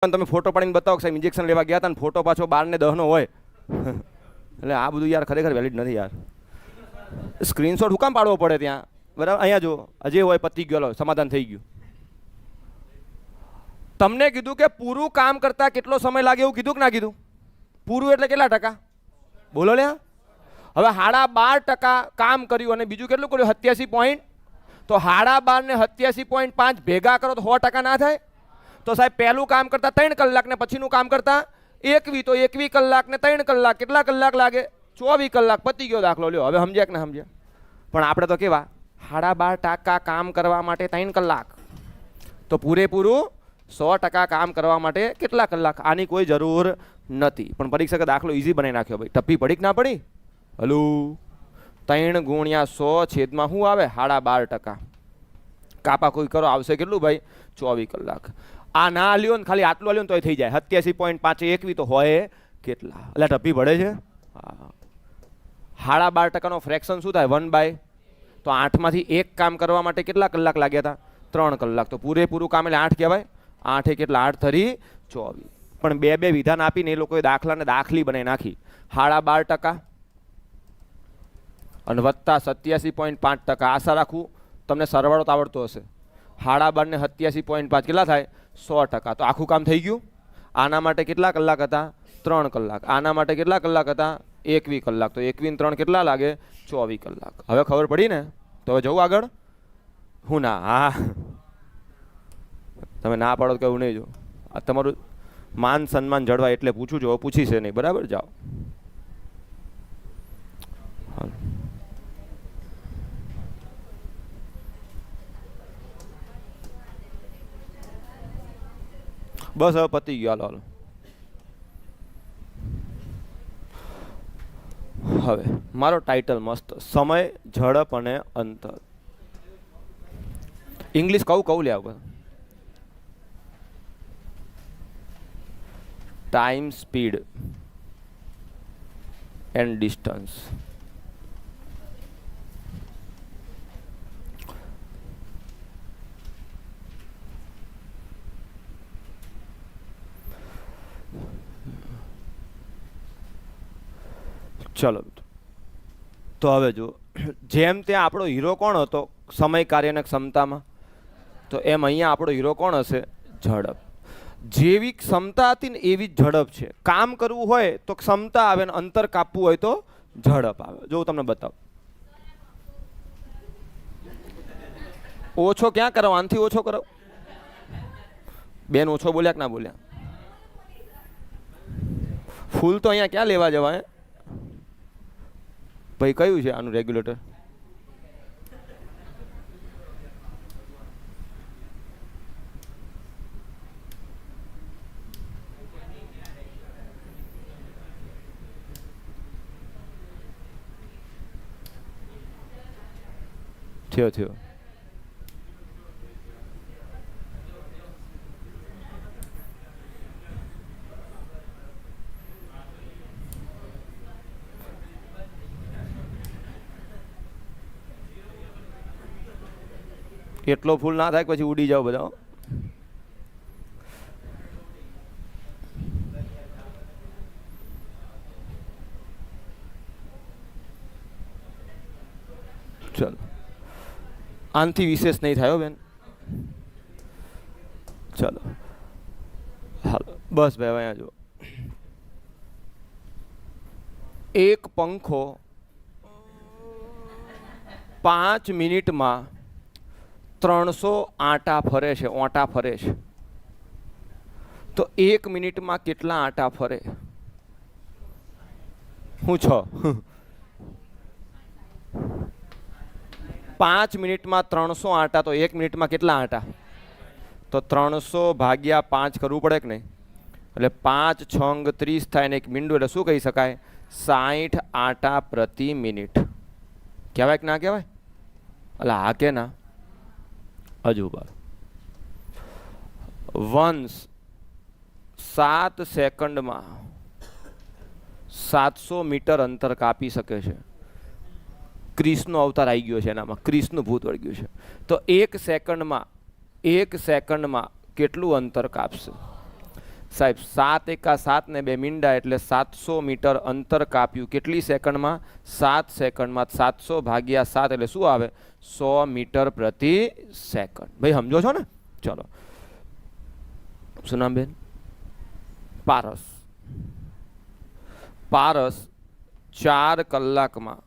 તમે ફોટો પાડીને બતાવો કે સાહેબ ઇન્જેક્શન લેવા ગયા હતા ને ફોટો પાછો 12 ને 10 નો હોય એટલે આ બધું યાર ખરેખર વેલિડ નથી યાર. સ્ક્રીનશોટ હું કામ પાડવો પડે ત્યાં? બરાબર, અહીંયા જો હજી હોય પતી ગયો, સમાધાન થઈ ગયું. તમને કીધું કે પૂરું કામ કરતા કેટલો સમય લાગે એવું કીધું કે ના કીધું? પૂરું એટલે કેટલા ટકા બોલો લ્યા? હવે 12.5% કામ કર્યું અને બીજું કેટલું કર્યું? 87 પોઈન્ટ. તો 12.5 ને 87.5 ભેગા કરો તો 100% ના થાય? તો સાહેબ પહેલું કામ કરતા 3 કલાક ને પછીનું કામ કરતા 21, તો 21 કલાક ને 3 કલાક કેટલા કલાક લાગે? 24 કલાક. પતી ગયો દાખલો. લ્યો હવે સમજ્યા કે ના સમજ્યા? પણ આપણે તો કેવા 12.5% કામ કરવા માટે 3 કલાક, તો પૂરેપૂરું 100% કામ કરવા માટે કેટલા કલાક? આની કોઈ જરૂર નથી. પણ પરીક્ષકે દાખલો ઈઝી બનાવી નાખ્યો ભાઈ. ટપ્પી પડી કે ના પડી? હલો, 3 ગુણ્યા 100 છેદમાં શું આવે? 12.5%. કાપા કોઈ કરો, આવશે કેટલું ભાઈ? 24 કલાક. આ ના લ્યો ને ખાલી આટલું લ્યો ને તોય થઈ જાય 87.5 21, તો હોય કેટલા? એટલે ટપ્પી પડે છે. 12.5% ફ્રેક્શન શું થાય? 1/. તો 8 માંથી 1 કામ કરવા માટે કેટલા કલાક લાગ્યા હતા? 3 કલાક. તો પૂરેપૂરું કામ એટલે 8 કહેવાય. 8 કેટલા? 8 થરી 24. પણ બે વિધાન આપીને એ લોકોએ દાખલાને દાખલી બનાવી નાખી. 12.5% અને વત્તા 87.5%. આશા રાખું તમને સરવાળો તો આવડતો હશે. 12.5 ને 87.5 કેટલા થાય? 100%. તો આખું કામ થઈ ગયું. આના માટે કેટલા કલાક હતા? 3 કલાક. આના માટે કેટલા કલાક હતા? 21 કલાક. તો 21 ને 3 કેટલા લાગે? 24 કલાક. હવે ખબર પડી ને? તો હવે જવું આગળ? હું ના? હા, તમે ના પાડો તો કહું નહીં. જો આ તમારું માન સન્માન જળવાય એટલે પૂછું છું. પૂછી છે નહીં, બરાબર? જાઓ. બસ હવે પતી ગયો. હાલો હવે મારો ટાઇટલ મસ્ત, સમય, ઝડપ અને અંતર. ઇંગ્લિશ કહું લે આવું. Time, speed and distance. ચલો, તો હવે જો જેમ ત્યાં આપણો હીરો કોણ હતો સમય, કાર્ય અને ક્ષમતામાં, તો એમ અહીંયા આપણો હીરો કોણ હશે? ઝડપ. જેવી ક્ષમતા હતી ને એવી જ ઝડપ છે. કામ કરવું હોય તો ક્ષમતા આવે ને અંતર કાપવું હોય તો ઝડપ આવે. જો તમને બતાવું. ઓછો ક્યાં કરો? આનથી ઓછો કરો. બેન ઓછો બોલ્યા કે ના બોલ્યા? ફૂલ તો અહીંયા ક્યાં લેવા જવાય ભાઈ? કયું છે આનું રેગ્યુલેટર? થયો. એટલો ફૂલ ના થાય પછી ઉડી જાવ બધા. ચલો, આનથી વિશેષ નહીં થાય બેન. ચલો હાલો, બસ ભાઈ અહીંયા જો. એક પંખો 5 મિનિટમાં 300 આંટા ફરે છે. ઓંટા ફરે છે. તો 1 મિનિટમાં કેટલા આંટા ફરે? હું 6. 5 મિનિટમાં 300 આંટા, તો 1 મિનિટમાં કેટલા આંટા? તો 300 ભાગ્યા 5 કરવું પડે કે નહીં? એટલે 5 6 30 થાય ને 1 મીંડું, એટલે શું કહી શકાય? 60 આંટા પ્રતિ મિનિટ. કહેવાય કે ના કહેવાય? એટલે હા કે ના? અજુબા. વંશ 7 સેકન્ડમાં 700 મીટર અંતર કાપી શકે છે. ક્રિસનો અવતાર આવી ગયો છે એનામાં, ક્રિસનું ભૂત વળગ્યું છે. તો 1 સેકન્ડમાં કેટલું અંતર કાપશે? સાહેબ 7 એકા 7 ને 2 મીંડા એટલે 700 મીટર અંતર કાપ્યું કેટલી સેકન્ડમાં? 7 સેકન્ડમાં. 700 ભાગ્યા 7 એટલે શું આવે? 100 મીટર પ્રતિ સેકન્ડ. ભાઈ સમજો છો ને? ચલો, શું નામ બેન? પારસ. પારસ 4 કલાકમાં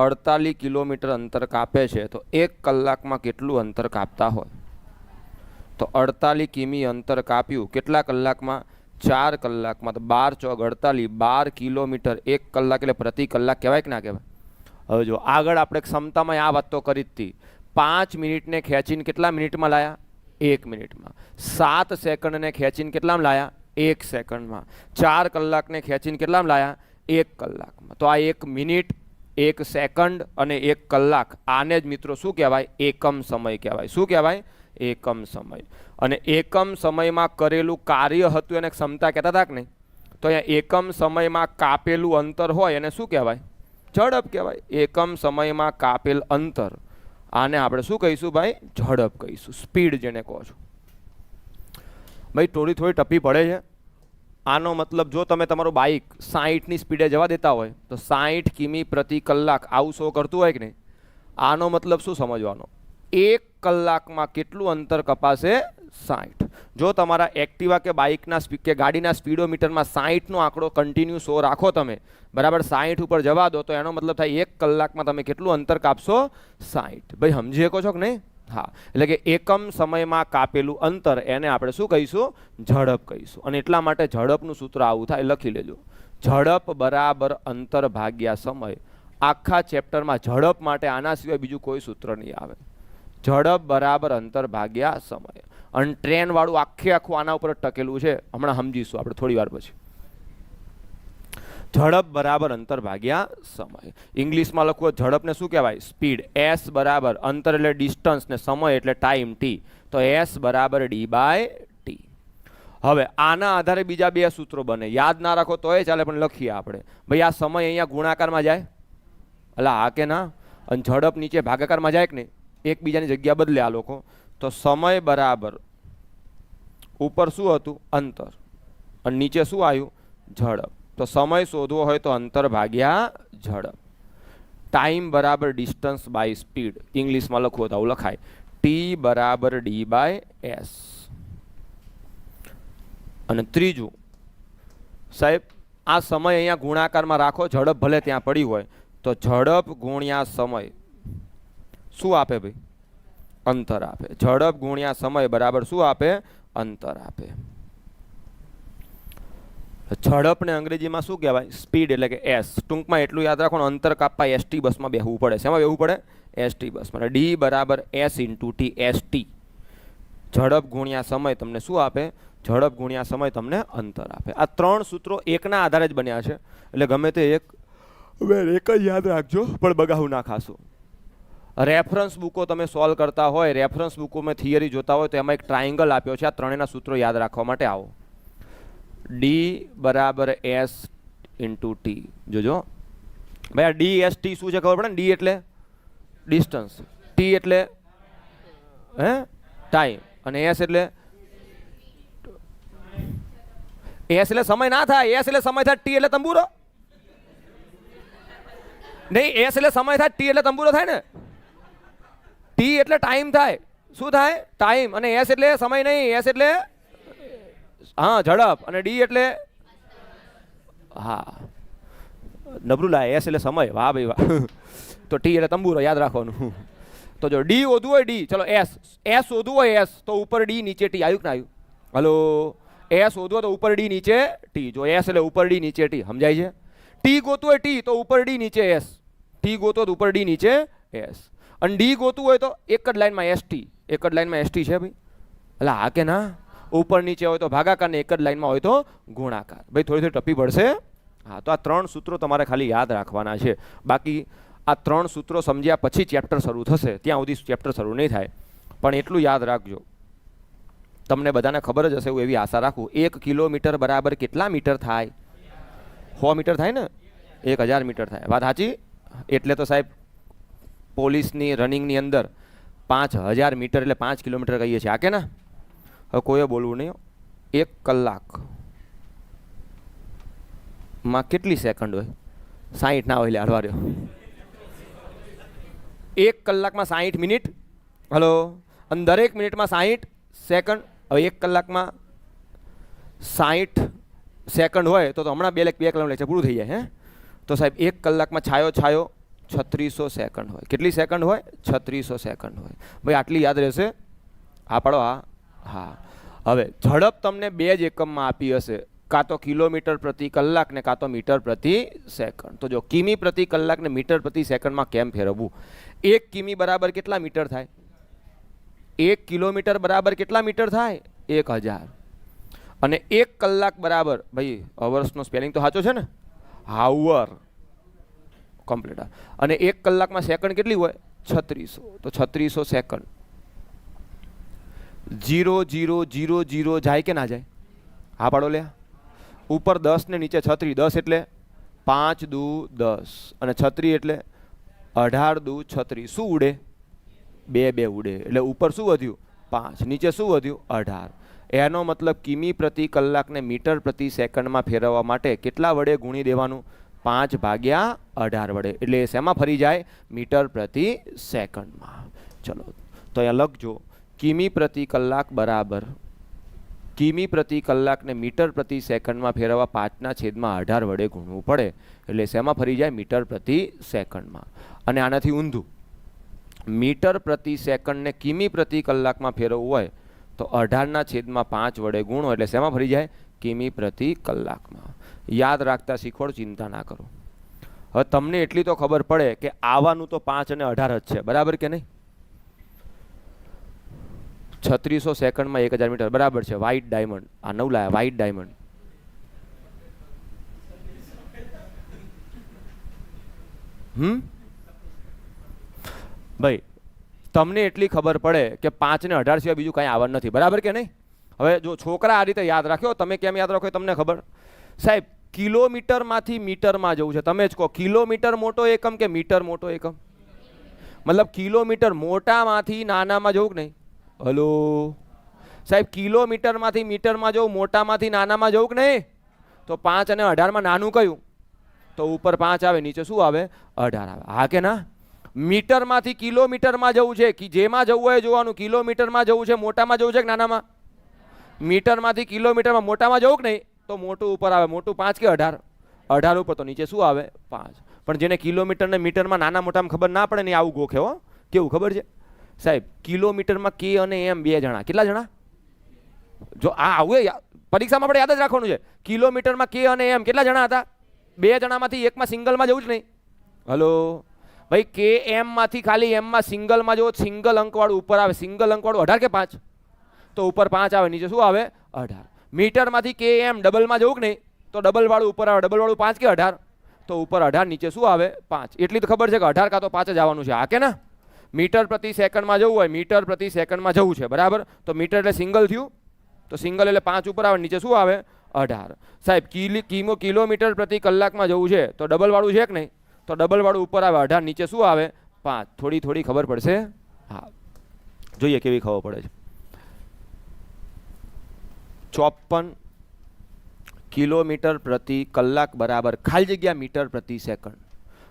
48 કિલોમીટર અંતર કાપે છે, તો 1 કલાકમાં કેટલું અંતર કાપતા હોય? તો 48 કિમી અંતર કાપ્યું કેટલા કલાકમાં? 4 કલાકમાં. તો 12 ચોક 48, 12 કિલોમીટર 1 કલાક એટલે પ્રતિ કલાક કહેવાય કે ના કહેવાય? હવે જો આગળ આપણે ક્ષમતામાં આ વાત તો કરી જ હતી. 5 મિનિટને ખેંચીને કેટલા મિનિટમાં લાયા? 1 મિનિટમાં. 7 સેકન્ડને ખેંચીને કેટલામાં લાયા? 1 સેકન્ડમાં. 4 કલાકને ખેંચીને કેટલામાં લાયા? 1 કલાકમાં. તો આ 1 મિનિટ, 1 સેકન્ડ અને 1 કલાક, આને જ મિત્રો શું કહેવાય? એકમ સમય કહેવાય. શું કહેવાય? એકમ સમય. અને એકમ સમયમાં કરેલું કાર્ય હતું એને ક્ષમતા કહેતા હતા કે નહીં? તો અહીંયા એકમ સમયમાં કાપેલું અંતર હોય એને શું કહેવાય? ઝડપ કહેવાય. એકમ સમયમાં કાપેલ અંતર, આને આપણે શું કહીશું ભાઈ? ઝડપ કહીશું. સ્પીડ જેને કહો છો. ભાઈ થોડી ટપી પડે છે. આનો મતલબ જો તમે તમારું બાઇક 60ની સ્પીડે જવા દેતા હોય તો 60 કિમી પ્રતિ કલાક આવું શો કરતું હોય કે નહીં? આનો મતલબ શું સમજવાનો? 1 કલાકમાં કેટલું અંતર કપાશે? 60. જો તમારા એક્ટિવા કે બાઇકના કે ગાડીના સ્પીડોમીટરમાં 60નો આંકડો કન્ટિન્યુ શો રાખો તમે, બરાબર 60 ઉપર જવા દો, તો એનો મતલબ થાય 1 કલાકમાં તમે કેટલું અંતર કાપશો? 60. ભાઈ સમજી શકો છો કે નહીં? હા, એટલે કે એકમ સમયમાં કાપેલું અંતર એને આપણે શું કહીશું? ઝડપ કહીશું. અને એટલા માટે ઝડપનું સૂત્ર આવું થાય, લખી લેજો. ઝડપ બરાબર અંતર ભાગ્યા સમય. આખા ચેપ્ટરમાં ઝડપ માટે આના સિવાય બીજું કોઈ સૂત્ર નહીં આવે. ઝડપ બરાબર અંતર ભાગ્યા સમય. અને ટ્રેન વાળું આખું આના ઉપર ટકેલું છે, હમણાં સમજીશું આપણે થોડી વાર પછી. ઝડપ બરાબર અંતર ભાગ્યા સમય. ઇંગ્લિશમાં લખવું ઝડપને શું કહેવાય? સ્પીડ. એસ બરાબર અંતર એટલે ડિસ્ટન્સ ને સમય એટલે ટાઈમ ટી, તો એસ બરાબર ડી બાય ટી. હવે આના આધારે બીજા 2 સૂત્રો બને. યાદ ના રાખો તોય ચાલે, પણ લખીએ આપણે. ભાઈ આ સમય અહીંયા ગુણાકારમાં જાય, એટલે હા કે ના? અને ઝડપ નીચે ભાગાકારમાં જાય કે નહીં? એકબીજાની જગ્યા બદલે આ લોકો. તો સમય બરાબર ઉપર શું હતું? અંતર, અને નીચે શું આવ્યું? ઝડપ. તો સમય શોધવો હોય તો અંતર ભાગ્યા ઝડપ. ટાઈમ બરાબર ડિસ્ટન્સ બાય સ્પીડ. ઇંગ્લિશમાં લખવું તો આવું લખાય, ટી બરાબર ડી બાય એસ. અને ત્રીજું સાહેબ, આ સમય અહીંયા ગુણાકારમાં રાખો, ઝડપ ભલે ત્યાં પડી હોય, તો ઝડપ ગુણ્યા સમય શું આપે ભાઈ? અંતર આપે. ઝડપ ગુણ્યા સમય બરાબર શું આપે? અંતર આપે. ઝડપને અંગ્રેજીમાં શું કહેવાય? સ્પીડ એટલે કે એસ. ટૂંકમાં એટલું યાદ રાખો, અંતર કાપવા એસટી બસમાં બેહવું પડે. શેમાં બેહવું પડે? એસટી બસમાં. ડી બરાબર એસ ઇન્ટુ ટી, એસટી. ઝડપ ગુણ્યા સમય તમને શું આપે? ઝડપ ગુણ્યા સમય તમને અંતર આપે. આ 3 સૂત્રો એકના આધારે જ બન્યા છે, એટલે ગમે તે એક જ યાદ રાખજો, પણ બગાવું ના ખાશો. રેફરન્સ બુકો તમે સોલ્વ કરતા હોય, રેફરન્સ બુકોમાં થિયરી જોતા હોય, તો એમાં એક ટ્રાયંગલ આપ્યો છે. આ ત્રણેયના સૂત્રો યાદ રાખવા માટે આવો. ડી બરાબર એસ ઇન્ટુ ટી. જોજો ભાઈ, આ ડી એસ ટી શું છે ખબર પડે ને? ડી એટલે ડિસ્ટન્સ, ટી એટલે ટાઈમ, અને એસ એટલે સમય ના થાય. એસ એટલે સમય થાય, ટી એટલે તંબુરો નહીં. એસ એટલે સમય થાય, ટી એટલે તંબુરો થાય ને. ટી એટલે ટાઈમ થાય. શું થાય? ટાઈમ. અને એસ એટલે સમય નહીં. એસ એટલે હા ઝડપ, અને ડી એટલે હા નબળું લાય. એસ એટલે સમય. વાહ ભાઈ વાહ. તો ટી એટલે તંબુરો, યાદ રાખવાનું. તો જો ડી શોધવું હોય ડી, ચલો એસ શોધવું હોય એસ, તો ઉપર ડી નીચે ટી. આવ્યું કે ના આવ્યું? હલો, એસ શોધવું હોય તો ઉપર ડી નીચે ટી. જો એસ એટલે ઉપર ડી નીચે ટી, સમજાય છે? ટી ગોતું હોય ટી, તો ઉપર ડી નીચે એસ. ટી ગોતો તો ઉપર ડી નીચે એસ. અને ડી ગોતું હોય તો એક જ લાઈનમાં એસ ટી. એક જ લાઈનમાં એસ ટી છે ભાઈ? એટલે હા કે ના? ઉપર નીચે હોય તો ભાગાકાર ને એક જ લાઈનમાં હોય તો ગુણાકાર. ભાઈ થોડી ટપી પડશે. હા, તો આ 3 સૂત્રો તમારે ખાલી યાદ રાખવાના છે. બાકી આ 3 સૂત્રો સમજ્યા પછી ચેપ્ટર શરૂ થશે, ત્યાં સુધી ચેપ્ટર શરૂ નહીં થાય. પણ એટલું યાદ રાખજો, તમને બધાને ખબર જ હશે એવું એવી આશા રાખું. 1 કિલોમીટર બરાબર કેટલા મીટર થાય? 100 મીટર થાય ને? 1000 મીટર થાય. વાત સાચી? એટલે તો સાહેબ પોલીસની રનિંગની અંદર 5000 મીટર એટલે 5 કિલોમીટર કહીએ છીએ. આ કે ના? હવે કોઈએ બોલવું નહીં. 1 કલાકમાં કેટલી સેકન્ડ હોય? 60 ના હોય લે હળવા રહ્યો. 1 કલાકમાં 60 મિનિટ. હલો, અને દરેક મિનિટમાં 60 સેકન્ડ. હવે 1 કલાકમાં 60 સેકન્ડ હોય તો હમણાં 2 કલાક લેક્ચર પૂરું થઈ જાય. હે તો સાહેબ 1 કલાકમાં છાયો 3600 સેકન્ડ હોય. કેટલી સેકન્ડ હોય? 3600 સેકન્ડ હોય. ભાઈ આટલી યાદ રહેશે? હા પાડો. હા. હવે ઝડપ તમને 2 જ એકમમાં આપી હશે, કાં તો કિલોમીટર પ્રતિ કલાક ને કાં તો મીટર પ્રતિ સેકન્ડ. તો જો કિમી પ્રતિ કલાક ને મીટર પ્રતિ સેકન્ડમાં કેમ ફેરવવું? 1 કિમી બરાબર કેટલા મીટર થાય? 1 કિલોમીટર બરાબર કેટલા મીટર થાય? 1000. અને 1 કલાક બરાબર, ભાઈ અવર્સનો સ્પેલિંગ તો સાચો છે ને? હાવર કમ્પ્લીટ. અને 1 કલાકમાં સેકન્ડ કેટલી હોય? 3600. તો 3600 સેકન્ડ. 0000 જાય કે ના જાય? હા પાડો લે. ઉપર 10 ને નીચે 36. 10 એટલે 5 દુ 10 અને 36 એટલે 18 દુ 36. શું ઉડે? 2 ઉડે. એટલે ઉપર શું વધ્યું? 5. નીચે શું વધ્યું? 18. એનો મતલબ કિમી પ્રતિ કલાકને મીટર પ્રતિ સેકન્ડમાં ફેરવવા માટે કેટલા વડે ગુણી દેવાનું? 5/18 વડે. એટલે એ શેમાં ફરી જાય? મીટર પ્રતિ સેકન્ડમાં. ચલો તો અહીંયા લખજો, કિમી પ્રતિ કલાક બરાબર કિમી પ્રતિ કલાકને મીટર પ્રતિ સેકન્ડમાં ફેરવવા 5/18 વડે ગુણવું પડે. એટલે શેમાં ફરી જાય? મીટર પ્રતિ સેકન્ડમાં. અને આનાથી ઊંધું, મીટર પ્રતિ સેકન્ડને કિમી પ્રતિ કલાકમાં ફેરવવું હોય તો 18/5 વડે ગુણો એટલે શેમાં ફરી જાય? કિમી પ્રતિ કલાકમાં. યાદ રાખતા શીખવાડો, ચિંતા ના કરો. હવે તમને એટલી તો ખબર પડે કે આવવાનું તો 5 અને 18 જ છે, બરાબર કે નહીં? 3600 સેકન્ડમાં 1000 મીટર બરાબર છે. વ્હાઇટ ડાયમંડ, આ નવ લાયા વ્હાઇટ ડાયમંડ. ભાઈ તમને એટલી ખબર પડે કે 5 ને 18 સિવાય બીજું કાંઈ આવવાનું નથી, બરાબર કે નહીં? હવે જો છોકરા આ રીતે યાદ રાખ્યો, તમે કેમ યાદ રાખો તમને ખબર? સાહેબ કિલોમીટરમાંથી મીટરમાં જવું છે. તમે જ કહો, કિલોમીટર મોટો એકમ કે મીટર મોટો એકમ? મતલબ કિલોમીટર મોટામાંથી નાનામાં જવું કે નહીં? હલો સાહેબ, કિલોમીટરમાંથી મીટરમાં જવું, મોટામાંથી નાનામાં જવું કે નહીં? તો 5 અને 18માં નાનું કયું? તો ઉપર 5 આવે, નીચે શું આવે? 18 આવે. હા કે ના? મીટરમાંથી કિલોમીટરમાં જવું છે, કે જેમાં જવું હોય જોવાનું. કિલોમીટરમાં જવું છે, મોટામાં જવું છે કે નાનામાં? મીટરમાંથી કિલોમીટરમાં મોટામાં જવું કે નહીં? તો મોટું ઉપર આવે. મોટું 5 કે 18? 18 ઉપર. તો નીચે શું આવે? 5. પણ જેને કિલોમીટર ને મીટરમાં નાના મોટામાં ખબર ના પડે ને આવું ગોખે. હો કેવું ખબર છે સાહેબ? કિલોમીટરમાં કે અને એમ 2 જણા. કેટલા જણા? જો આ આવું પરીક્ષામાં આપણે યાદ જ રાખવાનું છે. કિલોમીટરમાં કે અને એમ કેટલા જણા હતા? 2 જણામાંથી એકમાં સિંગલમાં જવું જ નહીં. હલો ભાઈ, કે એમ માંથી ખાલી એમમાં સિંગલમાં જવો, સિંગલ અંકવાળું ઉપર આવે. સિંગલ અંકવાળું 18 કે 5? તો ઉપર 5 આવે, નીચે શું આવે? 18. મીટરમાંથી કે એમ ડબલમાં જવું કે નહીં? તો ડબલ વાળું ઉપર આવે. ડબલ વાળું 5 કે 18? તો ઉપર 18, નીચે શું આવે? 5. એટલી તો ખબર છે કે 18 કાં તો 5 જ આવવાનું છે. હા કે ના? મીટર પ્રતિ સેકન્ડમાં જવું હોય, મીટર પ્રતિ સેકન્ડમાં જવું છે, બરાબર? તો મીટર એટલે સિંગલ થયું, તો સિંગલ એટલે 5 ઉપર આવે, નીચે શું આવે? 18. સાહેબ કિલોમીટર પ્રતિ કલાકમાં જવું છે તો ડબલ વાળું છે કે નહીં? તો ડબલ વાળું ઉપર આવે 18, નીચે શું આવે? 5. થોડી ખબર પડશે. હા જોઈએ કેવી ખબર પડે છે. 54 કિલોમીટર પ્રતિ કલાક બરાબર ખાલી જગ્યા મીટર પ્રતિ સેકન્ડ.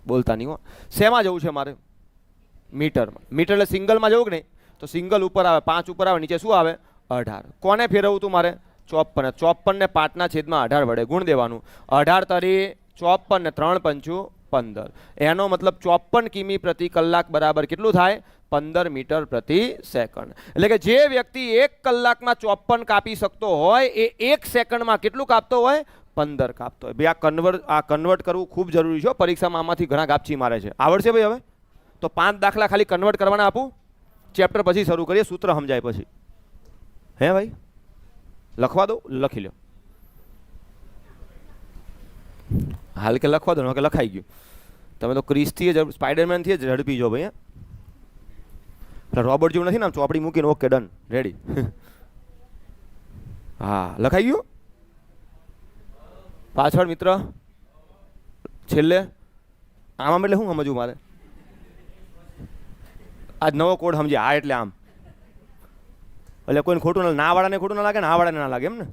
બોલતા નહીં હો. શેમાં જવું છે મારે? મીટરમાં. મીટર એટલે સિંગલમાં જવું કે નહીં? તો સિંગલ ઉપર આવે, 5 ઉપર આવે, નીચે શું આવે? 18. કોને ફેરવવું તું મારે? 54. 54 ને 5/18 વડે ગુણ દેવાનું. 18 તરી 54 ને 3 પંચું 15. એનો મતલબ 54 કિમી પ્રતિ કલાક બરાબર કેટલું થાય? 15 મીટર પ્રતિ સેકન્ડ. એટલે કે જે વ્યક્તિ 1 કલાકમાં 54 કાપી શકતો હોય એ 1 સેકન્ડમાં કેટલું કાપતો હોય? 15 કાપતો હોય. ભાઈ આ કન્વર્ટ કરવું ખૂબ જરૂરી છે. પરીક્ષામાં આમાંથી ઘણા ગાપચી મારે છે. આવડશે ભાઈ? હવે તો 5 દાખલા ખાલી કન્વર્ટ કરવાના આપું. ચેપ્ટર પછી શરૂ કરીએ, સૂત્ર સમજાય પછી. હે ભાઈ? લખવા દો, લખી લો. હાલ કે લખવા દો કે લખાઈ ગયું. તમે તો ક્રિસથી સ્પાઈડરમેનથી જ ઝડપી જો ભાઈ. રોબોટ જેવું નથી ને, આમ ચોપડી મૂકીને ઓકે ડન રેડી. હા લખાઈ ગયું. પાછળ મિત્ર છેલ્લે આમ એટલે શું સમજવું મારે? આજ નવો કોડ સમજે. આ એટલે આમ એટલે કોઈને ખોટું ના વાળાને ખોટું ના લાગે ને આ વાળાને ના લાગે એમ ને.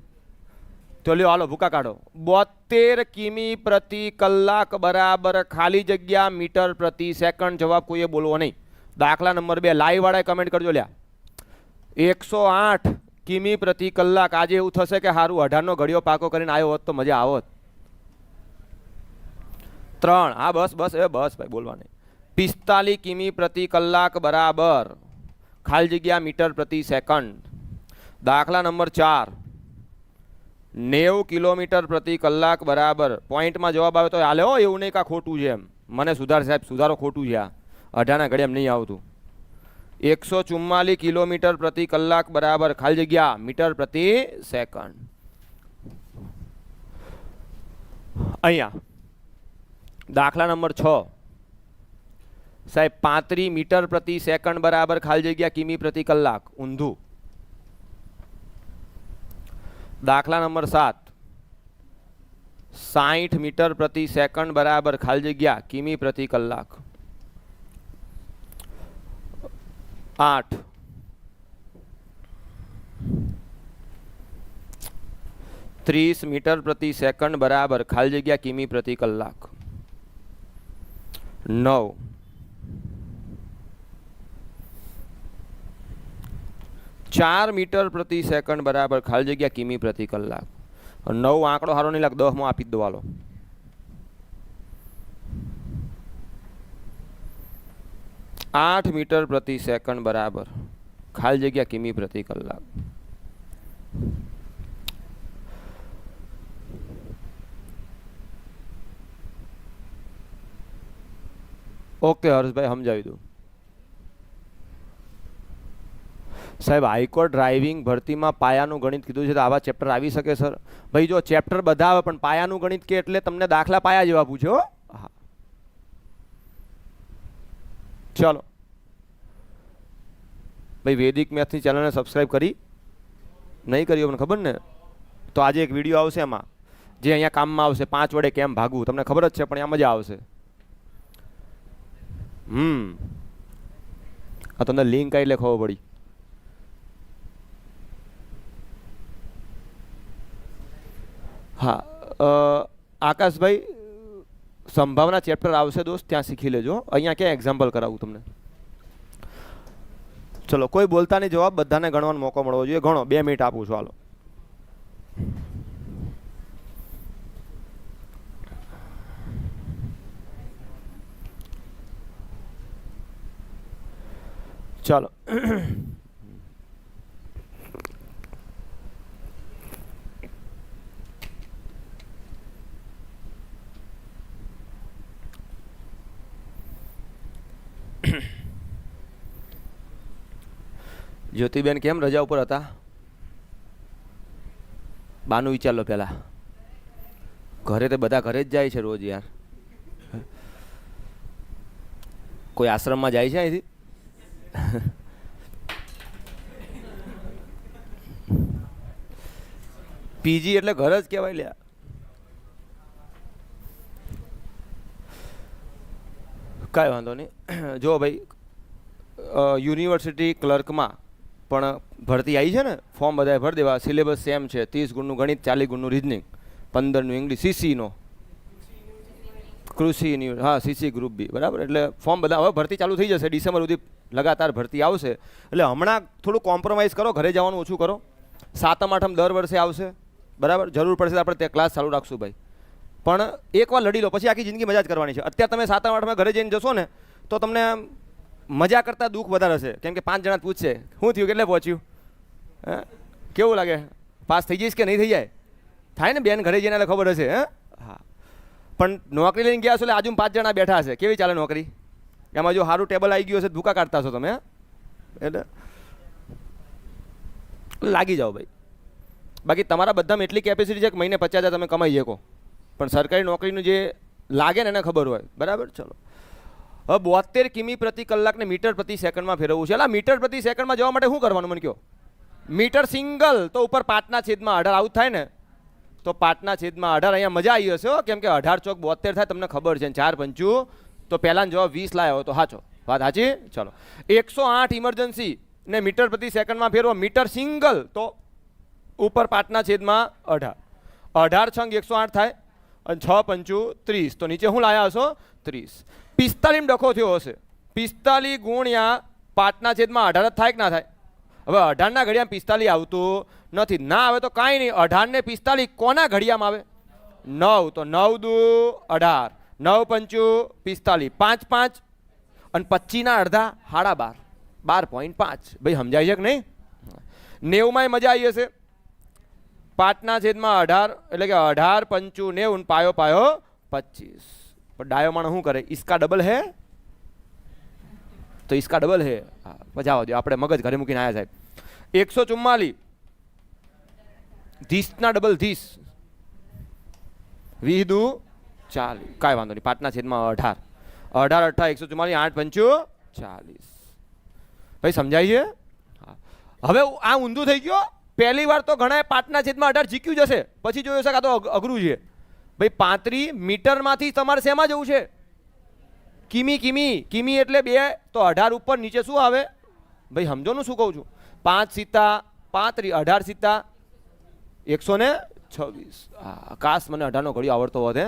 તો લ્યો હાલો ભૂકા કાઢો. 72 કિમી પ્રતિ કલાક બરાબર ખાલી જગ્યા મીટર પ્રતિ સેકન્ડ. જવાબ કોઈએ બોલવો નહીં. દાખલા નંબર 2 લાઈવ વાળાએ કમેન્ટ કરજો લ્યા. 108 કિમી પ્રતિ કલાક. આજે એવું થશે કે હારું 18નો ઘડિયો પાકો કરીને આવ્યો હોત તો મજા આવત. 3 હા બસ બસ એ બસ ભાઈ બોલવા નહીં. 45 કિમી પ્રતિ કલાક બરાબર ખાલી જગ્યા મીટર પ્રતિ સેકન્ડ. દાખલા નંબર 4 90 કિલોમીટર પ્રતિ કલાક બરાબર. પોઈન્ટમાં જવાબ આવે તો હાલે હો, એવું નહીં કે ખોટું છે એમ. મને સુધાર સાહેબ સુધારો ખોટું છે. આ 18ના ઘડિયા એમ નહીં આવતું. 144 કિલોમીટર પ્રતિ કલાક બરાબર ખાલી જગ્યા મીટર પ્રતિ સેકન્ડ. અહીંયા દાખલા નંબર 6 સાહેબ 35 મીટર પ્રતિ સેકન્ડ બરાબર ખાલી જગ્યા કિમી પ્રતિ કલાક. ઊંધું. દાખલા નંબર 7 60 મીટર પ્રતિ સેકન્ડ બરાબર ખાલી જગ્યા કિમી પ્રતિ કલાક. 8 30 મીટર પ્રતિ સેકન્ડ બરાબર ખાલી જગ્યા કિમી પ્રતિ કલાક. 9 4 મીટર પ્રતિ સેકન્ડ બરાબર ખાલી જગ્યા કિમી પ્રતિ કલાક. 9 આંકડો સારો નહીં લાગે, 10 આપી જ દો હાલો. 8 મીટર પ્રતિ સેકન્ડ બરાબર ખાલી જગ્યા કિમી પ્રતિ કલાક. ઓકે હર્ષભાઈ સમજાવી દઉં. સાહેબ હાઈકોર્ટ ડ્રાઇવિંગ ભરતીમાં પાયાનું ગણિત કીધું છે તો આવા ચેપ્ટર આવી શકે સર? ભાઈ જો ચેપ્ટર બધા આવે પણ પાયાનું ગણિત કે એટલે તમને દાખલા પાયા જેવા પૂછો. હા ચાલો ભાઈ, વૈદિક મેથની ચેનલને સબસ્ક્રાઈબ કરી નહીં કરી મને ખબર ને, તો આજે એક વિડીયો આવશે એમાં જે અહીંયા કામમાં આવશે. 5 વડે કેમ ભાગવું તમને ખબર જ છે પણ અહીંયા મજા આવશે. આ તમને લિંક આવી એટલે ખબર પડી. હા આકાશભાઈ સંભાવના ચેપ્ટર આવશે દોસ્ત, ત્યાં શીખી લેજો. અહીંયા ક્યાં એક્ઝામ્પલ કરાવું તમને? ચલો કોઈ બોલતા નહીં, જવાબ બધાને ગણવાનો મોકો મળવો જોઈએ. ગણો, 2 મિનિટ આપું છું હાલો. ચાલો જ્યોતિબેન કેમ રજા ઉપર હતા? બાનું વિચાર લો પેલા. ઘરે તો બધા ઘરે જ જાય છે રોજ યાર. કોઈ આશ્રમમાં જાય છે અહીંથી? પીજી એટલે ઘર જ કહેવાય લ્યા. કાંઈ વાંધો નહીં. જો ભાઈ યુનિવર્સિટી ક્લર્કમાં પણ ભરતી આવી છે ને, ફોર્મ બધાએ ભરી દેવા. સિલેબસ સેમ છે, 30 ગુણનું ગણિત, 40 ગુણનું રીઝનિંગ, 15નું ઇંગ્લિશ. સીસીનો કૃષિ હા સીસી ગ્રુપ બી બરાબર. એટલે ફોર્મ બધા હવે ભરતી ચાલુ થઈ જશે. ડિસેમ્બર સુધી લગાતાર ભરતી આવશે. એટલે હમણાં થોડું કોમ્પ્રોમાઇઝ કરો, ઘરે જવાનું ઓછું કરો. 7મ 8મ દર વર્ષે આવશે બરાબર. જરૂર પડશે તો આપણે તે ક્લાસ ચાલુ રાખશું ભાઈ. પણ એકવાર લડી લો પછી આખી જિંદગી મજા જ કરવાની છે. અત્યારે તમે 7મ 8મ ઘરે જઈને જશો ને તો તમને મજા કરતાં દુઃખ વધારે હશે. કેમ કે 5 જણા પૂછશે શું થયું, કેટલે પહોંચ્યું, હે કેવું લાગે, પાસ થઈ જઈશ કે નહીં થઈ જાય? થાય ને બેન ઘરે જઈને એટલે ખબર હશે. હા પણ નોકરી લઈને ગયા છો એટલે આજુ 5 જણા બેઠા હશે. કેવી ચાલે નોકરી? એમાં જો સારું ટેબલ આવી ગયું હશે ભૂકા કાઢતા છો તમે. એટલે લાગી જાઓ ભાઈ. બાકી તમારા બધામાં એટલી કેપેસિટી છે કે મહિને 50,000 તમે કમાઈ શકો. પણ સરકારી નોકરીનું જે લાગે ને એને ખબર હોય બરાબર. ચલો હવે 72 કિમી પ્રતિ કલાકને મીટર પ્રતિ સેકન્ડમાં ફેરવવું છે. એટલે મીટર પ્રતિ સેકન્ડમાં જવા માટે શું કરવાનું મને કહો? મીટર સિંગલ તો ઉપર 5 છેદમાં 18 આઉટ થાય ને, તો 5 છેદમાં 18. અહીંયા મજા આવી હશે કેમ કે 18 ચોક 72 થાય તમને ખબર છે. 4 પંચું તો પહેલાનો જવાબ 20 લાવ્યો તો સાચો. વાત સાચી? ચલો 108 ઇમરજન્સી ને મીટર પ્રતિ સેકન્ડમાં ફેરવો. મીટર સિંગલ તો ઉપર 5 છેદમાં 18. 18 છંગ 108 થાય અને 6 પંચું 30, તો નીચે શું લાયા હશો 30. 45 ડખો થયો હશે. 45 ગુણ્યા 5 ના છેદમાં 18 થાય કે ના થાય? હવે 18 ના ઘડિયામાં 45 આવતું નથી. ના આવે તો કાંઈ નહીં, 18 ને 45 કોના ઘડિયામાં આવે? 9, તો 9 દુ 18, 9 પંચું 45, 5 5 અને 25 ના અડધા 12.5, 12.5. ભાઈ સમજાય છે કે નહીં? 90માં મજા આવી હશે. 5 ના છેદમાં 18 એટલે કે 18 પંચું 90, પાયો પાયો 25. પણ ડાયો માણસ શું કરે? इसका डबल है तो इसका डबल है. પજાવા દો, આપણે મગજ ઘરે મૂકીને આવ્યા સાહેબ. 144 ધીસ ના ડબલ ધીસ, 20 દુ 40, કાંઈ વાંધો નહીં. 5 ના છેદમાં 18, 18 18 144, 8 પંચું 40. ભાઈ સમજાય છે? હવે આ ઊંધું થઈ ગયો. પહેલી વાર તો ઘણા 5 ના છેદમાં 18 જીક્યું જશે, પછી જોયું છે કે આ તો અઘરું છે. ભાઈ 35 મીટરમાંથી તમારે શેમાં જવું છે? કિમી. કિમી કિમી એટલે 2, તો 18 ઉપર નીચે શું આવે? ભાઈ સમજો ને શું કહું છું? 5 સિત્તા 35, 18 સિત્તા 126. કાશ મને 18 નો ઘડિયો આવડતો હોત.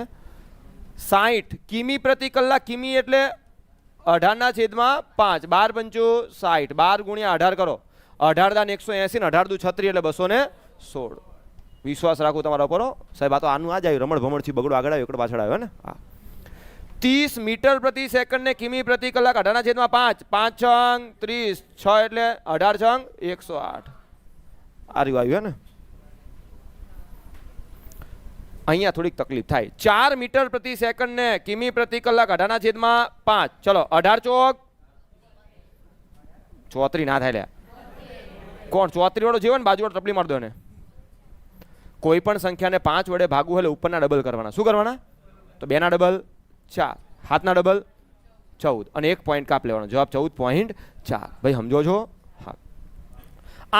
60 કિમી પ્રતિ કલાક. કિમી એટલે 18 ના છેદમાં 5, 12 પંચું 60, 12 ગુણ્યા 18 કરો, 18 દાન 180 ને 18 દુ 36 એટલે 216. વિશ્વાસ રાખું તમારા ઉપર સાહેબ. આ તો આનું આ જ આવ્યું, રમણ ભમણથી બગડો આગળ આવ્યો, એકડો પાછળ આવ્યો ને. હા, 30 મીટર પ્રતિ સેકન્ડ ને કિમી પ્રતિ કલાક. 18 ના છેદમાં 5, 5 છંગ 30, 6 એટલે 18 છંગ 108. આ રહ્યું આવ્યું ને. અહીંયા થોડીક તકલીફ થાય. 4 મીટર પ્રતિ સેકન્ડ ને કિમી પ્રતિ કલાક. 18 ના છેદમાં 5, ચલો 18 ચોક 34 ના થાય લ્યા. કોણ 34 વાળો જેવો ને બાજુ વાળો ટપલી માર દો ને. કોઈ પણ સંખ્યાને 5 વડે ભાગવું એટલે ઉપરના ડબલ કરવાના. શું કરવાના? તો 2 ના ડબલ 4, 7 ના ડબલ 14 અને 1 પોઈન્ટ કાપ લેવાનો. જવાબ 14.4. ભાઈ સમજો છો? હા.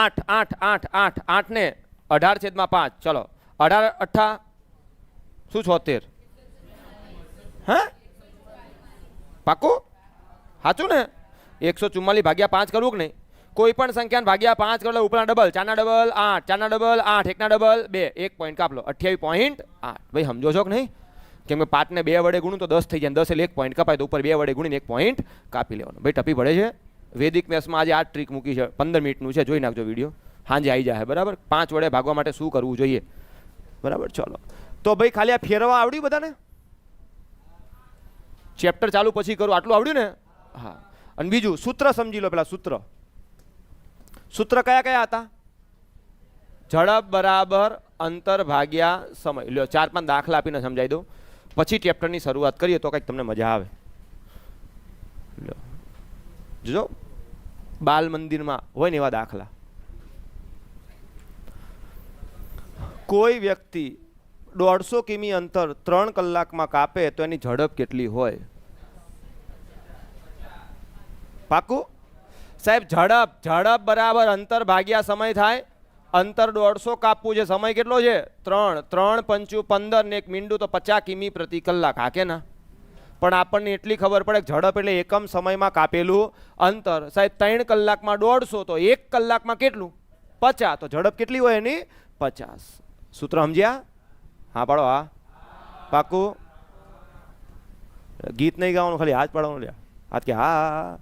8 8 8 8 8 ને 18 છેદમાં 5, ચલો 18 8 શું 76? હા પાકું સાચું ને? 144 ભાગ્યા 5 કરવું કે નહીં? કોઈ પણ સંખ્યાને ભાગ્યા 5 કરો એટલે ઉપરના ડબલ. 4 ના ડબલ 8, 4 ના ડબલ 8, 1 ના ડબલ 2, 1 પોઈન્ટ કાપ લો. 28.8. ભાઈ સમજો છો કે નહીં? કેમ કે 5 ને 2 વડે ગુણું તો 10 થઈ જાય, 10 એટલે 1 પોઈન્ટ કપાય, તો ઉપર 2 વડે ગુણીને 1 પોઈન્ટ કાપી લેવાનો. ભાઈ ટપી પડે છે. વૈદિક મેથ્સમાં આજે આ ટ્રીક મૂકી છે. 15 મિનિટનું છે, જોઈ નાખજો વિડીયો, સાંજે આવી જાય. બરાબર? 5 વડે ભાગવા માટે શું કરવું જોઈએ? બરાબર, ચલો. તો ભાઈ ખાલી આ ફેરવા આવડ્યું બધાને? ચેપ્ટર ચાલુ પછી કરું, આટલું આવડ્યું ને? હા. અને બીજું સૂત્ર સમજી લો. પેલા સૂત્ર કયા કયા હતા? ઝડપ બરાબર અંતર ભાગ્યા સમય. લ્યો 4-5 દાખલા આપીને સમજાવી દઉં, પછી ચેપ્ટરની શરૂઆત કરીએ તો કંઈક તમને મજા આવે. લ્યો જો બાલ મંદિરમાં હોય ને એવા દાખલા. કોઈ વ્યક્તિ 150 કિમી અંતર 3 કલાકમાં કાપે તો એની ઝડપ કેટલી હોય? પાકું સાહેબ? ઝડપ બરાબર અંતર ભાગ્યા સમય થાય. અંતર 150 કાપવું છે, સમય કેટલો છે? 3, 3 પંચું 15 ને 1 મીંડું તો 50 કિમી પ્રતિ કલાક. હા કે ના? પણ આપણને એટલી ખબર પડે કે ઝડપ એટલે એકમ સમયમાં કાપેલું અંતર. સાહેબ 3 કલાકમાં 150, તો 1 કલાકમાં કેટલું? 50. તો ઝડપ કેટલી હોય એની? 50. સૂત્ર સમજ્યા? હા પાડો. હા પાકું? ગીત નહીં ગાવાનું, ખાલી હાથ પાડવાનું. લ્યા હાથ કે હા.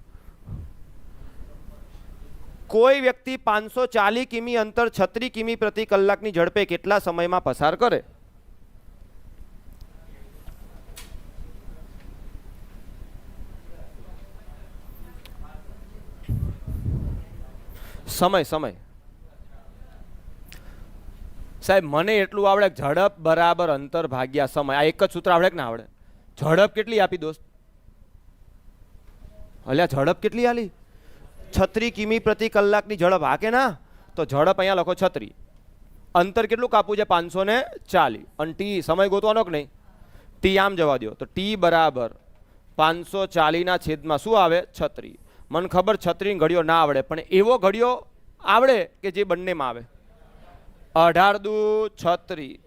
કોઈ વ્યક્તિ 540 કિમી અંતર 36 કિમી પ્રતિ કલાકની ઝડપે કેટલા સમયમાં પસાર કરે? સમય સાહેબ મને એટલું આવડે કે ઝડપ બરાબર અંતર ભાગ્યા સમય. આ એક જ સૂત્ર આવડે કે ના આવડે? ઝડપ કેટલી આપી દોસ્ત? અલ્યા ઝડપ કેટલી આલી? 36 કિમી પ્રતિ કલાકની ઝડપ. હા કે ના? તો ઝડપ અહીંયા લખો 36. અંતર કેટલું કાપવું છે? 540. અને ટી સમય ગોતવાનો કે નહીં? ટી આમ જવા દો, તો ટી બરાબર 540 ના છેદમાં શું આવે? 36. મને ખબર 36 ઘડિયો ના આવડે, પણ એવો ઘડિયો આવડે કે જે બંનેમાં આવે. 18 દુ 36,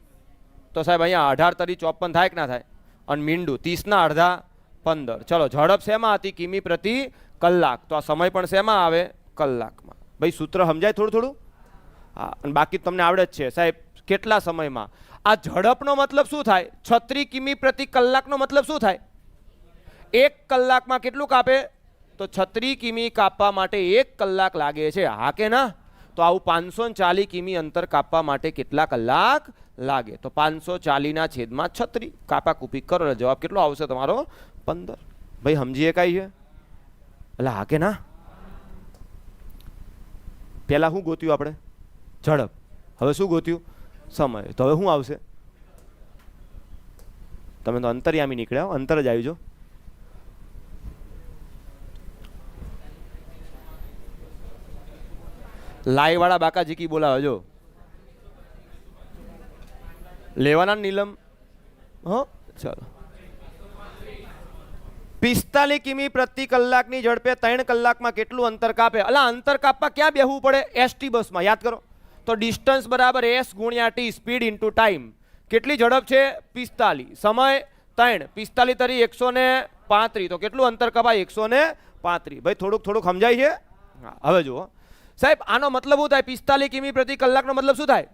તો સાહેબ અહીંયા 18 તરી 54 થાય કે ના થાય? અને મીંડું 30 ના અડધા 15. ચલો ઝડપ શેમાં હતી? કિમી પ્રતિ કલાક. તો આ સમય પણ શેમાં આવે? કલાકમાં. ભાઈ સૂત્ર સમજાય થોડું થોડું? હા. અને બાકી તમને આવડે જ છે સાહેબ. કેટલા સમયમાં? આ ઝડપનો મતલબ શું થાય? 36 કિમી પ્રતિ કલાકનો મતલબ શું થાય? 1 કલાકમાં કેટલું કાપે? તો 36 કિમી કાપવા માટે 1 કલાક લાગે છે, હા કે ના? તો આવું 540 કિમી અંતર કાપવા માટે કેટલા કલાક લાગે? તો 540 છેદમાં 36 કાપાકૂપી કરો, જવાબ કેટલો આવશે તમારો? 15. ભાઈ સમજીએ કાંઈ છે? એટલે હા કે ના? પહેલા શું ગોત્યું આપણે? ઝડપ. હવે શું ગોત્યું? સમય. તો હવે શું આવશે? તમે તો અંતર્યામી નીકળ્યા, અંતર જ આવી જો. લાઈ વાળા બાકાજીકી બોલાવે જો. લેવાના નીલમ? હો ચાલો. 45 કિમી પ્રતિ કલાકની ઝડપે 3 કલાકમાં કેટલું અંતર કાપે? અલા અંતર કાપવા ક્યાં બેહવું પડે? એસટી બસમાં. યાદ કરો તો ડિસ્ટન્સ બરાબર એસ ગુણ્યા ટી, સ્પીડ ઇન્ટુ ટાઈમ. કેટલી ઝડપ છે? 45. સમય 3. 45 તરી 135. તો કેટલું અંતર કપાય? 135. ભાઈ થોડુંક સમજાય છે? હા. હવે જુઓ સાહેબ, આનો મતલબ શું થાય? 45 કિમી પ્રતિ કલાકનો મતલબ શું થાય?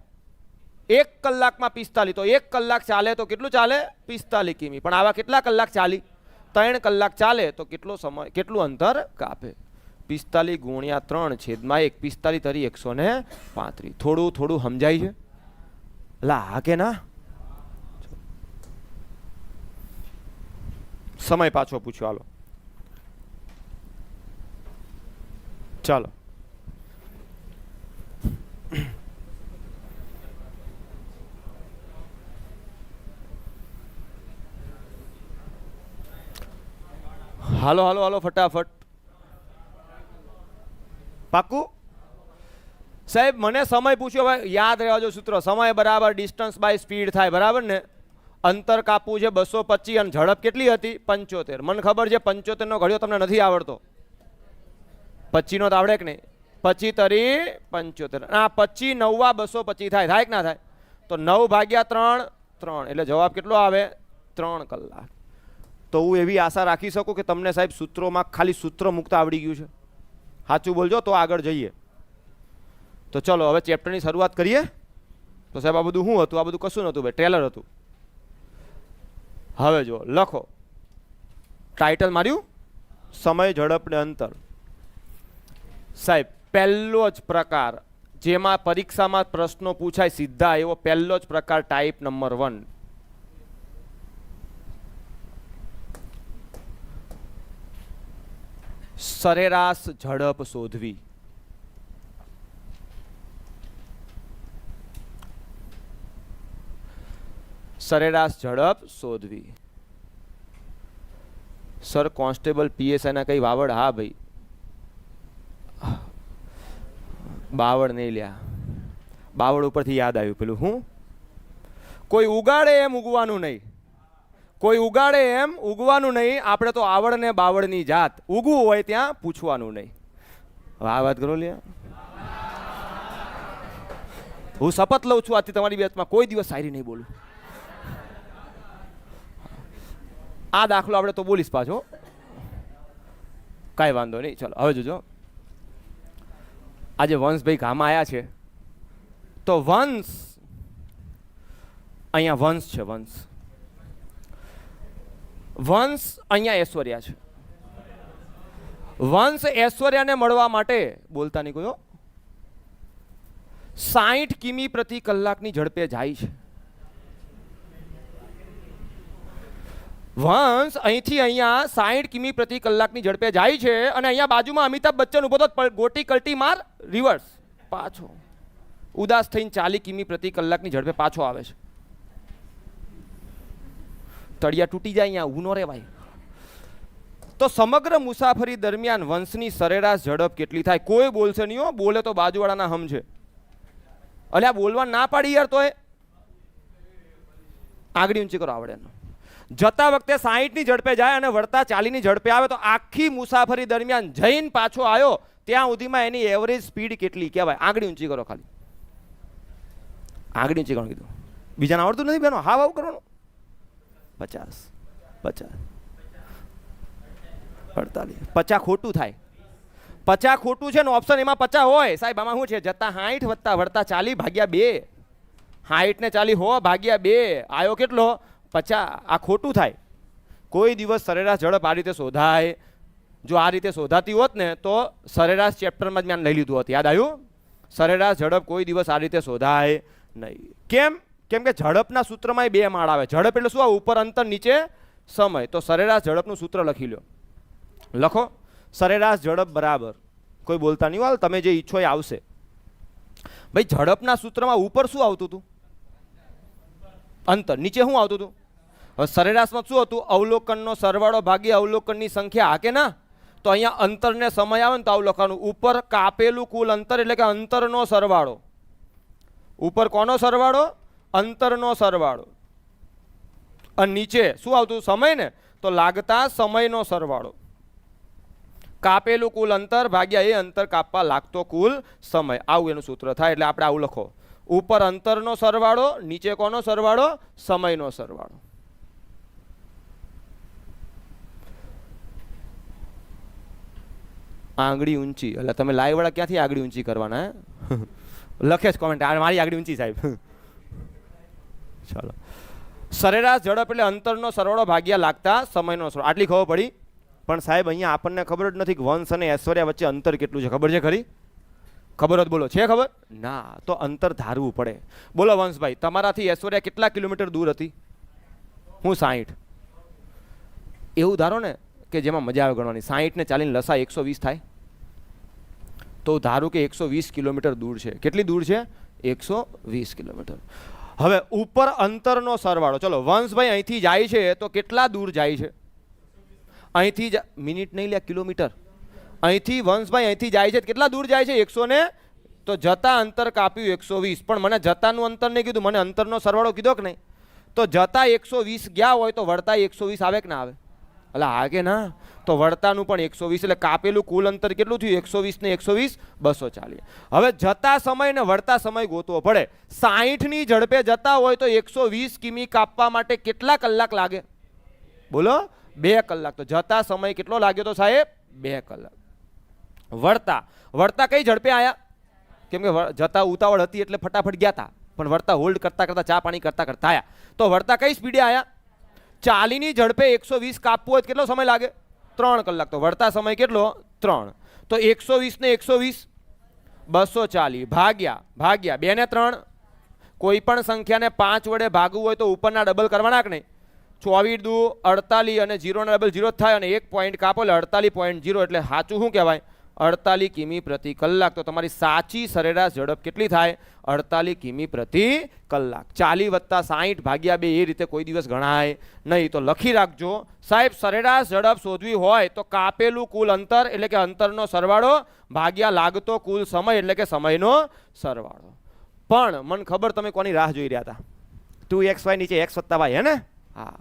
1 કલાકમાં 45. તો 1 કલાક ચાલે તો કેટલું ચાલે? 45 કિમી. પણ આવા કેટલા કલાક ચાલી? 3 કલાક ચાલે તો કેટલો સમય, કેટલું અંતર કાપે? 45 ગુણ્યા 3 છેદમાં 1. 45 તરી 135. થોડું સમજાય છે? લા હા કે ના? સમય પાછો પૂછ્યો. હાલો ચાલો. હાલો ફટાફટ. પાક્કું સાહેબ? મને સમય પૂછ્યો, ભાઈ યાદ રહેવા જો સૂત્ર. સમય બરાબર ડિસ્ટન્સ બાય સ્પીડ થાય, બરાબર ને? અંતર કાપવું છે 225 અને ઝડપ કેટલી હતી? 75. મને ખબર છે 75 નો ઘડિયો તમને નથી આવડતો. 25 નો તો આવડે કે નહીં? 25 તરી 75. આ 25 9 225 થાય કે ના થાય? તો 9 ભાગ્યા 3 3. એટલે જવાબ કેટલો આવે? 3 કલાક. તો હું એવી આશા રાખી શકું કે તમને સાહેબ સૂત્રોમાં ખાલી સૂત્ર મુક્ત આવડી ગયું છે. સાચું બોલજો તો આગળ જઈએ. તો ચલો હવે ચેપ્ટરની શરૂઆત કરીએ. તો સાહેબ આ બધું શું હતું? આ બધું કશું નહોતું ભાઈ, ટ્રેલર હતું. હવે જો લખો, ટાઇટલ માર્યું સમય, ઝડપ ને અંતર. સાહેબ પહેલો જ પ્રકાર જેમાં પરીક્ષામાં પ્રશ્નો પૂછાય સીધા એવો પહેલો જ પ્રકાર, ટાઈપ નંબર 1. સરેરાશ ઝડપ શોધવી. સરેરાશ ઝડપ શોધવી. સર કોન્સ્ટેબલ પીએસઆઈ ના કઈ વાવડ? હા ભાઈ, બાવળ નહીં લ્યા. બાવળ ઉપરથી યાદ આવ્યું પેલું હું, કોઈ ઉગાડે એમ ઉગવાનું નહીં. કોઈ ઉગાડે એમ ઉગવાનું નહીં. આપણે તો આવડ ને બાવળની જાત. ઉગવું હોય ત્યાં પૂછવાનું નહીં. આ વાત કરો લ્યા. હું શપથ લઉં છું આજથી તમારી બેચમાં કોઈ દિવસ શાયરી નહીં બોલું. આ દાખલો આપણે તો બોલીશ પાછો, કાંઈ વાંધો નહીં. ચલો હવે જોજો, આજે વંશભાઈ ગામમાં આવ્યા છે. તો વંશ, અહીંયા વંશ છે. વંશ અહીંયા ઐશ્વર્યા છે. વંશ ઐશ્વર્યાને મળવા માટે, બોલતા નહીં કોઈ, 60 કિમી પ્રતિ કલાકની ઝડપે જાય છે. વંશ અહીંથી અહીંયા 60 કિમી પ્રતિ કલાકની ઝડપે જાય છે અને અહીંયા બાજુમાં અમિતાભ બચ્ચન ઉભો તો ગોટી કલ્ટી માર, રિવર્સ પાછો ઉદાસ થઈને 40 કિમી પ્રતિ કલાકની ઝડપે પાછો આવે છે. તળિયા તૂટી જાય, અહીંયા ઊભું ન રહેવાય. તો સમગ્ર મુસાફરી દરમિયાન વંશની સરેરાશ ઝડપ કેટલી થાય? કોઈ બોલશે નહીં હો, બોલે તો બાજુવાળાના હમ છે. અલ્યા બોલવા ના પાડી યાર. તો એ આગળ ઊંચી કરો આવડે. જતા વખતે 60 ની ઝડપે જાય અને વળતા 40 ની ઝડપે આવે તો આખી મુસાફરી દરમિયાન જઈને પાછો આવ્યો ત્યાં સુધીમાં એની એવરેજ સ્પીડ કેટલી કહેવાય? આગળ ઊંચી કરો, ખાલી આગળ ઊંચી કરો કીધું. બીજાને આવડતું નથી બેનો? હા વાવ કરવાનું. 50 50 48 50 ખોટું થાય. 50 ખોટું છે ને ઓપ્શન એમાં 50 હોય સાહેબ. આમાં શું છે? જતા 60 વત્તા વળતા 40 ભાગ્યા 2. 60 ને 40 100 ભાગ્યા 2 આવ્યો કેટલો 50. આ ખોટું થાય. કોઈ દિવસ સરેરાશ ઝડપ આ રીતે શોધાય? જો આ રીતે શોધાતી હોત ને તો સરેરાશ ચેપ્ટરમાં જ મેં લઈ લીધું હોત. યાદ આવ્યું? સરેરાશ ઝડપ કોઈ દિવસ આ રીતે શોધાય નહીં. કેમ? કેમ કે ઝડપના સૂત્રમાં 2 માળ આવે. ઝડપ એટલે શું આવે? ઉપર અંતર, નીચે સમય. તો સરેરાશ ઝડપનું સૂત્ર લખી લો. લખો. સરેરાશ ઝડપ બરાબર, કોઈ બોલતા નહીં હાલ, તમે જે ઈચ્છો એ આવશે. ભાઈ ઝડપના સૂત્રમાં ઉપર શું આવતું હતું? અંતર. નીચે શું આવતું હતું? હવે સરેરાશમાં શું હતું? અવલોકનનો સરવાળો ભાગ્યા અવલોકનની સંખ્યા. હા કે ના? તો અહીંયા અંતરને સમય આવે ને તો આવું લખવાનું, ઉપર કાપેલું કુલ અંતર એટલે કે અંતરનો સરવાળો. ઉપર કોનો સરવાળો? અંતરનો સરવાળો. અને નીચે શું આવતું? સમય ને, તો લાગતા સમયનો સરવાળો. કાપેલું કુલ અંતર ભાગ્યા એ અંતર કાપવા લાગતો કુલ સમય. આવું એનું સૂત્ર થાય. એટલે આપણે આવું લખો, ઉપર અંતરનો સરવાળો, નીચે કોનો સરવાળો? સમયનો સરવાળો. આંગળી ઊંચી, એટલે તમે લાઈવ વાળા ક્યાંથી આંગળી ઊંચી કરવાના? લખે જ કોમેન્ટ, મારી આંગળી ઊંચી સાહેબ. ચાલો. સરેરાશ ઝડપ એટલે અંતરનો સરવાળો ભાગ્યા લાગતા સમયનો સરવાળો. આટલી ખબર પડી. પણ સાહેબ અહીંયા આપણને ખબર જ નથી કે વંશ અને ઐશ્વર્યા વચ્ચે અંતર કેટલું છે. ખબર છે ખરી? ખબર જ બોલો, છે ખબર? ના, તો અંતર ધારવું પડે. બોલો વંશભાઈ, તમારાથી ઐશ્વર્યા કેટલા કિલોમીટર દૂર હતી? હું 60. એવું ધારો ને કે જેમાં મજા આવે ગણવાની. 60 ને 40 લસા 120 થાય. તો ધારું કે 120 કિલોમીટર દૂર છે. કેટલી દૂર છે? 120 કિલોમીટર. હવે ઉપર અંતરનો સરવાળો. ચલો વંશભાઈ અહીંથી જાય છે તો કેટલા દૂર જાય છે? અહીંથી મિનિટ નહીં લે, કિલોમીટર. અહીંથી વંશભાઈ અહીંથી જાય છે કેટલા દૂર જાય છે? 100 ને, તો જતા અંતર કાપ્યું 120. પણ મને જતાનું અંતર નહીં કીધું, મને અંતરનો સરવાળો કીધો કે નહીં? તો જતા 120 ગયા હોય તો વળતા 120 આવે કે ના આવે? એટલે હા કે ના? તો વળતાનું પણ 120. એટલે કાપેલું કુલ અંતર કેટલું થયું? 120 ને 120 240. હવે જતા સમય ને વળતા સમય ગોતવો પડે. 60 ની ઝડપે જતા હોય તો 120 કિમી કાપવા માટે કેટલા કલાક લાગે? બોલો. 2 કલાક. તો જતા સમય કેટલો લાગ્યો તો સાહેબ? 2 કલાક. વળતા કઈ ઝડપે આયા? કેમ કે જતા ઉતાવળ હતી એટલે ફટાફટ ગયા હતા, પણ વળતા હોલ્ડ કરતા કરતા, ચા પાણી કરતા કરતા આયા. તો વળતા કઈ સ્પીડે આયા? 40 ની ઝડપે 120 કાપવું હોય કેટલો સમય લાગે? 3 કલાક. તો વળતા સમય કેટલો? 3. તો 120 ને 120 240 ભાગ્યા 2 ને 3. કોઈ પણ સંખ્યાને 5 વડે ભાગવું હોય તો ઉપરના ડબલ કરવાના કે નહીં? 24 દુ 48 અને 0 ના ડબલ 0 થાય અને 1 પોઈન્ટ કાપો એટલે 48.0. એટલે સાચું શું કહેવાય? 48 કિમી પ્રતિ કલાક. તો તમારી સાચી સરેરાશ ઝડપ કેટલી થાય? 48 કિમી પ્રતિ કલાક. 40 વત્તા 60 ભાગ્યા 2 એ રીતે કોઈ દિવસ ગણાય નહીં. તો લખી રાખજો સાહેબ, સરેરાશ ઝડપ શોધવી હોય તો કાપેલું કુલ અંતર એટલે કે અંતરનો સરવાળો ભાગ્યા લાગતો કુલ સમય એટલે કે સમયનો સરવાળો. પણ મને ખબર તમે કોની રાહ જોઈ રહ્યા હતા? 2xy નીચે x વત્તા y, હે ને? હા.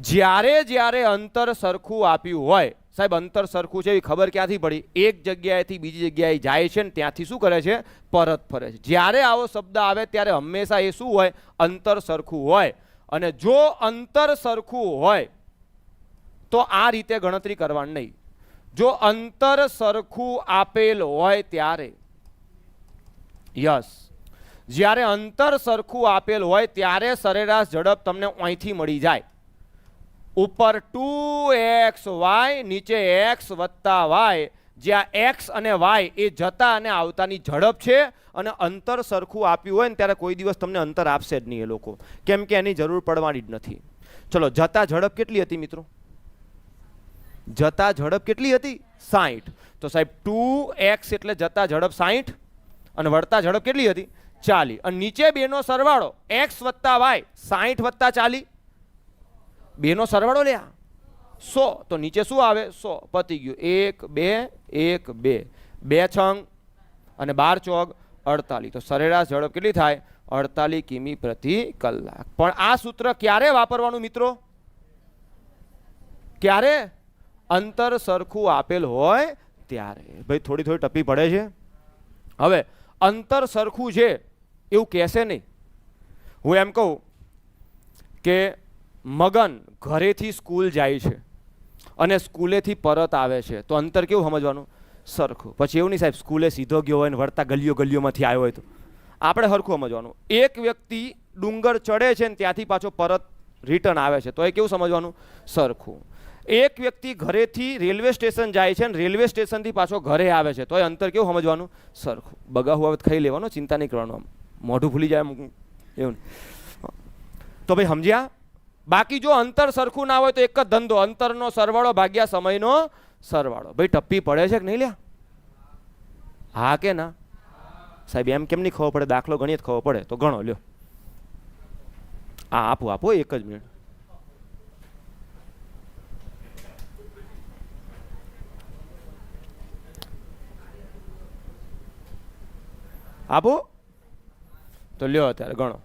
જ્યારે અંતર સરખું આપ્યું હોય, સાહેબ અંતર સરખું છે એવી ખબર ક્યાંથી પડી? એક જગ્યાએથી બીજી જગ્યાએ જાય છે ને ત્યાંથી શું કરે છે? પરત ફરે છે. જ્યારે આવો શબ્દ આવે ત્યારે હંમેશા એ શું હોય? અંતર સરખું હોય. અને જો અંતર સરખું હોય તો આ રીતે ગણતરી કરવાની નહીં. જો અંતર સરખું આપેલ હોય ત્યારે, યસ, જ્યારે અંતર સરખું આપેલ હોય ત્યારે સરેરાશ ઝડપ તમને અહીંથી મળી જાય. ઉપર 2xy, નીચે x વત્તા y, જ્યાં x અને y એ જતા અને આવતાની ઝડપ છે. અને અંતર સરખું આપ્યું હોય ને ત્યારે કોઈ દિવસ તમને અંતર આપશે જ નહીં એ લોકો, કેમ કે એની જરૂર પડવાની જ નથી. ચલો, જતા ઝડપ કેટલી હતી મિત્રો? જતા ઝડપ કેટલી હતી? 60. તો સાહેબ 2x એટલે જતા ઝડપ 60 અને વળતા ઝડપ કેટલી હતી? 40. અને નીચે બેનો સરવાળો x વત્તા y, 60 વત્તા 40, બેનો સરવાળો લ્યા 100. તો નીચે શું આવે? 100. પતી ગયું. 1 2 1 2 2 છંગ અને 12 ચોક 48. તો સરેરાશ ઝડપ કેટલી થાય? 48 કિમી પ્રતિ કલાક. પણ આ સૂત્ર ક્યારે વાપરવાનું મિત્રો? ક્યારે? અંતર સરખું આપેલ હોય ત્યારે. ભાઈ થોડી ટપી પડે છે. હવે અંતર સરખું છે એવું કહેશે નહીં. હું એમ કહું કે મગન ઘરેથી સ્કૂલ જાય છે અને સ્કૂલેથી પરત આવે છે, તો અંતર કેવું સમજવાનું? સરખું. પછી એવું નહીં સાહેબ સ્કૂલે સીધો ગયો હોય ને વળતા ગલીઓમાંથી આવ્યો હોય તો આપણે હરખું સમજવાનું. એક વ્યક્તિ ડુંગર ચડે છે ને ત્યાંથી પાછો પરત રિટર્ન આવે છે તો એ કેવું સમજવાનું? સરખું. એક વ્યક્તિ ઘરેથી રેલવે સ્ટેશન જાય છે ને રેલવે સ્ટેશનથી પાછો ઘરે આવે છે તો એ અંતર કેવું સમજવાનું? સરખું. બગાહુ આવે ખાઈ લેવાનો, ચિંતા નહીં કરવાનું. આમ મોઢું ભૂલી જાય એવું. તો ભાઈ સમજ્યા? બાકી જો અંતર સરખું ના હોય તો એક જ ધંધો, અંતરનો સરવાળો ભાગ્યા સમયનો સરવાળો. ભાઈ ટપ્પી પડે છે કે નહીં લ્યા? હા કે ના? સાહેબ એમ કેમ નહીં ખબર પડે? દાખલો ગણીએ ખબર પડે તો ગણો લ્યો. હા આપો એક જ મિનિટ. આપો તો લ્યો અત્યારે ગણો.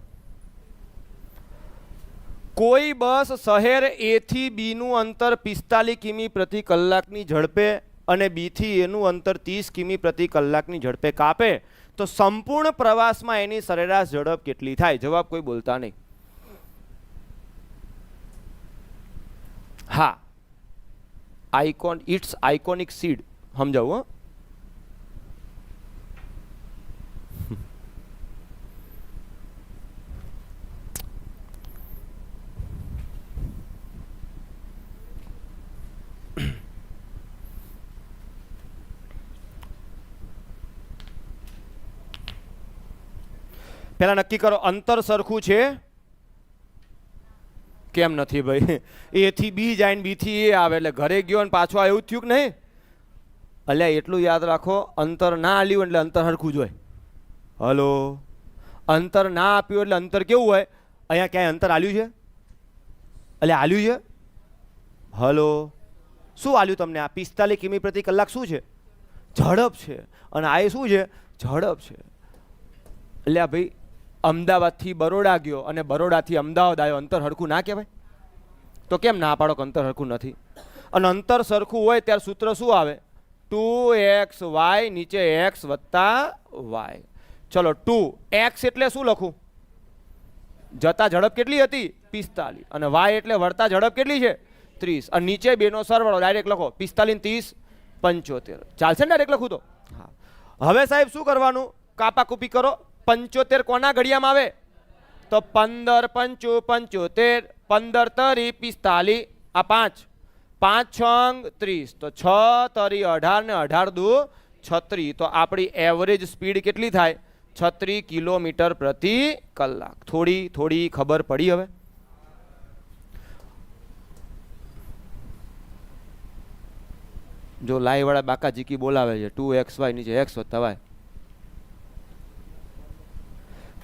કોઈ બસ શહેર એ થી બી નું અંતર 45 કિમી પ્રતિ કલાકની ઝડપે અને બી થી એ નું અંતર 30 કિમી પ્રતિ કલાકની ઝડપે કાપે તો સંપૂર્ણ પ્રવાસમાં એની સરેરાશ ઝડપ કેટલી થાય? જવાબ કોઈ બોલતા નહીં. હા, ઇટ્સ આઇકોનિક સીડ. સમજાવું? પેલા નક્કી કરો અંતર સરખું છે? કેમ નથી ભાઈ? એ થી બી જાય ને બી થી એ આવે એટલે ઘરે ગયો ને પાછો એવું થયું કે નહીં? અલ્યા એટલું યાદ રાખો, અંતર ના આલ્યું એટલે અંતર સરખું જ હોય. હલો, અંતર ના આપ્યું એટલે અંતર કેવું હોય? અહીંયા ક્યાંય અંતર આલ્યું છે? અલ્યા આલ્યું છે? હલો, શું આલ્યું તમને? આ 45 કિમી પ્રતિ કલાક શું છે? ઝડપ છે. અને આ શું છે? ઝડપ છે. અલ્યા ભાઈ અમદાવાદથી બરોડા ગયો અને બરોડાથી અમદાવાદ આવ્યો, અંતર સરખું ના કહેવાય? તો કેમ ના પાડો કે અંતર સરખું નથી? અને અંતર સરખું હોય ત્યારે સૂત્ર શું આવે? 2xy નીચે x વત્તા y. ચલો 2x એટલે શું લખું? જતા ઝડપ કેટલી હતી? 45. અને y એટલે વળતા ઝડપ કેટલી છે? 30. અને નીચે બેનો સરવાળો ડાયરેક્ટ લખો. 45 30 75. ચાલશે ને ડાયરેક્ટ લખું તો? હા. હવે સાહેબ શું કરવાનું? કાપાકૂપી કરો. 75 કોના ઘડિયામાં આવે? તો 15 5 75, 15 તરી 45, આ 5 5 6 30, તો 6 તરી 18 ને 18 દુ 36. તો આપણી એવરેજ સ્પીડ કેટલી થાય? 36 કિલોમીટર પ્રતિ કલાક. થોડી ખબર પડી હવે? જો લાઈ વાળા બાકા જીકી બોલાવે છે 2xy નીચે x વત્તા y.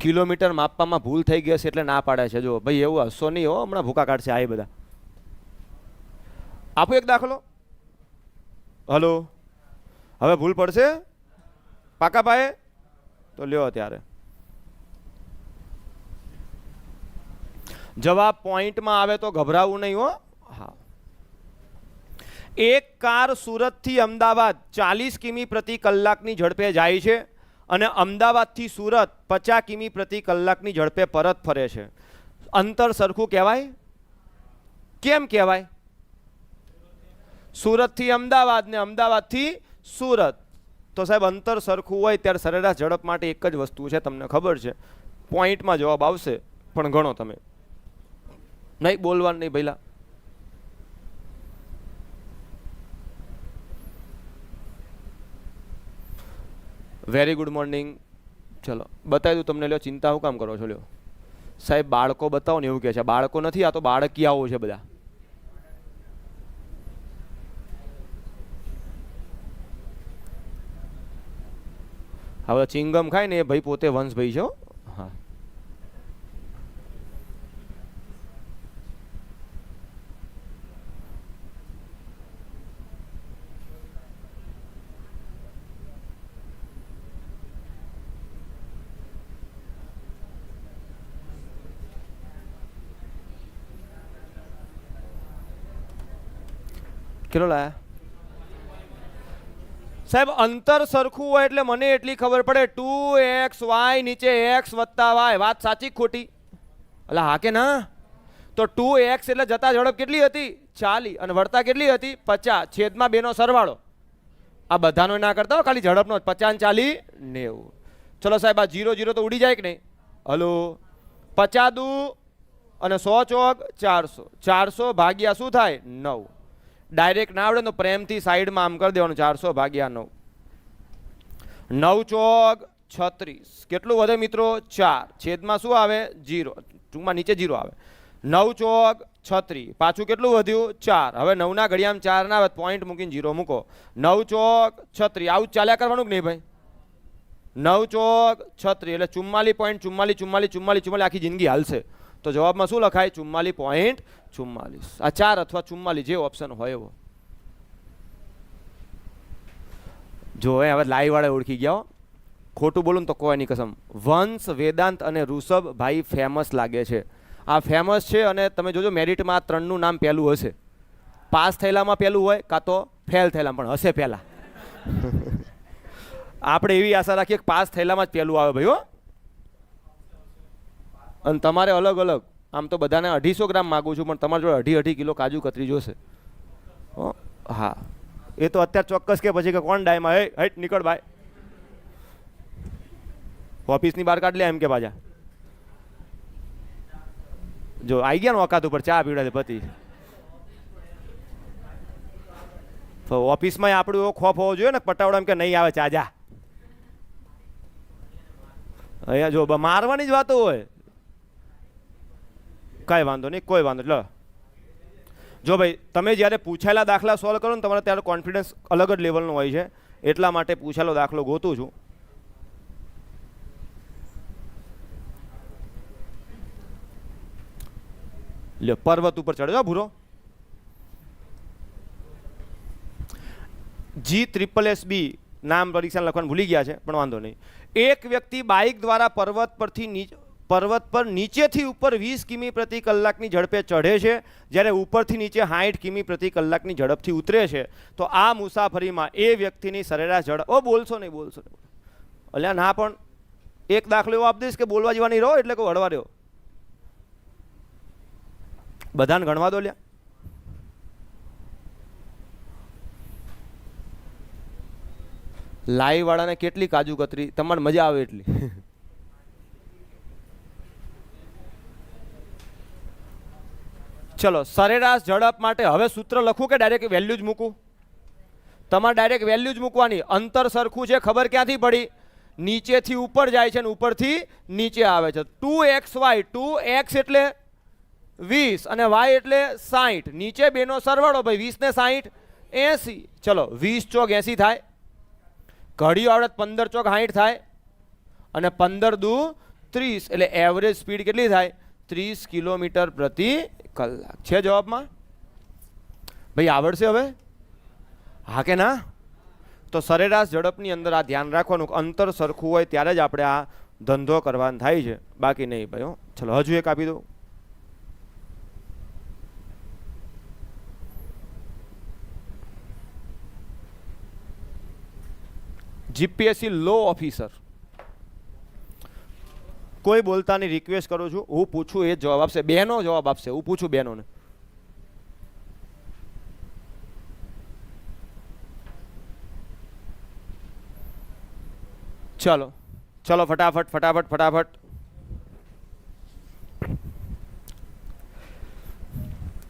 કિલોમીટર માપવામાં ભૂલ થઈ ગઈ છે એટલે ના પાડે છે. જો ભાઈ એવું હસો નહીં હો, હમણાં ભૂકા કાઢશે આ બધા. આપો એક દાખલો. હલો, હવે ભૂલ પડશે પાકા પાયે? તો લ્યો ત્યારે. જવાબ પોઈન્ટમાં આવે તો ગભરાવું નહીં હો. હા. એક કાર સુરતથી અમદાવાદ 40 કિમી પ્રતિ કલાકની ઝડપે જાય છે અને અમદાવાદથી સુરત 50 કિમી પ્રતિ કલાકની ઝડપે પરત ફરે છે. અંતર સરખું કહેવાય? કેમ કહેવાય? સુરતથી અમદાવાદ ને અમદાવાદથી સુરત. તો સાહેબ અંતર સરખું હોય ત્યારે સરેરાશ ઝડપ માટે એક જ વસ્તુ છે, તમને ખબર છે. પોઈન્ટમાં જવાબ આવશે પણ ગણો તમે. નહીં બોલવાનું નહીં ભઈલા. Very good morning. ચલો બતાવી દઉં તમને. લ્યો ચિંતા શું કામ કરો છો? લ્યો સાહેબ બાળકો બતાવો ને એવું કહે છે. બાળકો નથી, આ તો બાળકિયાઓ છે બધા. હવે ચિંગમ ખાય ને એ ભાઈ પોતે વંશભાઈ છે. હા, કેટલો લાયા સાહેબ? અંતર સરખું હોય એટલે મને એટલી ખબર પડે 2xy નીચે x વત્તા y. વાત સાચી ખોટી? અલા હા કે ના? તો 2x એટલે જતા ઝડપ કેટલી હતી? 40. અને વળતા કેટલી હતી? 50. છેદમાં બેનો સરવાળો. આ બધાનો ના કરતા ખાલી ઝડપનો 50 40 90. ચલો સાહેબ, આ 0 0 તો ઉડી જાય કે નહીં? હલો, 50 દુ અને 100 ચોક 400, 400 ભાગ્યા શું થાય? 9. ડાયરેક્ટ ના આવડે તો પ્રેમથી સાઈડમાં આમ કરી દેવાનું, 400 ભાગ્યા 9. 9 ચોક 36. કેટલું વધે મિત્રો? 4. છેદમાં શું આવે? 0. ટૂંકમાં નીચે 0 આવે. 9 ચોક 36. પાછું કેટલું વધ્યું? 4. હવે 9 ના ઘડિયામાં 4 ના આવે, પોઈન્ટ મૂકીને 0 મૂકો. 9 ચોક 36. આવું ચાલ્યા કરવાનું કે નહીં ભાઈ? 9 ચોક 36 એટલે 44.44 આખી જિંદગી હાલશે. તો જવાબમાં શું લખાય? 44.44. આ 4 અથવા 44 જે ઓપ્શન હોય એવો. જો હવે લાઈવ વાળા ઓળખી ગયા. ખોટું બોલું તો કોઈ નહીં કસમ. વંશ, વેદાંત અને ઋષભ ભાઈ ફેમસ લાગે છે. આ ફેમસ છે અને તમે જોજો મેરિટમાં આ 3નું નામ પહેલું હશે. પાસ થયેલામાં પહેલું હોય કાં તો ફેલ થયેલામાં પણ હશે પહેલા. આપણે એવી આશા રાખીએ કે પાસ થયેલામાં જ પહેલું આવે ભાઈ હો. અને તમારે અલગ અલગ, આમ તો બધાને 250 ગ્રામ માગું છું, પણ તમારે જોડે 2.5 કિલો કાજુ કતરી જોશે. હા, એ તો અત્યારે ચોક્કસ કે પછી કે કોણ ડાયમાં હે નીકળ ભાઈ, ઓફિસની બહાર કાઢ લે એમ કે પાછા. જો આવી ગયા ને ઓકાત ઉપર, ચા પીવડાવે પતિ. તો ઓફિસમાં આપણું એવો ખોફ હોવો જોઈએ ને પટાવડા એમ કે નહીં આવે ચા જા. અહીંયા જો મારવાની જ વાતો હોય. કઈ વાંધો નહીં, કોઈ વાંધો નહીં. જો ભાઈ તમે જ્યારે પૂછાયેલા દાખલા સોલ્વ કરો ને તમારે ત્યારે કોન્ફિડન્સ અલગ જ લેવલનો હોય છે, એટલા માટે પૂછાયેલો દાખલો ગોતું છું. લ્યો, પર્વત ઉપર ચડજો ભૂરો. GSSB નામ પરીક્ષા લખવાનું ભૂલી ગયા છે પણ વાંધો નહીં. એક વ્યક્તિ બાઇક દ્વારા પર્વત પર નીચેથી ઉપર 20 કિમી પ્રતિ કલાકની ઝડપે ચઢે છે, જ્યારે ઉપરથી નીચે 60 કિમી પ્રતિ કલાકની ઝડપથી ઉતરે છે. તો આ મુસાફરીમાં એ વ્યક્તિની સરેરાશ ઝડપ, બોલશો નહીં. અલ્યા ના, પણ એક દાખલો એવો આપી દઈશ કે બોલવા જેવા નહીં રહો, એટલે કે વળવા રહ્યો. બધાને ગણવા દો લ્યા. લાઈવ વાળાને કેટલી કાજુ કતરી, તમારે મજા આવે એટલી. ચલો, સરેરાશ ઝડપ માટે હવે સૂત્ર લખું કે ડાયરેક્ટ વેલ્યુ જ મૂકું? તમારે ડાયરેક્ટ વેલ્યુ જ મૂકવાની. અંતર સરખું છે ખબર ક્યાંથી પડી? નીચેથી ઉપર જાય છે અને ઉપરથી નીચે આવે છે. 2xy, 2x એટલે 20 અને y એટલે 60. નીચે બેનો સરવાળો ભાઈ, 20 ને 60 80. ચલો, 20 ચોક 80 થાય. ઘડીઓ આવડે 15 ચોક 60 થાય. અને 15 દુ 30 એટલે એવરેજ સ્પીડ કેટલી થાય? 30 કિલોમીટર પ્રતિ કલાક. છે જવાબમાં? ભાઈ આવડશે હવે? હા કે ના? તો સરેરાશ ઝડપની અંદર આ ધ્યાન રાખવાનું, અંતર સરખું હોય ત્યારે જ આપણે આ ધંધો કરવાનો થાય છે, બાકી નહીં ભાઈ. ચલો હજુ એક આપી દો. જીપીએસસી લો ઓફિસર. કોઈ બોલતાની રિક્વેસ્ટ કરું છું, હું પૂછું એ જવાબ આપશે. બેનો જવાબ આપશે, હું પૂછું બેનોને. ચલો ચલો ફટાફટ ફટાફટ ફટાફટ.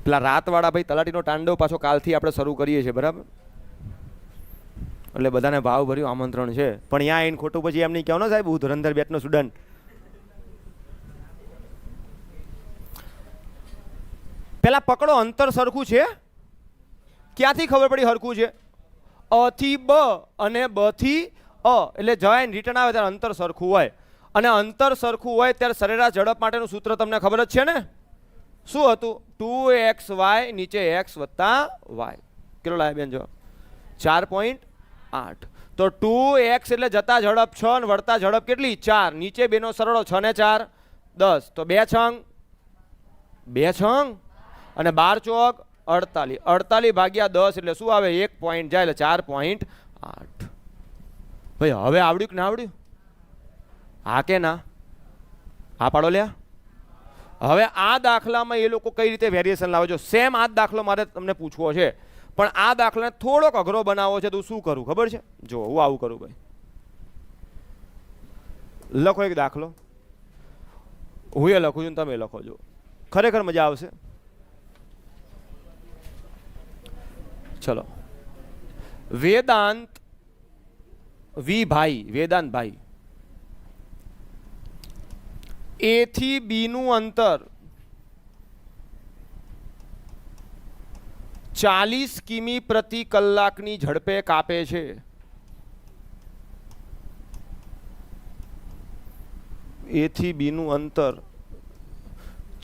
પેલા રાતવાળા ભાઈ તલાટીનો તાંડવ પાછો કાલથી આપણે શરૂ કરીએ છીએ, બરાબર? એટલે બધાને ભાવ ભર્યું આમંત્રણ છે, પણ અહીંયા આવીને ખોટું પછી એમ નહીં કહો ને સાહેબ હું ધુરંધર બેટનો સ્ટુડન્ટ. પેલા પકડો, અંતર સરખું છે? ક્યાંથી ખબર પડી સરખું છે? અ થી બ અને બ થી અ, એટલે જાય રિટર્ન આવે ત્યારે અંતર સરખું હોય. અને અંતર સરખું હોય ત્યારે સરેરાશ ઝડપ માટેનું સૂત્ર તમને ખબર જ છે ને? શું હતું? 2xy નીચે x વત્તા y. કેટલો લાવે બેન જવાબ? 4.8. તો 2x એટલે જતા ઝડપ 6 અને વળતા ઝડપ કેટલી? 4. નીચે બેનો સરળો 6 ને 4 10. તો 2 છંગ 2 છંગ અને 12 ચોક 48. 48 ભાગ્યા 10 એટલે શું આવે? 1 પોઈન્ટ જાય એટલે 4.8. ભાઈ હવે આવડ્યું કે ના આવડ્યું? હા કે ના? હા પાડો લ્યા. હવે આ દાખલામાં એ લોકો કઈ રીતે વેરિએશન લાવે છે? સેમ આ દાખલો મારે તમને પૂછવો છે, પણ આ દાખલાને થોડોક અઘરો બનાવવો છે. તો શું કરું ખબર છે? જો હું આવું કરું ભાઈ. લખો એક દાખલો. હું એ લખું છું ને તમે લખો છો, ખરેખર મજા આવશે. ચલો, વેદાંત વેદાંત ભાઈ, એ થી બી નું અંતર 40 કિમી પ્રતિ કલાકની ઝડપે કાપે છે. એ થી બી નું અંતર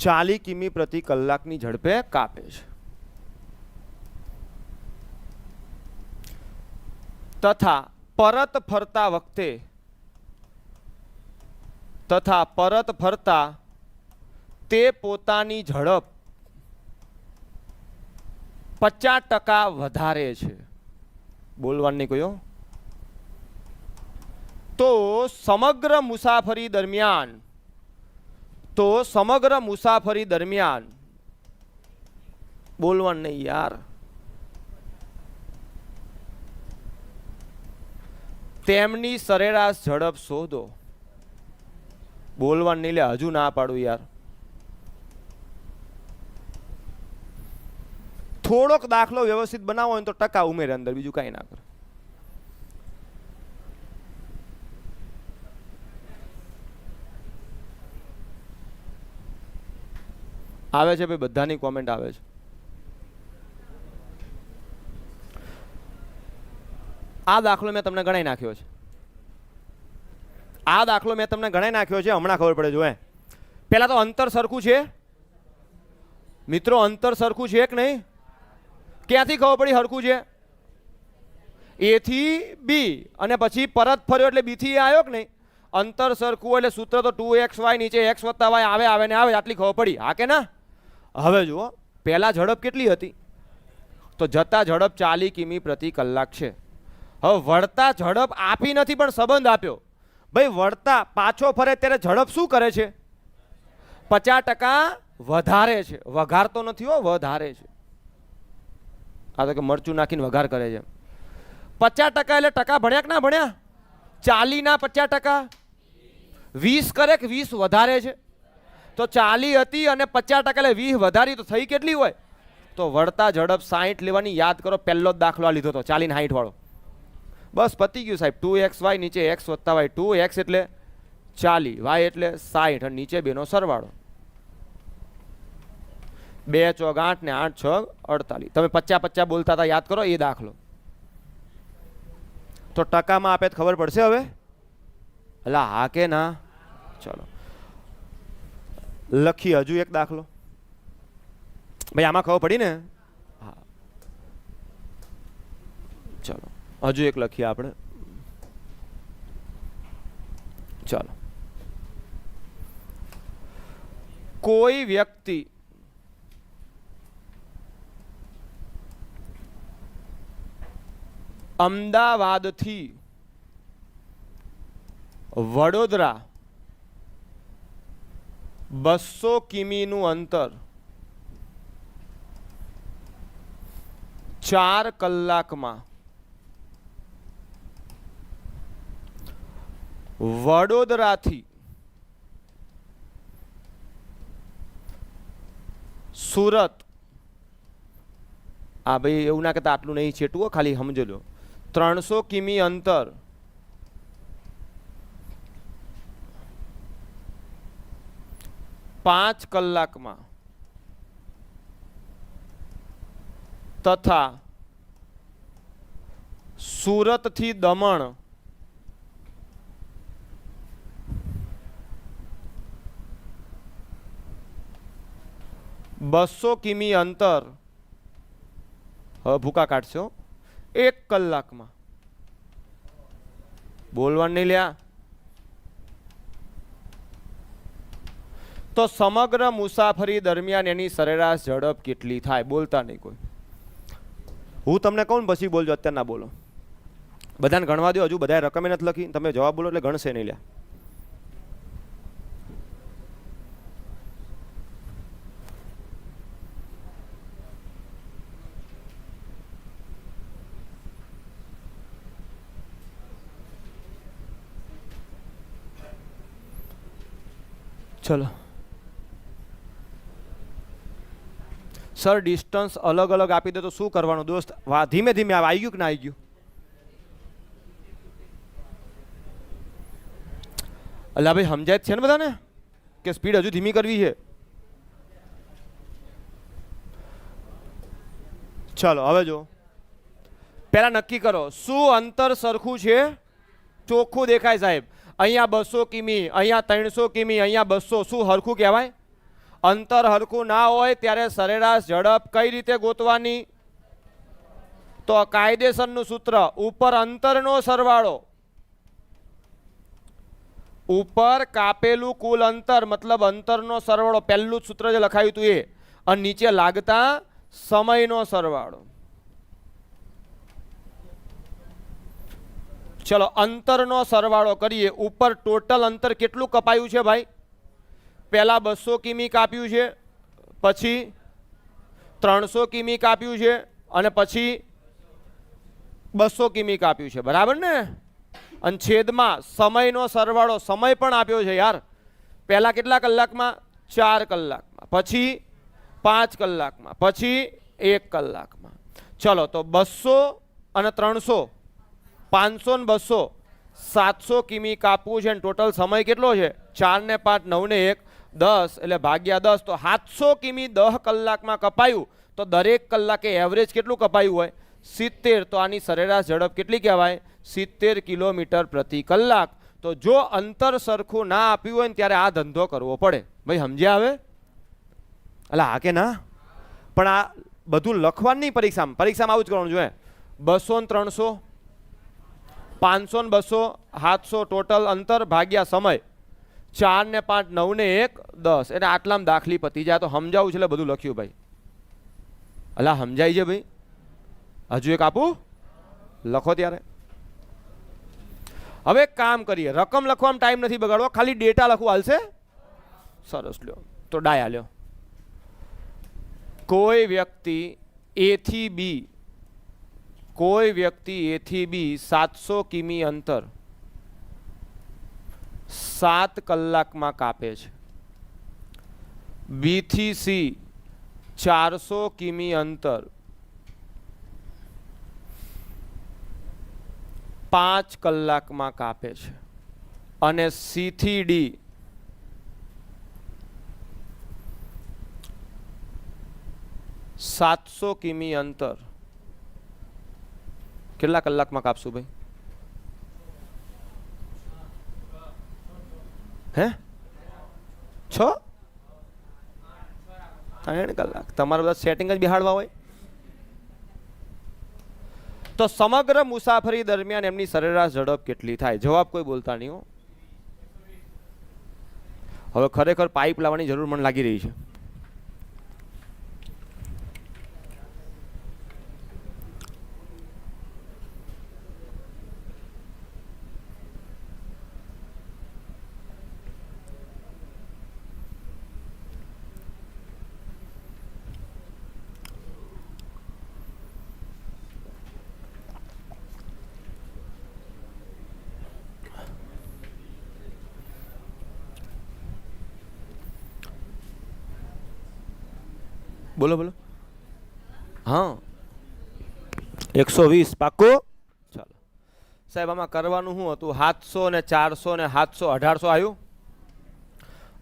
40 કિમી પ્રતિ કલાકની ઝડપે કાપે છે. તથા પરત ફરતા તે પોતાની ઝડપ 50% વધારે છે. બોલવાનું નહીં કોઈ. તો સમગ્ર મુસાફરી દરમિયાન બોલવાનું નહીં યાર, તેમની સરેરાશ ઝડપ શોધો. બોલવાનું નહીં લે, હજુ ના પાડું યાર. થોડોક દાખલો વ્યવસ્થિત બનાવો હોય તો ટકા ઉમેરે અંદર, બીજું કાંઈ ના કરે. આવે છે ભાઈ, બધાની કોમેન્ટ આવે છે. આ દાખલો મેં તમને ગણાઈ નાખ્યો છે. હમણાં ખબર પડે. જો પેલા તો અંતર સરખું છે મિત્રો, અંતર સરખું છે કે નહીં? ક્યાંથી ખબર પડી સરખું છે? એ થી બી અને પછી પરત ફર્યો એટલે બી થી આવ્યો કે નહીં? અંતર સરખું એટલે સૂત્ર તો 2xy, નીચે x વત્તા y આવે ને આવે, આટલી ખબર પડી. હા કે ના? હવે જુઓ, પહેલા ઝડપ કેટલી હતી? તો જતા ઝડપ 40 કિમી પ્રતિ કલાક છે. હવે વળતા ઝડપ આપી નથી પણ સંબંધ આપ્યો. ભાઈ વળતા પાછો ફરે ત્યારે ઝડપ શું કરે છે? 50% વધારે છે. વઘારતો નથી હો, વધારે છે. આ તો કે મરચું નાખીને વઘાર કરે છે. 50% એટલે ટકા ભણ્યા કે ના ભણ્યા? 40 ના 50%, 20 કરે કે 20 વધારે છે? તો 40 હતી અને 50% એટલે 20 વધારી, તો થઈ કેટલી હોય? તો વળતા ઝડપ 60 લેવાની. યાદ કરો, પહેલો જ દાખલો આ લીધો હતો 40 ને 60 વાળો. બસ પતી ગયું સાહેબ. 2xy નીચે x વત્તા y, 2x એટલે 40, y એટલે 60 અને નીચે બેનો સરવાળો. 2 ચોક 8 ને 8 છોક 48. તમે 50 બોલતા હતા, યાદ કરો એ દાખલો. તો ટકામાં આપે તો ખબર પડશે હવે. એટલે હા કે ના? ચલો લખી હજુ એક દાખલો. ભાઈ આમાં ખબર પડી ને? હા ચલો હજુ એક લખીએ આપણે. ચાલો, કોઈ વ્યક્તિ અમદાવાદથી વડોદરા 200 કિમીનું અંતર 4 કલાકમાં વડોદરાથી સુરત, આ ભાઈ એવું ના કહેતા આટલું નહીં છેટું, ખાલી સમજો લો. 300 કિમી અંતર 5 કલાકમાં તથા સુરતથી દમણ 200 કિમી અંતર, હવે ભૂકા કાઢશો, 1 કલાકમાં. બોલવાનું નહીં લ્યા. તો સમગ્ર મુસાફરી દરમિયાન એની સરેરાશ ઝડપ કેટલી થાય? બોલતા નહીં કોઈ. હું તમને કહું પછી બોલજો, અત્યારે ના બોલો. બધાને ગણવા દો. હજુ બધાએ રકમે નથી લખી, તમે જવાબ બોલો એટલે ગણશે નહીં લ્યા. ચલો સર ડિસ્ટન્સ અલગ અલગ આપી દે તો શું કરવાનું દોસ્ત? ધીમે ધીમે આવી ગયું કે ના આવી ગયું? અલ્લા ભાઈ સમજાય જ છે ને બધાને કે સ્પીડ હજુ ધીમી કરવી છે? ચલો હવે જો પહેલા નક્કી કરો શું અંતર સરખું છે? ચોખ્ખું દેખાય સાહેબ. અહીંયા 200 કિમી, અહીંયા 300 કિમી, અહીંયા 200. શું હરખું કહેવાય? અંતર હરખું ના હોય ત્યારે સરેરાશ ઝડપ કઈ રીતે ગોતવાની? તો કાયદેસરનું સૂત્ર ઉપર અંતરનો સરવાળો, ઉપર કાપેલું કુલ અંતર મતલબ અંતરનો સરવાળો, પહેલું જ સૂત્ર જે લખાયું હતું એ, અને નીચે લાગતા સમયનો સરવાળો. ચલો અંતરનો સરવાળો કરીએ. ઉપર ટોટલ અંતર કેટલું કપાયું છે ભાઈ? પહેલા 200 કિમી કાપ્યું છે, પછી 300 કિમી કાપ્યું છે, અને પછી 200 કિમી કાપ્યું છે, બરાબર ને? અને છેદમાં સમયનો સરવાળો, સમય પણ આપ્યો છે યાર. પહેલા કેટલા કલાકમાં? 4 કલાકમાં, પછી 5 કલાકમાં, પછી 1 કલાકમાં. ચલો તો 200 અને 300, 500 ને 200, 700 કિમી કાપવું છે. ટોટલ સમય કેટલો છે? 4 ને 5, 9 ને 1, 10 એટલે ભાગ્યા 10. તો 700 કિમી 10 કલાકમાં કપાયું. તો દરેક કલાકે એવરેજ કેટલું કપાયું હોય? 70. તો આની સરેરાશ ઝડપ કેટલી કહેવાય? 70 કિલોમીટર પ્રતિ કલાક. તો જો અંતર સરખું ના આપ્યું હોય ને ત્યારે આ ધંધો કરવો પડે. ભાઈ સમજ્યા હવે? એટલે હા કે ના? પણ આ બધું લખવાનું નહીં પરીક્ષામાં. પરીક્ષામાં આવું જ કરવાનું જોઈએ. 200 ને 300, 500 ને 200, 700 ટોટલ અંતર ભાગ્યા સમય, 4 ને 5, 9 ને 1, 10. એટલે આટલામાં દાખલી પતી જાય. તો સમજાવું છે એટલે બધું લખ્યું ભાઈ. અલા સમજાય છે ભાઈ? હજુ એક આપું? લખો ત્યારે. હવે એક કામ કરીએ. રકમ લખવામાં ટાઈમ નથી બગાડવો, ખાલી ડેટા લખવું હાલશે? સરસ લ્યો. તો ડાયા લ્યો. કોઈ વ્યક્તિ એ થી બી, કોઈ વ્યક્તિ એ થી બી 700 કિમી અંતર 7 કલાકમાં કાપે છે. બી થી સી 400 કિમી અંતર 5 કલાકમાં કાપે છે. અને સી થી ડી 700 કિમી અંતર કેટલા કલાકમાં કાપશું ભાઈ? હે 6 3 કલાક. તમારે બધા સેટિંગ જ બિહાડવા હોય. તો સમગ્ર મુસાફરી દરમિયાન એમની સરેરાશ ઝડપ કેટલી થાય? જવાબ કોઈ બોલતા નહીં હો. હવે ખરેખર પાઇપ લાવવાની જરૂર મને લાગી રહી છે. બોલો બોલો. હા 120 પાક્કું? ચાલો સાહેબ આમાં કરવાનું શું હતું? 700 ને 400 ને 700 1800 આવ્યું.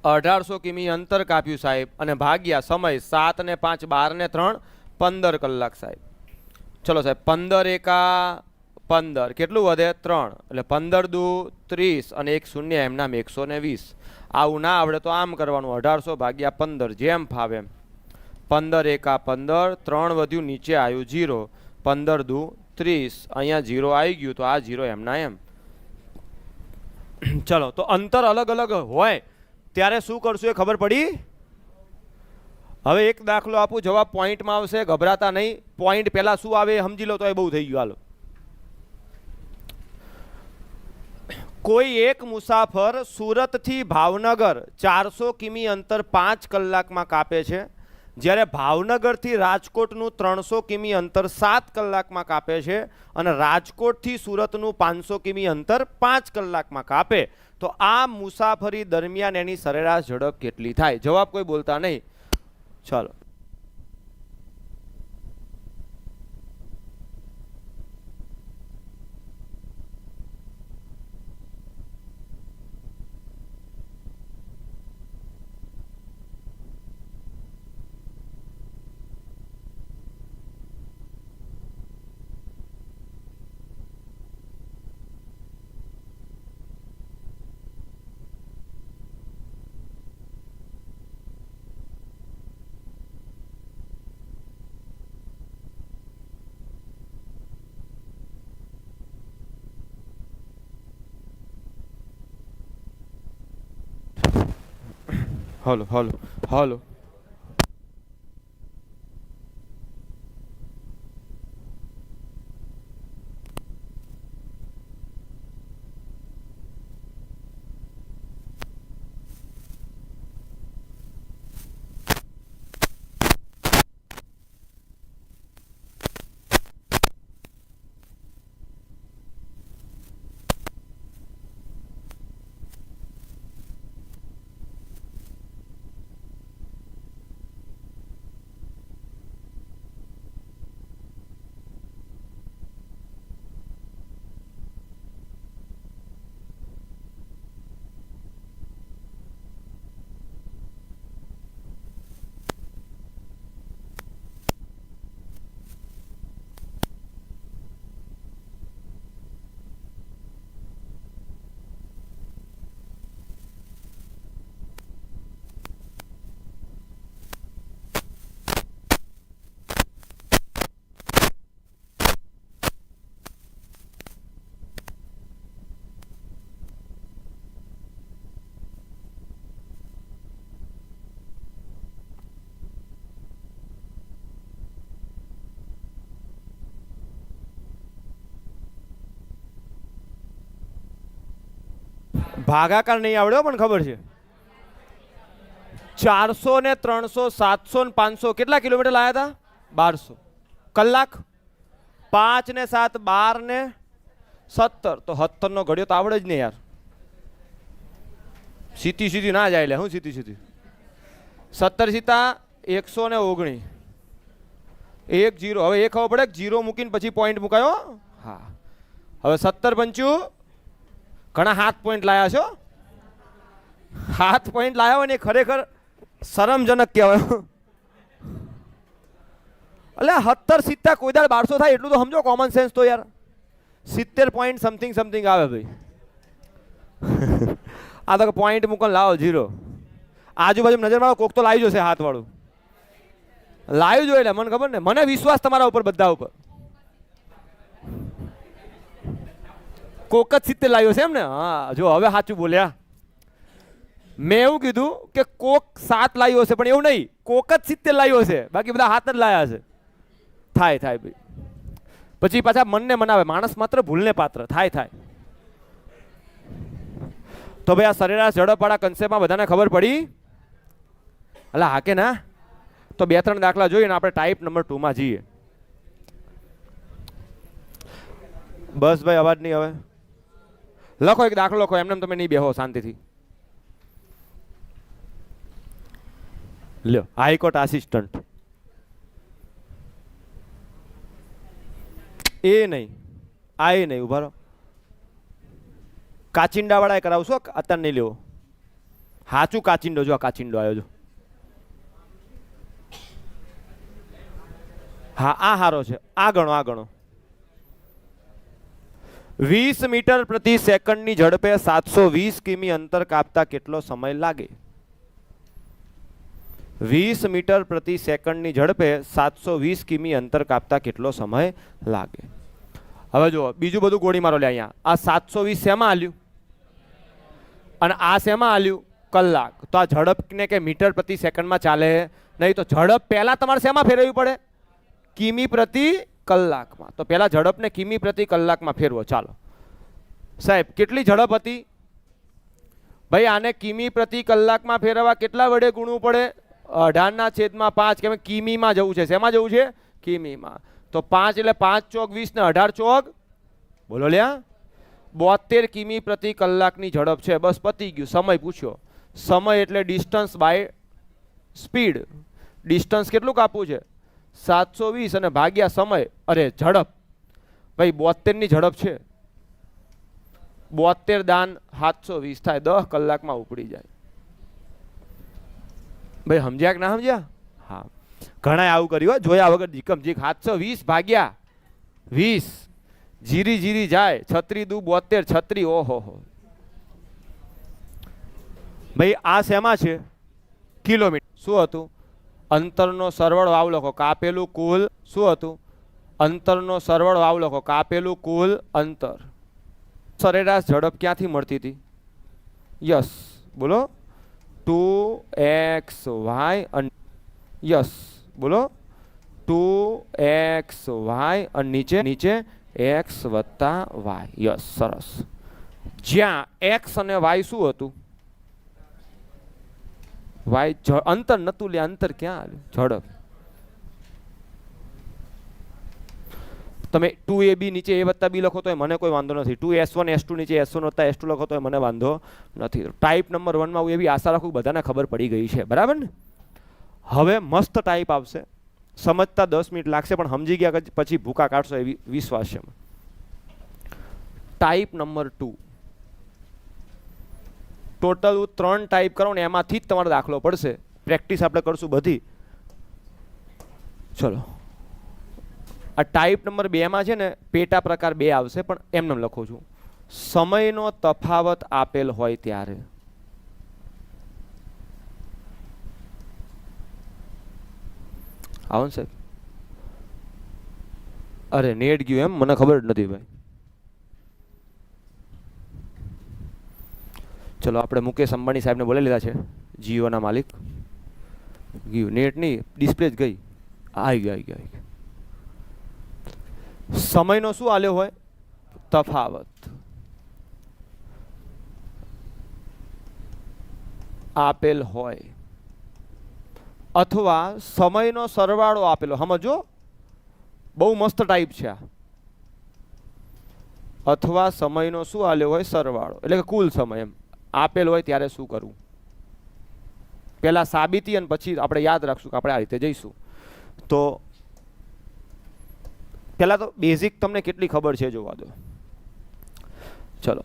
1800 કિમી અંતર કાપ્યું સાહેબ, અને ભાગ્યા સમય 7 ને 5, 12 ને 3, 15 કલાક સાહેબ. ચલો સાહેબ 15 એકા 15 કેટલું વધે? 3. એટલે 15 દુ 30 અને 1 શૂન્ય એમ નામ 120. આવું ના આવડે તો આમ કરવાનું 1800 ભાગ્યા 15 જેમ ફાવે એમ. 15 એકા 15, 3 વધ્યું નીચે આવ્યું 0, 15 દુ 30, અહીંયા 0 આવી ગયું તો આ 0 એમના એમ. ચલો તો અંતર અલગ અલગ હોય ત્યારે શું કરશું એ ખબર પડી? હવે એક દાખલો આપું, જવાબ પોઈન્ટમાં આવશે, ગભરાતા નહીં. પોઈન્ટ પહેલા શું આવે એ સમજી લો તો એ બહુ થઈ ગયું. હાલો. કોઈ એક મુસાફર સુરતથી ભાવનગર 400 કિમી અંતર 5 કલાકમાં કાપે છે. જ્યારે ભાવનગરથી રાજકોટનું 300 કિમી અંતર 7 કલાકમાં કાપે છે અને રાજકોટથી સુરતનું 500 કિમી અંતર 5 કલાકમાં કાપે, તો આ મુસાફરી દરમિયાન એની સરેરાશ ઝડપ કેટલી થાય? જવાબ કોઈ બોલતા નહીં. ચાલો, હલો હલો હલો. ભાગાકાર નહીં આવડ્યો પણ ખબર છે. 400 ને 300 700 ને 500 કેટલા કિલોમીટર લાયા હતા? 1200 કલાક. 5 ને 7 12 ને 17, તો 17 નો ઘડિયો તો આવડે જ નહીં યાર. સીધી સીધી ના જાય, લે હું સીધી સીધી. 17 સીતા 119, 1 0. હવે એ ખબર પડે કે 0 મૂકીને પછી પોઈન્ટ મુકાયો. હા, હવે 17 પંચું ઘણા 7 પોઈન્ટ લાયા છો. 7 પોઈન્ટ લાયા હોય ને ખરેખર શરમજનક કહેવાય. એટલે 17 સિત્તા કોઈ દાડ 1200 થાય એટલું તો સમજો, કોમન સેન્સ તો યાર. 70 પોઈન્ટ સમથિંગ સમથિંગ આવે ભાઈ. આ તો પોઈન્ટ મૂકન લાવો 0. આજુબાજુ નજર મારો, કોક તો લાવી જશે હાથ વાળું. લાવી જો એટલે મને ખબર ને, મને વિશ્વાસ તમારા ઉપર, બધા ઉપર. કોક જ 70 લાવ્યો છે એમ ને? હા, જો હવે સાચું બોલ્યા. મેં એવું કીધું કે કોક 7 લાવ્યો છે, પણ એવું નહીં, કોક જ 70 લાવ્યો છે, બાકી બધા હાથ જ લાયા છે. થાય થાય ભાઈ. પછી પાછા મનને મનાવે, માણસ માત્ર ભૂલને પાત્ર. થાય. તો ભાઈ આ સરેરાશ ઝડપવાળા કન્સેપ્ટમાં બધાને ખબર પડી? એટલે હા કે ના? તો 2-3 દાખલા જોઈએ ને આપણે ટાઈપ નંબર 2 માં જઈએ. બસ ભાઈ, અવાજ નહીં હવે. લખો એક દાખલો લખો, એમને તમે નહીં બેહો શાંતિથી. લ્યો, હાઈકોર્ટ આસિસ્ટન્ટ. એ નહીં, આ એ નહીં, ઉભા રહો. કાચિંડા વાળા એ કરાવશો, અત્યારે નહીં લેવો. હાચું કાચિંડો, જો આ કાચિંડો આવ્યો જો. હા, આ હારો છે. આ ગણો, આ ગણો. 20 મીટર પ્રતિ સેકન્ડની ઝડપે 720 કિમી અંતર કાપતા કેટલો સમય લાગે? 20 મીટર પ્રતિ સેકન્ડની ઝડપે 720 કિમી અંતર કાપતા કેટલો સમય લાગે? હવે જુઓ, બીજું બધું ગોળી મારો લે અહીંયા. આ 720 શેમાં આલ્યું અને આ શેમાં આલ્યું? કલાક. તો આ ઝડપને કે મીટર પ્રતિ સેકન્ડમાં ચાલે નહીં, તો ઝડપ પહેલા તમારે શેમાં ફેરવવી પડે? કિમી પ્રતિ કલાકમાં. તો પહેલા ઝડપને કિમી પ્રતિ કલાકમાં ફેરવો. ચાલો સાહેબ, કેટલી ઝડપ હતી ભાઈ? આને કિમી પ્રતિ કલાકમાં ફેરવવા કેટલા વડે ગુણવું પડે? 18/5 કે કિમીમાં જવું છે. શેમાં જવું છે? કિમીમાં. તો 5 એટલે 5 ચોક 20 ને 18 ચોક બોલો લ્યા 72 કિમી પ્રતિ કલાકની ઝડપ છે. બસ પતી ગયું. સમય પૂછ્યો. સમય એટલે ડિસ્ટન્સ બાય સ્પીડ. ડિસ્ટન્સ કેટલું કાપવું છે? 720 અને ભાગ્યા સમય. અરે ઝડપ ભાઈ 72 ની ઝડપ છે. 72 દાન 720 થાય. 10 કલાકમાં ઉપડી જાય. ભાઈ સમજ્યા કે ના સમજ્યા? હા, ઘણા આવું કર્યું જોયા વગર જીકમ જીક. 720 ભાગ્યા 20 જીરી જીરી જાય. 36 દુ 72 36. ઓહો ભાઈ આ શેમાં છે? કિલોમીટર. શું હતું? અંતરનો સરવાળો આવ લખો. કાપેલું કુલ શું હતું? અંતરનો સરવાળો આવ લખો. કાપેલું કુલ અંતર. સરેરાશ ઝડપ ક્યાંથી મળતી હતી? યસ બોલો. 2xy. યસ બોલો. 2xy અને નીચે નીચે x વત્તા y. યસ સરસ. જ્યાં x અને y શું હતું? y અંતર નતું લે. અંતર ક્યાં? ઝડપ. તમે 2ab નીચે a વત્તા b લખો તો મને કોઈ વાંધો નથી. 2s1 s2 નીચે s1 વત્તા s2 લખો તો મને વાંધો નથી. ટાઈપ નંબર 1 માં હું એવી આશા રાખું બધાને ખબર પડી ગઈ છે. બરાબર ને? હવે મસ્ત ટાઈપ આવશે. સમજતા 10 મિનિટ લાગશે પણ સમજી ગયા પછી ભૂકા કાઢશો એવી વિશ્વાસ છે. Type number 2. ટોટલ 3 ટાઈપ કરો ને એમાંથી જ તમારો દાખલો પડશે. પ્રેક્ટિસ આપણે કરશું બધી. ચલો આ ટાઈપ નંબર 2 માં છે ને પેટા પ્રકાર 2 આવશે પણ એમને લખું છું. સમયનો તફાવત આપેલ હોય ત્યારે આવો ને સાહેબ. અરે નેટ ગયું એમ? મને ખબર જ નથી ભાઈ. ચલો આપણે મુકેશ અંબાણી સાહેબને બોલી લીધા છે. જીઓના માલિક. ગયું નેટ નહીં, ડિસ્પ્લે જ ગઈ. આવી ગયું. સમયનો શું આલ્યો હોય? તફાવત આપેલ હોય અથવા સમયનો સરવાળો આપેલો. સમજો બહુ મસ્ત ટાઈપ છે આ. અથવા સમયનો શું આલ્યો હોય? સરવાળો એટલે કે કુલ સમય એમ આપેલ હોય ત્યારે શું કરવું? પહેલા સાબિતી અને પછી આપણે યાદ રાખશું કે આપણે આ રીતે જઈશું. તો પહેલા તો બેઝિક તમને કેટલી ખબર છે જોવા દો. ચલો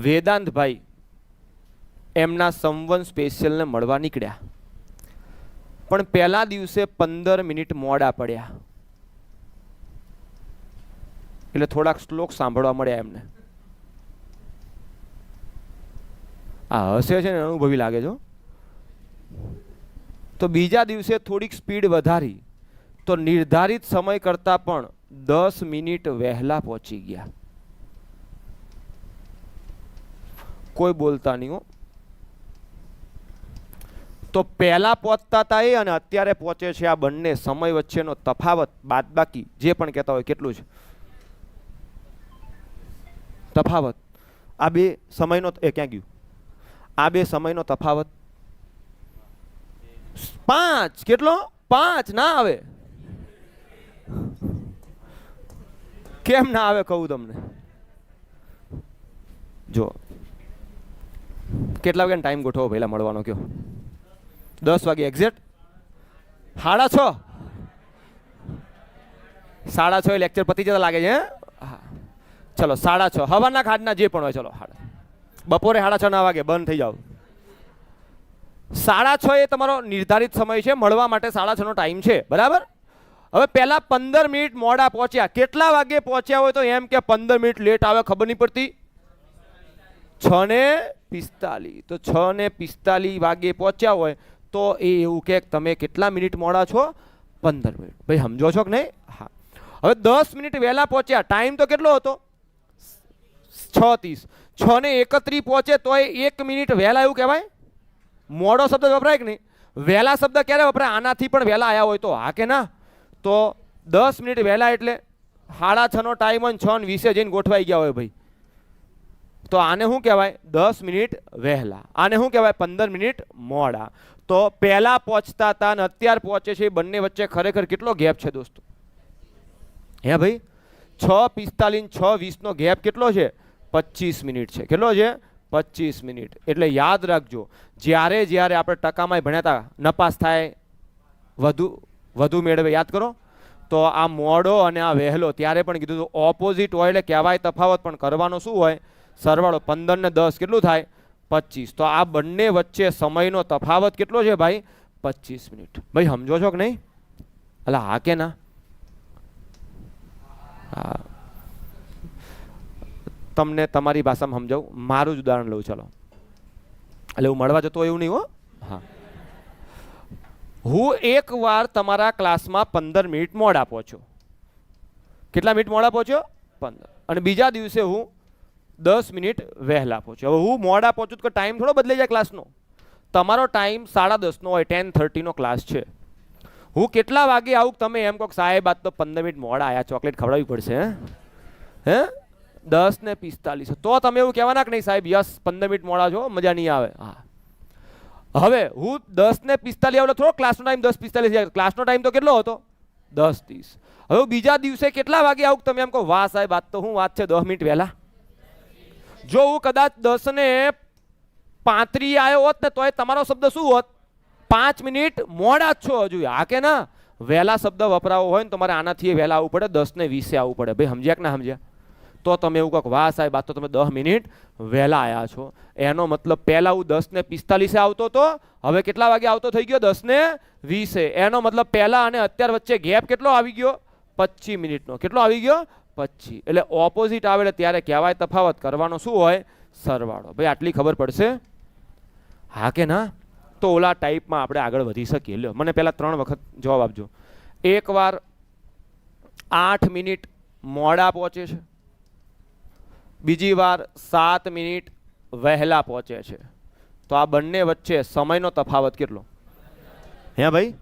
વેદાંતભાઈ એમના સંવન સ્પેશિયલને મળવા નીકળ્યા પણ પહેલા દિવસે 15 મિનિટ મોડા પડ્યા. એટલે થોડાક શ્લોક સાંભળવા મળ્યા એમને. આ હસે છે ને અનુભવી લાગે છે. તો બીજા દિવસે થોડીક સ્પીડ વધારી તો નિર્ધારિત સમય કરતા પણ 10 મિનિટ વહેલા પહોંચી ગયા. કોઈ બોલતા નહીં હો. તો પહેલા પહોંચતા હતા એ અને અત્યારે પહોંચે છે આ બંને સમય વચ્ચેનો તફાવત બાદબાકી જે પણ કહેતા હોય કેટલું છે તફાવત. આ બે સમયનો ક્યાં ગયું? આ બે સમયનો તફાવત 5. કેટલો? 5 ના આવે. કેમ ના આવે કહું તમને. જો કેટલા વાગ્યાનો ટાઈમ ગોઠવો પહેલા મળવાનો કયો? 10 વાગે એક્ઝેક્ટ. 6:30. 6:30 લેક્ચર પતી જતા લાગે છે. હા ચલો 6:30 હવાના ખાડના જે પણ હોય. ચલો બપોરે 6:30 ના વાગે બંધ થઈ જાવ. 6:30 એ તમારો નિર્ધારિત સમય છે મળવા માટે. 6:30 નો ટાઈમ છે. બરાબર. હવે પહેલા 15 મિનિટ મોડા પહોંચ્યા. કેટલા વાગે પહોંચ્યા હોય તો એમ કે 15 મિનિટ લેટ આવે ખબર નહીં પડતી. 6:45. તો 6:45 વાગે પહોંચ્યા હોય તો એ એવું કે તમે કેટલા મિનિટ મોડા છો? 15 મિનિટ. ભાઈ સમજો છો કે નહીં? હા. હવે 10 મિનિટ વહેલા પહોંચ્યા. ટાઈમ તો કેટલો હતો? 6:30. 6:31 પહોંચે તો 1 મિનિટ વહેલા એવું કહેવાય? મોડો શબ્દ વપરાય કે નહીં? વહેલા શબ્દ ક્યારે વપરાય? આનાથી પણ વહેલા આવ્યા હોય તો હા કે ના? તો 10 મિનિટ વહેલા એટલે 6:30 નો ટાઈમ હોય 6:20 જઈને ગોઠવાઈ ગયા હોય ભાઈ. તો આને શું કહેવાય? 10 મિનિટ વહેલા. આને શું કહેવાય? 15 મિનિટ મોડા. તો પહેલા પહોંચતા હતા અને અત્યારે પહોંચે છે એ બંને વચ્ચે ખરેખર કેટલો ગેપ છે દોસ્તો? હે ભાઈ, 6:45 6:20 નો ગેપ કેટલો છે? 25 મિનિટ છે. કેટલો છે? 25 મિનિટ. એટલે યાદ રાખજો, જ્યારે જ્યારે આપણે ટકામાં ભણ્યા હતા, નપાસ થાય વધુ મેળવે, યાદ કરો. તો આ મોડો અને આ વહેલો ત્યારે પણ કીધું હતું ઓપોઝિટ હોય એટલે કહેવાય તફાવત, પણ કરવાનો શું હોય? સરવાળો. 15 ને 10 કેટલું થાય? 25. તો આ બંને વચ્ચે સમયનો તફાવત કેટલો છે ભાઈ? 25 મિનિટ. ભાઈ સમજો છો કે નહીં? અલા હા કે ના? હા, તમને તમારી ભાષામાં સમજાવું. મારું જ ઉદાહરણ લઉં. ચાલો, એટલે હું મળવા જતો એવું નહીં હો. હા, હું એકવાર તમારા ક્લાસમાં 15 મિનિટ મોડા પહોંચ્યો. કેટલા મિનિટ મોડા પહોંચ્યો? 15. અને બીજા દિવસે હું 10 મિનિટ વહેલા પહોંચ્યો. હવે હું મોડા પહોંચું તો ટાઈમ થોડો બદલાઈ જાય ક્લાસનો. તમારો ટાઈમ 10:30 નો હોય, 10:30 નો ક્લાસ છે. હું કેટલા વાગે આવું? તમે એમ કહો સાહેબ આજ તો 15 મિનિટ મોડા આયા, ચોકલેટ ખવડાવવી પડશે. હે 10:45. તો તમે એવું કહેવાના કે નહીં સાહેબ યસ 15 મિનિટ મોડા છો, મજા નહીં આવે. હા, હવે હું 10:45 આવેલો, થોડો ક્લાસનો ટાઈમ 10:45. ક્લાસનો ટાઈમ તો કેટલો હતો? 10:30. હવે બીજા દિવસે કેટલા વાગે આવું? તમે એમ કહો વાહ સાહેબ આજ તો હું વાત છે 10 મિનિટ વહેલા. જો હું કદાચ 10:35 આવ્યો હોત ને તોય તમારો શબ્દ શું હોત? 5 મિનિટ મોડા જ છો હજુ. હા કે ના? વહેલા શબ્દ વપરાવો હોય ને તમારે આનાથી વહેલા આવવું પડે, 10:20 આવવું પડે. ભાઈ સમજ્યા કે ના સમજ્યા? તો તમે એવું કહો વાહ સાહેબ આ તો તમે 10 મિનિટ વહેલા આવ્યા છો. એનો મતલબ પહેલા હું 10:45 આવતો હતો, હવે કેટલા વાગે આવતો થઈ ગયો? 10:20. એનો મતલબ પહેલા અને અત્યાર વચ્ચે ગેપ કેટલો આવી ગયો? 25 મિનિટનો. કેટલો આવી ગયો? 25. એટલે ઓપોઝિટ આવે ત્યારે કહેવાય તફાવત, કરવાનો શું હોય? સરવાળો. ભાઈ આટલી ખબર પડશે? હા કે ના? તો ઓલા ટાઈપમાં આપણે આગળ વધી શકીએ. લ્યો, મને પહેલા 3 વખત જવાબ આપજો. એકવાર 8 મિનિટ મોડા પહોંચે છે, બીજી વાર 7 મિનિટ વહેલા પહોંચે છે. તો આ બંને વચ્ચે સમયનો તફાવત કેટલો? હે ભાઈ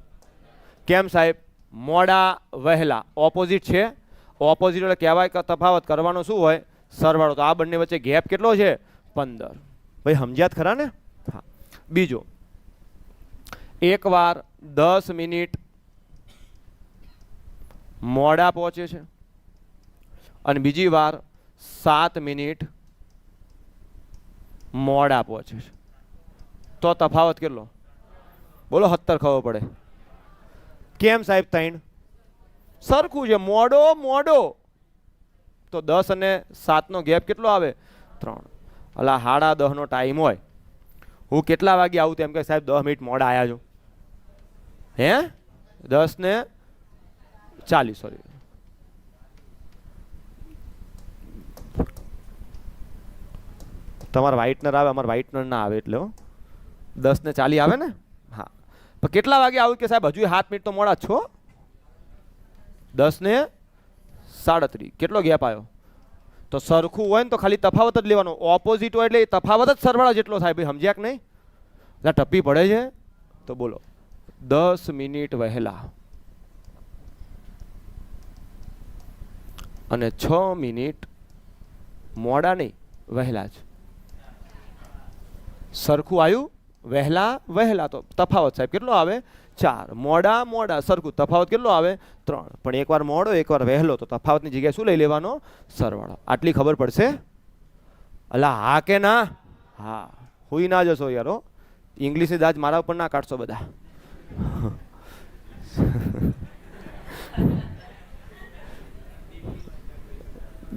કેમ સાહેબ? મોડા વહેલા ઓપોઝિટ છે. ઓપોઝિટ એટલે કહેવાય કે તફાવત, કરવાનો શું હોય? સરવાળો. તો આ બંને વચ્ચે ગેપ કેટલો છે? 15. ભાઈ સમજ્યા જ ખરા ને? હા. બીજો, એકવાર 10 મિનિટ મોડા પહોંચે છે અને બીજી વાર 7 મિનિટ મોડા પહોંચે છે. તો તફાવત કેટલો? બોલો 70 ખબર પડે. કેમ સાહેબ? 3 સરખું છે. મોડો તો 10 અને 7 નો ગેપ કેટલો આવે? 3. અલા 10:30 નો ટાઈમ હોય, હું કેટલા વાગે આવું? તેમ કે સાહેબ 10 મિનિટ મોડા આવ્યા છો. હે 10:40 સોરી. તમારે વ્હાઇટનર આવે, અમારે વ્હાઇટનર ના આવે એટલે 10:40 આવે ને? હા, પણ કેટલા વાગે આવું? કે સાહેબ હજુ 7 મિનિટ તો મોડા છો. 10:37. કેટલો ગેપ આવ્યો? તો સરખું હોય ને તો ખાલી તફાવત જ લેવાનો. ઓપોઝિટ હોય એટલે તફાવત જ સરવાળા જેટલો થાય. ભાઈ સમજ્યા કે નહીં? એટલે ટપ્પી પડે છે. તો બોલો 10 મિનિટ વહેલા અને 6 મિનિટ મોડા, નહીં વહેલા જ. સરખું આવ્યું? વહેલા તો તફાવત સાહેબ કેટલો આવે? 4. મોડા સરખું, તફાવત કેટલો આવે? 3. પણ એકવાર મોડો એકવાર વહેલો, તો તફાવતની જગ્યાએ શું લઈ લેવાનો? સરવાળો. આટલી ખબર પડશે? અલા હા કે ના? હા, હુઈ ના જશો યારો. ઇંગ્લિશ દાજ મારા ઉપર ના કાઢશો બધા.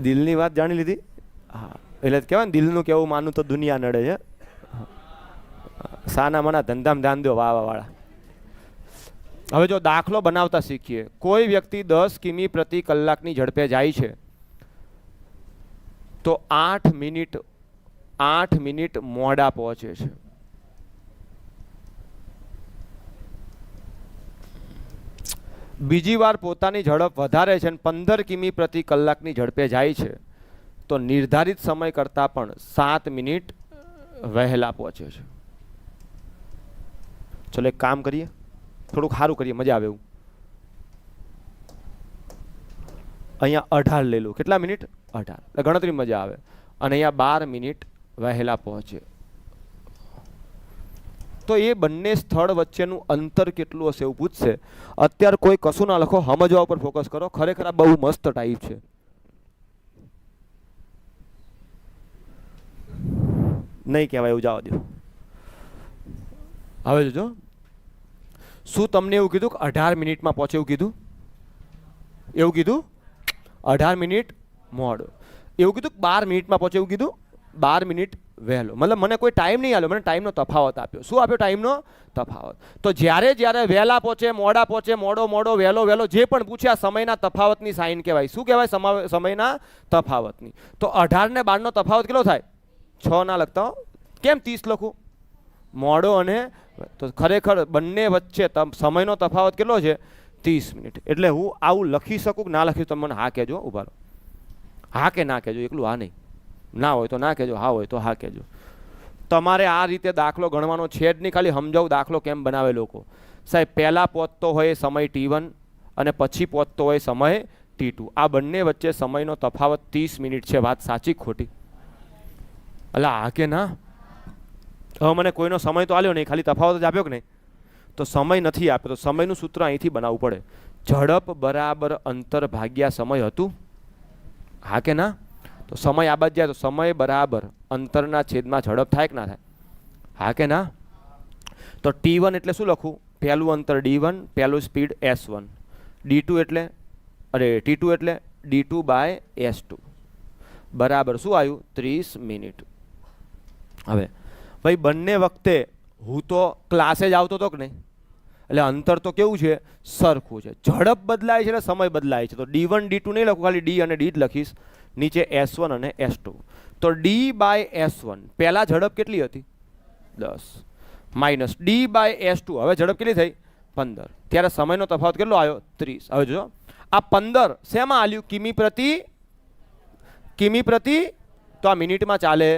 દિલની વાત જાણી લીધી? હા, એટલે કહેવાય ને દિલનું કેવું માનું તો દુનિયા નડે છે. સાના મના ધંધામાં ધ્યાન દો વાળા. હવે જો દાખલો બનાવતા શીખીએ. કોઈ વ્યક્તિ 10 કિમી પ્રતિ કલાકની ઝડપે જાય છે તો 8 મિનિટ મોડા પહોંચે છે. બીજી વાર પોતાની ઝડપ વધારે છે અને 15 કિમી પ્રતિ કલાકની ઝડપે જાય છે તો નિર્ધારિત સમય કરતાં પણ 7 મિનિટ વહેલા પહોંચે છે. ચલો એક કામ કરીએ, થોડુંક સારું કરીએ, મજા આવે એવું. અહીંયા 18 લઈ લો. કેટલા મિનિટ? 18. એટલે ગણતરી મજા આવે. અને અહીંયા 12 મિનિટ વહેલા પહોંચે. તો એ બંને સ્થળ વચ્ચેનું અંતર કેટલું હશે એવું પૂછશે. અત્યારે કોઈ કશું ના લખો, સમજવા ઉપર ફોકસ કરો. ખરેખર આ બહુ મસ્ત ટાઈપ છે. નહીં કહેવાય એવું જવા દો. હવે જોજો, શું તમને એવું કીધું કે 18 મિનિટમાં પહોંચે એવું કીધું? એવું કીધું 18 મિનિટ મોડું. એવું કીધું 12 મિનિટમાં પહોંચે એવું કીધું? 12 મિનિટ વહેલો. મતલબ મને કોઈ ટાઈમ નહીં આપ્યો, મને ટાઈમનો તફાવત આપ્યો. શું આપ્યો? ટાઈમનો તફાવત. તો જ્યારે જ્યારે વહેલા પહોંચે, મોડા પહોંચે, મોડો વહેલો જે પણ પૂછે આ સમયના તફાવતની સાઇન કહેવાય. શું કહેવાય? સમયના તફાવતની. તો 18 ને 12 નો તફાવત કેટલો થાય? 6 ના લખતા હો. કેમ 30 લખું? મોડો અને તો ખરેખર બંને વચ્ચે સમયનો તફાવત કેટલો છે? 30 મિનિટ. એટલે હું આવું લખી શકું કે ના લખી? તમે મને હા કહેજો. ઉભા રહો. હા કે ના કહેજો, એકલું હા નહીં. ના હોય તો ના કહેજો, હા હોય તો હા કહેજો. તમારે આ રીતે દાખલો ગણવાનો છે જ નહીં. ખાલી સમજાવું દાખલો કેમ બનાવે લોકો. સાહેબ પહેલાં પહોંચતો હોય સમય T1 અને પછી પહોંચતો હોય સમય T2. આ બંને વચ્ચે સમયનો તફાવત 30 મિનિટ છે. વાત સાચી ખોટી? અલા હા કે ના? હવે મને કોઈનો સમય તો આલ્યો નહીં, ખાલી તફાવત જ આપ્યો કે નહીં? તો સમય નથી આપ્યો તો સમયનું સૂત્ર અહીંથી બનાવવું પડે. ઝડપ બરાબર અંતર ભાગ્યા સમય હતું. હા કે ના? તો સમય આ બાજુ જાય તો સમય બરાબર અંતરના છેદમાં ઝડપ થાય કે ના થાય? હા કે ના? તો T1 એટલે શું લખું? પહેલું અંતર D1, પહેલું સ્પીડ S1. D2 એટલે T2 એટલે D2 બાય S2 બરાબર શું આવ્યું? 30 મિનિટ. હવે ભાઈ બંને વખતે હું તો ક્લાસે જ આવતો હતો કે નહીં, એટલે અંતર તો કેવું છે? સરખું છે. ઝડપ બદલાય છે એટલે સમય બદલાય છે. તો D1 D2 નહીં લખું, ખાલી D અને D જ લખીશ. નીચે S1 અને S2. તો D બાય S1 પહેલા ઝડપ કેટલી હતી? 10 માઇનસ D બાય S2 હવે ઝડપ કેટલી થઈ? 15. ત્યારે સમયનો તફાવત કેટલો આવ્યો? 30. હવે જો આ 15 શેમાં આલ્યું? કિમી પ્રતિ. તો આ મિનિટમાં ચાલે.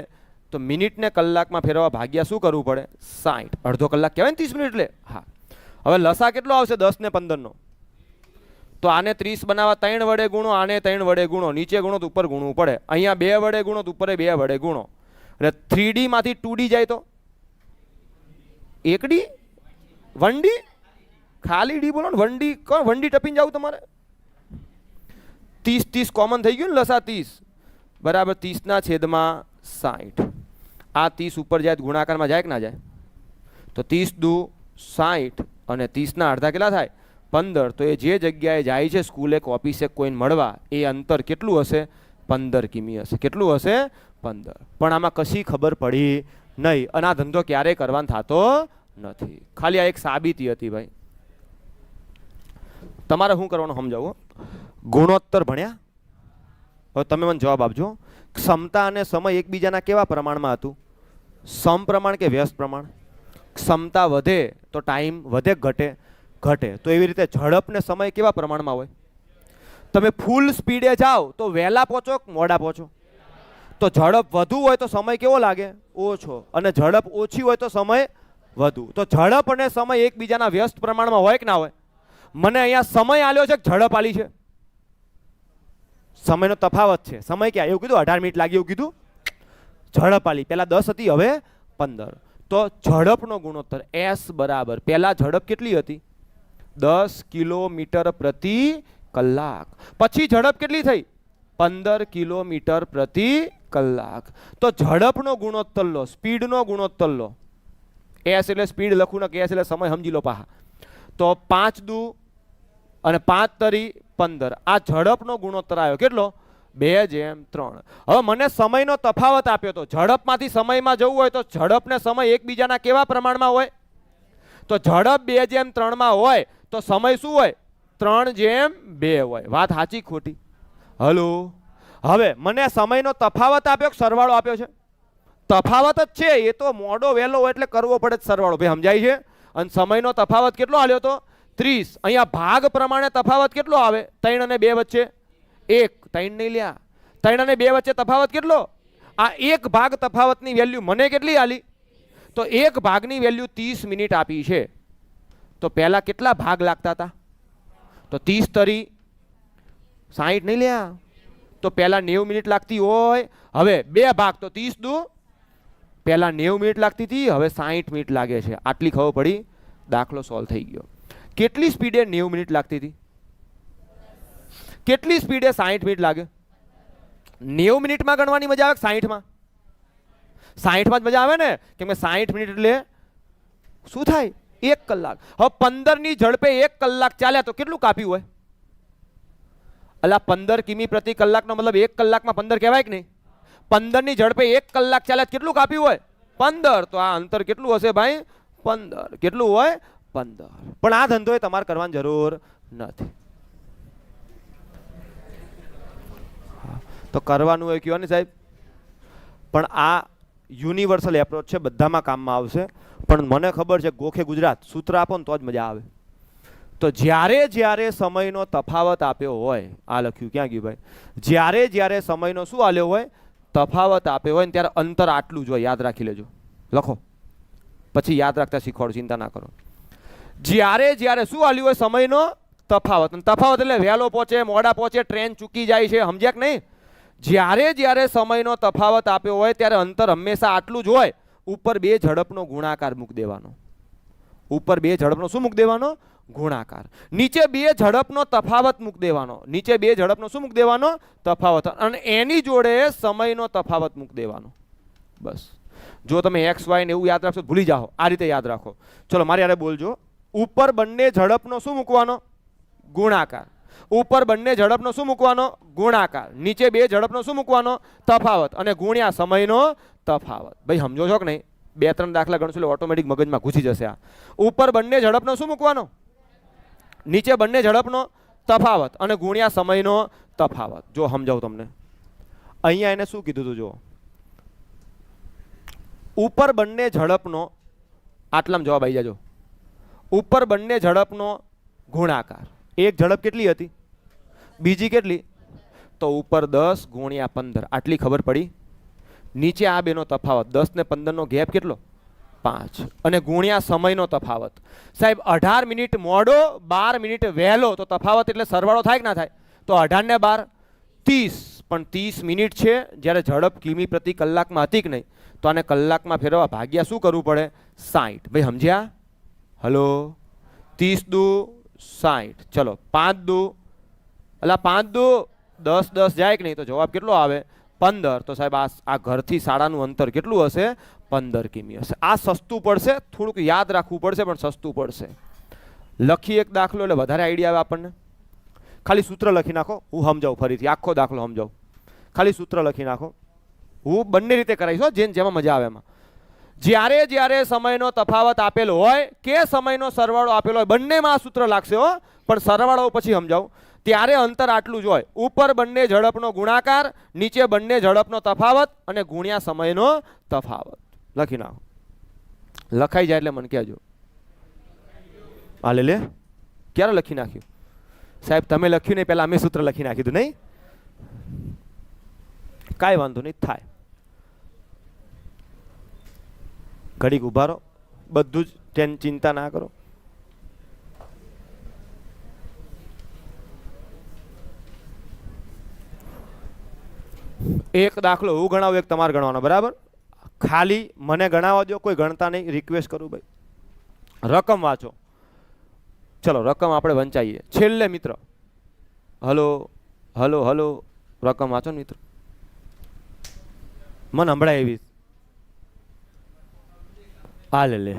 તો મિનિટને કલાકમાં ફેરવવા ભાગ્યા શું કરવું પડે? 60. અડધો કલાક કહેવાય ને 30 મિનિટ એટલે. હા. હવે લસા કેટલો આવશે? 10 ને 15 નો. તો આને 30 બનાવવા 3 વડે ગુણો, આને 3 વડે ગુણો. નીચે ગુણો તો ઉપર ગુણવું પડે. અહીંયા 2 વડે ગુણો તો ઉપર 2 વડે ગુણો. એટલે 3D માંથી 2D જાય તો 1D 1D ખાલી D બોલો ને. 1D કોણ? 1D ટપીને જાવ તમારે. 30 કોમન થઈ ગયું ને? લસા 30 બરાબર 30 ના છેદમાં 60. આ 30 ઉપર જાય ગુણાકારમાં જાય કે ના જાય? તો 30 દુ 60 અને 30 ના અડધા કેટલા થાય? 15. તો એ જે જગ્યાએ જાય છે સ્કૂલે કે ઓફિસે કોઈને મળવા, એ અંતર કેટલું હશે? 15 કિમી હશે. કેટલું હશે? 15. પણ આમાં કશી ખબર પડી નહીં અને આ ધંધો ક્યારેય કરવાનો થતો નથી. ખાલી આ એક સાબિતી હતી ભાઈ. તમારે શું કરવાનું સમજાવું? ગુણોત્તર ભણ્યા? હવે તમે મને જવાબ આપજો. ક્ષમતા અને સમય એકબીજાના કેવા પ્રમાણમાં હતું? સમપ્રમાણ કે વ્યસ્ત પ્રમાણ? ક્ષમતા વધે તો ટાઈમ વધે ઘટે? ઘટે. તો એવી રીતે ઝડપ ને સમય કેવા પ્રમાણમાં હોય? તમે ફૂલ સ્પીડે જાઓ તો વહેલા પહોંચો કે મોડા પહોંચો? તો ઝડપ વધુ હોય તો સમય કેવો લાગે? ઓછો. અને ઝડપ ઓછી હોય તો સમય વધુ. તો ઝડપ અને સમય એકબીજાના વ્યસ્ત પ્રમાણમાં હોય કે ના હોય? મને અહીંયા સમય આલ્યો છે કે ઝડપ આલી છે? સમયનો તફાવત છે. સમય ક્યાં? એવું કીધું 18 મિનિટ લાગી એવું કીધું? ઝડપ આલી. પહેલા 10 હતી, હવે 15. તો ઝડપનો ગુણોત્તર S બરાબર પહેલા ઝડપ કેટલી હતી? 10 કિલોમીટર પ્રતિ કલાક. પછી ઝડપ કેટલી થઈ? 15 કિલોમીટર પ્રતિ કલાક. તો ઝડપનો ગુણોત્તર લો, સ્પીડનો ગુણોત્તર લો. S એટલે સ્પીડ લખું ને, S એટલે સમય સમજી લો પાહા. તો 5 દુ અને 5 તરી 15. આ ઝડપનો ગુણોત્તર આવ્યો કેટલો? 2:3. હવે મને સમયનો તફાવત આપ્યો તો ઝડપમાંથી સમયમાં જવું હોય તો ઝડપ ને સમય એકબીજાના કેવા પ્રમાણમાં હોય? તો ઝડપ 2:3 માં હોય તો સમય શું હોય? 3:2 હોય. વાત સાચી ખોટી? હલો. હવે મને સમયનો તફાવત આપ્યો કે સરવાળો આપ્યો છે? તફાવત જ છે. એ તો મોડો વહેલો હોય એટલે કરવો પડે સરવાળો. ભાઈ સમજાય છે? અને સમયનો તફાવત કેટલો આલ્યો તો? 30. અહીંયા ભાગ પ્રમાણે તફાવત કેટલો આવે? 3 અને 2 વચ્ચે 1. 3 નહીં લ્યા. 3 અને 2 વચ્ચે તફાવત કેટલો? આ એક ભાગ તફાવતની વેલ્યુ મને કેટલી આલી? તો એક ભાગની વેલ્યુ 30 મિનિટ આપી છે. તો પહેલા કેટલા ભાગ લાગતા હતા? તો 30 તરી 60 નહીં લ્યા. તો પહેલા 90 મિનિટ લાગતી હોય. હવે 2 ભાગ તો 30 દુ પહેલા 90 મિનિટ લાગતી હતી, હવે 60 મિનિટ લાગે છે. આટલી ખબર પડી, દાખલો સોલ્વ થઈ ગયો. કેટલી સ્પીડે 90 મિનિટ લાગતી હતી? કેટલી સ્પીડે 60 મિનિટ લાગે? 90 મિનિટમાં ગણવાની મજા આવે 60માં? 60માં જ મજા આવે ને, કેમ કે 60 મિનિટ એટલે શું થાય? 1 કલાક. હવે 15 ની ઝડપે 1 કલાક ચાલ્યા તો કેટલું કાપ્યું હોય? અલા 15 કિમી પ્રતિ કલાકનો મતલબ 1 કલાકમાં 15 કહેવાય કે નહીં? 15 ની ઝડપે 1 કલાક ચાલ્યા કેટલું કાપ્યું હોય? 15. તો આ અંતર કેટલું હશે ભાઈ? 15. કેટલું હોય? 15. પણ આ ધંધો એ તમારે કરવાની જરૂર નથી. તો કરવાનું હોય કયો ને સાહેબ. પણ આ યુનિવર્સલ એપ્રોચ છે, બધામાં કામમાં આવશે. પણ મને ખબર છે ગોખે ગુજરાત સૂત્ર આપો ને તો જ મજા આવે. તો જ્યારે જ્યારે સમયનો તફાવત આપ્યો હોય, આ લખ્યું ક્યાં ગયું ભાઈ? જ્યારે જ્યારે સમયનો શું આલ્યો હોય? તફાવત આપ્યો હોય ને ત્યારે અંતર આટલું જ હોય, યાદ રાખી લેજો. લખો, પછી યાદ રાખતા શીખવાડો, ચિંતા ના કરો. જ્યારે જ્યારે શું આલ્યું હોય? સમયનો તફાવત. તફાવત એટલે વહેલો પહોંચે, મોડા પહોંચે, ટ્રેન ચૂકી જાય છે, સમજ્યા કે નહીં? જ્યારે જ્યારે સમયનો તફાવત આપ્યો હોય ત્યારે અંતર હંમેશા આટલું જ હોય. ઉપર 2 ઝડપનો ગુણાકાર મૂકી દેવાનો. ઉપર 2 ઝડપનો શું મૂકી દેવાનો? ગુણાકાર. નીચે 2 ઝડપનો તફાવત મૂકી દેવાનો. નીચે 2 ઝડપનો શું મૂકી દેવાનો? તફાવત. અને એની જોડે સમયનો તફાવત મૂકી દેવાનો. બસ. જો તમે એક્સ વાય ને એવું યાદ રાખશો ભૂલી જાઓ. આ રીતે યાદ રાખો. ચલો મારી યારે બોલજો. ઉપર બંને ઝડપનો શું મૂકવાનો? ગુણાકાર. ઉપર બંને ઝડપનો શું મૂકવાનો? ગુણાકાર. નીચે 2 ઝડપનો શું મૂકવાનો? તફાવત. અને ગુણ્યા સમયનો તફાવત. ભાઈ સમજો છો કે નહીં? 2-3 દાખલા ગણશું એટલે ઓટોમેટિક મગજમાં ઘૂસી જશે. આ ઉપર બંને ઝડપનો શું મૂકવાનો? નીચે બંને ઝડપનો તફાવત અને ગુણ્યા સમયનો તફાવત. જો સમજાવું તમને. અહીંયા એને શું કીધું હતું? જો ઉપર બંને ઝડપનો, આટલામાં જવાબ આવી જાજો. ઉપર બંને ઝડપનો ગુણાકાર. એક ઝડપ કેટલી હતી? બીજી કેટલી? તો ઉપર 10 ગુણ્યા 15. આટલી ખબર પડી. નીચે આ બેનો તફાવત 10 ને 15 નો ગેપ કેટલો? 5. અને ગુણ્યા સમયનો તફાવત. સાહેબ 18 મિનિટ મોડો, 12 મિનિટ વહેલો, તો તફાવત એટલે સરવાળો થાય કે ના થાય? તો 18 ને 12 30. પણ 30 મિનિટ છે, જ્યારે ઝડપ કિમી પ્રતિ કલાકમાં હતી કે નહીં, તો આને કલાકમાં ફેરવવા ભાગ્યા શું કરવું પડે? 60. ભાઈ સમજ્યા? હલો, 30 દુ 60. ચલો 5 દુ, અલા 5 દુ 10, 10 જાય કે નહીં, તો જવાબ કેટલો આવે? 15. તો સાહેબ આ ઘરથી શાળાનું અંતર કેટલું હશે? 15 કિમી હશે. આ સસ્તું પડશે, થોડુંક યાદ રાખવું પડશે, પણ સસ્તું પડશે. લખી એક દાખલો એટલે વધારે આઈડિયા આવે આપણને. ખાલી સૂત્ર લખી નાખો, હું સમજાવું ફરીથી. આખો દાખલો સમજાવું, ખાલી સૂત્ર લખી નાખો. હું બંને રીતે કરાવીશ, જેમાં મજા આવે એમાં. જ્યારે જ્યારે સમયનો તફાવત આપેલો હોય કે સમયનો સરવાળો આપેલો હોય, બંનેમાં આ સૂત્ર લાગશે હો, પણ સરવાળો પછી સમજાવું. ત્યારે અંતર આટલું જ હોય. ઉપર બંને ઝડપનો ગુણાકાર, નીચે બંને ઝડપનો તફાવત અને ગુણ્યા સમયનો તફાવત. લખી નાખો. લખાઈ જાય એટલે મને કહેજો. હાલે લે, ક્યારે લખી નાખ્યું? સાહેબ તમે લખ્યું નહીં, પહેલા અમે સૂત્ર લખી નાખ્યું હતું નહીં? કાંઈ વાંધો નહીં, થાય. ઘડીક ઉભા રહો, બધું જ ચિંતા ના કરો. એક દાખલો હું ગણાવું, એક તમારે ગણવાનો, બરાબર? ખાલી મને ગણાવવા દો, કોઈ ગણતા નહીં. રિક્વેસ્ટ કરું ભાઈ, રકમ વાંચો. ચલો રકમ આપણે વંચાઈએ છેલ્લે મિત્ર. હલો હલો હલો, રકમ વાંચો ને મિત્ર, મને સંભળાય એવી. આ લે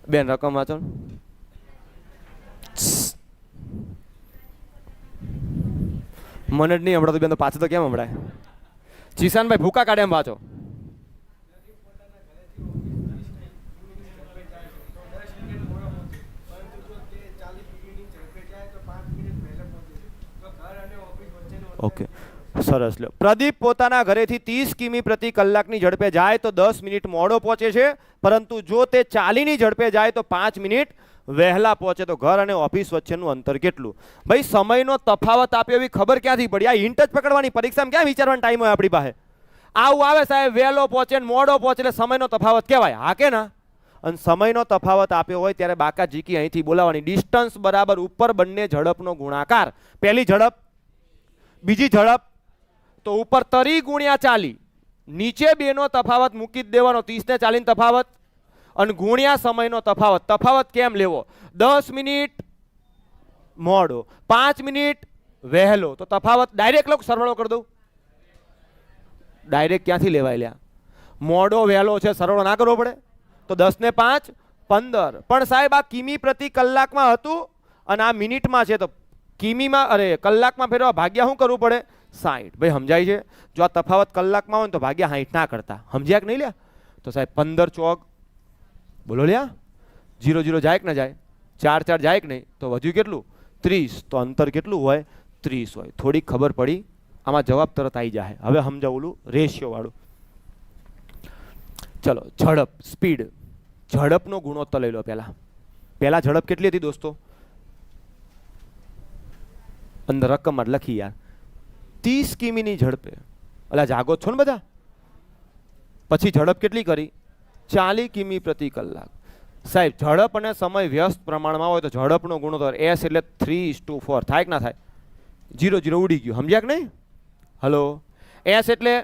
બેન, રકમ વાંચો ને. મને જ નહીં હમણાં બેન, તો પાછું તો કેમ હમણાં? ચિશાનભાઈ ભૂકા કાઢે એમ વાંચો. ઓકે, સરસ. લ્યો, પ્રદીપ પોતાના ઘરેથી 30 કિમી પ્રતિ કલાકની ઝડપે જાય તો 10 મિનિટ મોડો પહોંચે છે, પરંતુ જો તે 40ની ઝડપે જાય તો 5 મિનિટ વહેલા પહોંચે. તો ઘર અને ઓફિસ વચ્ચેનું અંતર કેટલું? ભાઈ સમયનો તફાવત આપ્યો એવી ખબર ક્યાંથી પડી? આ હિન્ટ જ પકડવાની. પરીક્ષામાં ક્યાં વિચારવાનો ટાઈમ હોય આપણી પાસે? આવું આવે સાહેબ, વહેલો પહોંચે ને મોડો પહોંચે એટલે સમયનો તફાવત કહેવાય. હા કે ના? અને સમયનો તફાવત આપ્યો હોય ત્યારે બાકા ઝીકી અહીંથી બોલાવવાની. ડિસ્ટન્સ બરાબર ઉપર બંને ઝડપનો ગુણાકાર. પહેલી ઝડપ, બીજી ઝડપ, તો ઉપર 30 ગુણ્યા 40, નીચે બેનો તફાવત મૂકી જ દેવાનો, 30 ને 40 તફાવત, અને ગુણ્યા સમયનો તફાવત. તફાવત કેમ લેવો? 10 મિનિટ મોડો, 5 મિનિટ વહેલો, તો તફાવત ડાયરેક્ટ લોક સરવાળો કરી દઉં. ડાયરેક્ટ ક્યાંથી લેવાય લ્યા? મોડો વહેલો છે, સરવાળો ના કરવો પડે? તો 10 ને 5 15. પણ સાહેબ આ કિમી પ્રતિ કલાકમાં હતું અને આ મિનિટમાં છે, તો કિમીમાં અરે કલાકમાં ફેરવા ભાગ્યા શું કરવું પડે? 60. ભાઈ સમજાય છે? જો આ તફાવત કલાકમાં હોય ને તો ભાગ્યા 60 ના કરતા. સમજ્યા કે નહીં લ્યા? તો સાહેબ 15 ચોક બોલો લ્યા, 0 0 જાય કે ના જાય? 4 4 જાય કે નહીં? તો વધ્યું કેટલું? 30. તો અંતર કેટલું હોય? 30 હોય. થોડીક ખબર પડી? આમાં જવાબ તરત આવી જાય. હવે સમજાવ ઓલું રેશિયો વાળું. ચલો, ઝડપ, સ્પીડ. ઝડપનો ગુણોત્તર લઈ લો. પહેલા ઝડપ કેટલી હતી દોસ્તો? અંદર રકમ લખી યાર, 30 કિમીની ઝડપે. અલા જાગો છો ને બધા? પછી ઝડપ કેટલી કરી? 40 કિમી પ્રતિ કલાક. સાહેબ ઝડપ અને સમય વ્યસ્ત પ્રમાણમાં હોય તો ઝડપનો ગુણોત્તર S એટલે 3:4 થાય કે ના થાય? 0 0 ઉડી ગયું. સમજ્યા કે નહીં? હલો, S એટલે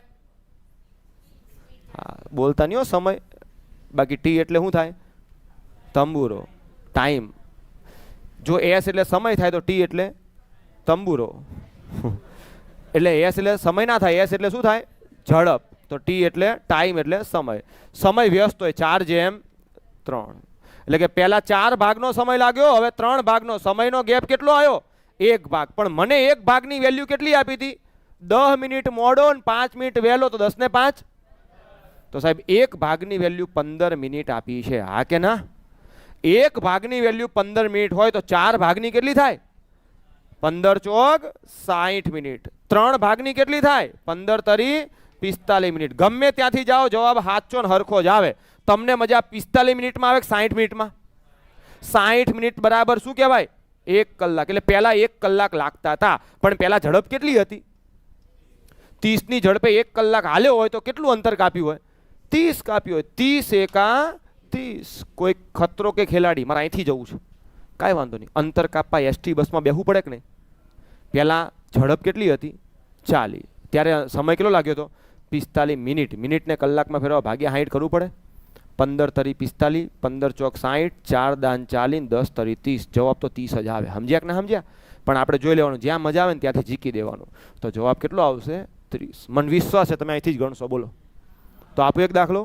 હા બોલતા નહીં હો સમય, બાકી T એટલે શું થાય? તંબુરો, ટાઈમ. જો S એટલે સમય થાય તો T એટલે તંબુરો. એટલે S એટલે સમય ના થાય, S એટલે શું થાય? ઝડપ. તો T એટલે ટાઈમ એટલે સમય. સમય વ્યસ્ત હોય 4:3. એટલે કે પહેલા 4 ભાગનો સમય લાગ્યો, હવે 3 ભાગનો. સમયનો ગેપ કેટલો આવ્યો? 1 ભાગ. પણ મને 1 ભાગની વેલ્યુ કેટલી આપી હતી? 10 મિનિટ મોડો ને 5 મિનિટ વહેલો, તો 10 ને 5. તો સાહેબ 1 ભાગની વેલ્યુ 15 મિનિટ આપી છે. હા કે ના? 1 ભાગની વેલ્યુ 15 મિનિટ હોય તો 4 ભાગની કેટલી થાય? 15 ચોક 60 મિનિટ. 3 ભાગની કેટલી થાય? 15 તરી 45 મિનિટ. ગમે ત્યાંથી જાઓ જવાબ સાચો ને હરખો જ આવે. તમને મજા 45 મિનિટમાં આવે કે 60 મિનિટમાં? 60 મિનિટ બરાબર શું કહેવાય? 1 કલાક. એટલે પહેલા 1 કલાક લાગતા હતા, પણ પહેલા ઝડપ કેટલી હતી? 30 ની ઝડપે 1 કલાક હાલ્યો હોય તો કેટલું અંતર કાપ્યું હોય? 30 કાપ્યું હોય. 30 એકા 30. કોઈ ખતરો કે ખેલાડી, મારે અહીંથી જવું છે, કાંઈ વાંધો નહીં, અંતર કાપવા ST બસમાં બેહવું પડે કે નહીં? પહેલા ઝડપ કેટલી હતી? 40. ત્યારે સમય કેટલો લાગ્યો હતો? 45 મિનિટ. મિનિટને કલાકમાં ફેરવા ભાગ્યા 60 કરવું પડે. 15 તરી 45, 15 ચોક 60, 4 દાન 40, 10 તરી 30. જવાબ તો 30 જ આવે. સમજ્યા કે ના સમજ્યા? પણ આપણે જોઈ લેવાનું, જ્યાં મજા આવે ને ત્યાંથી જીકી દેવાનું. તો જવાબ કેટલો આવશે? 30. મને વિશ્વાસ છે તમે અહીંથી જ ગણશો. બોલો તો આપો એક દાખલો.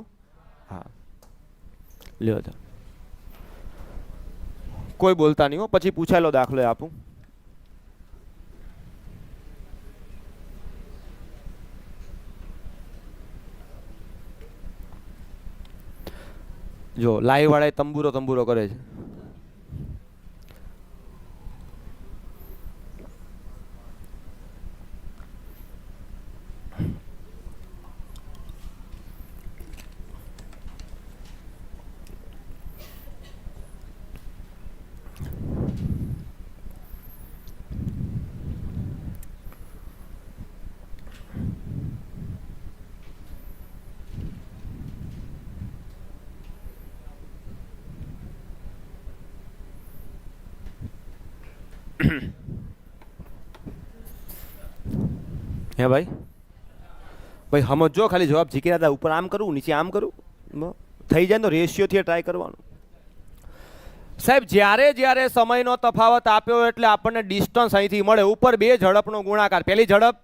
હા લ્યો તો. કોઈ બોલતા નહીં હો, પછી પૂછાયેલો દાખલો આપું. જો લાઈવ વાળા તંબુરો તંબુરો કરે છે. હે ભાઈ ભાઈ સમજો, ખાલી જવાબ જીકી રહ્યા. ઉપર આમ કરું, નીચે આમ કરું, થઈ જાય તો રેશિયોથી ટ્રાય કરવાનું. સાહેબ જ્યારે જ્યારે સમયનો તફાવત આપ્યો એટલે આપણને ડિસ્ટન્સ અહીંથી મળે. ઉપર 2 ઝડપનો ગુણાકાર. પહેલી ઝડપ,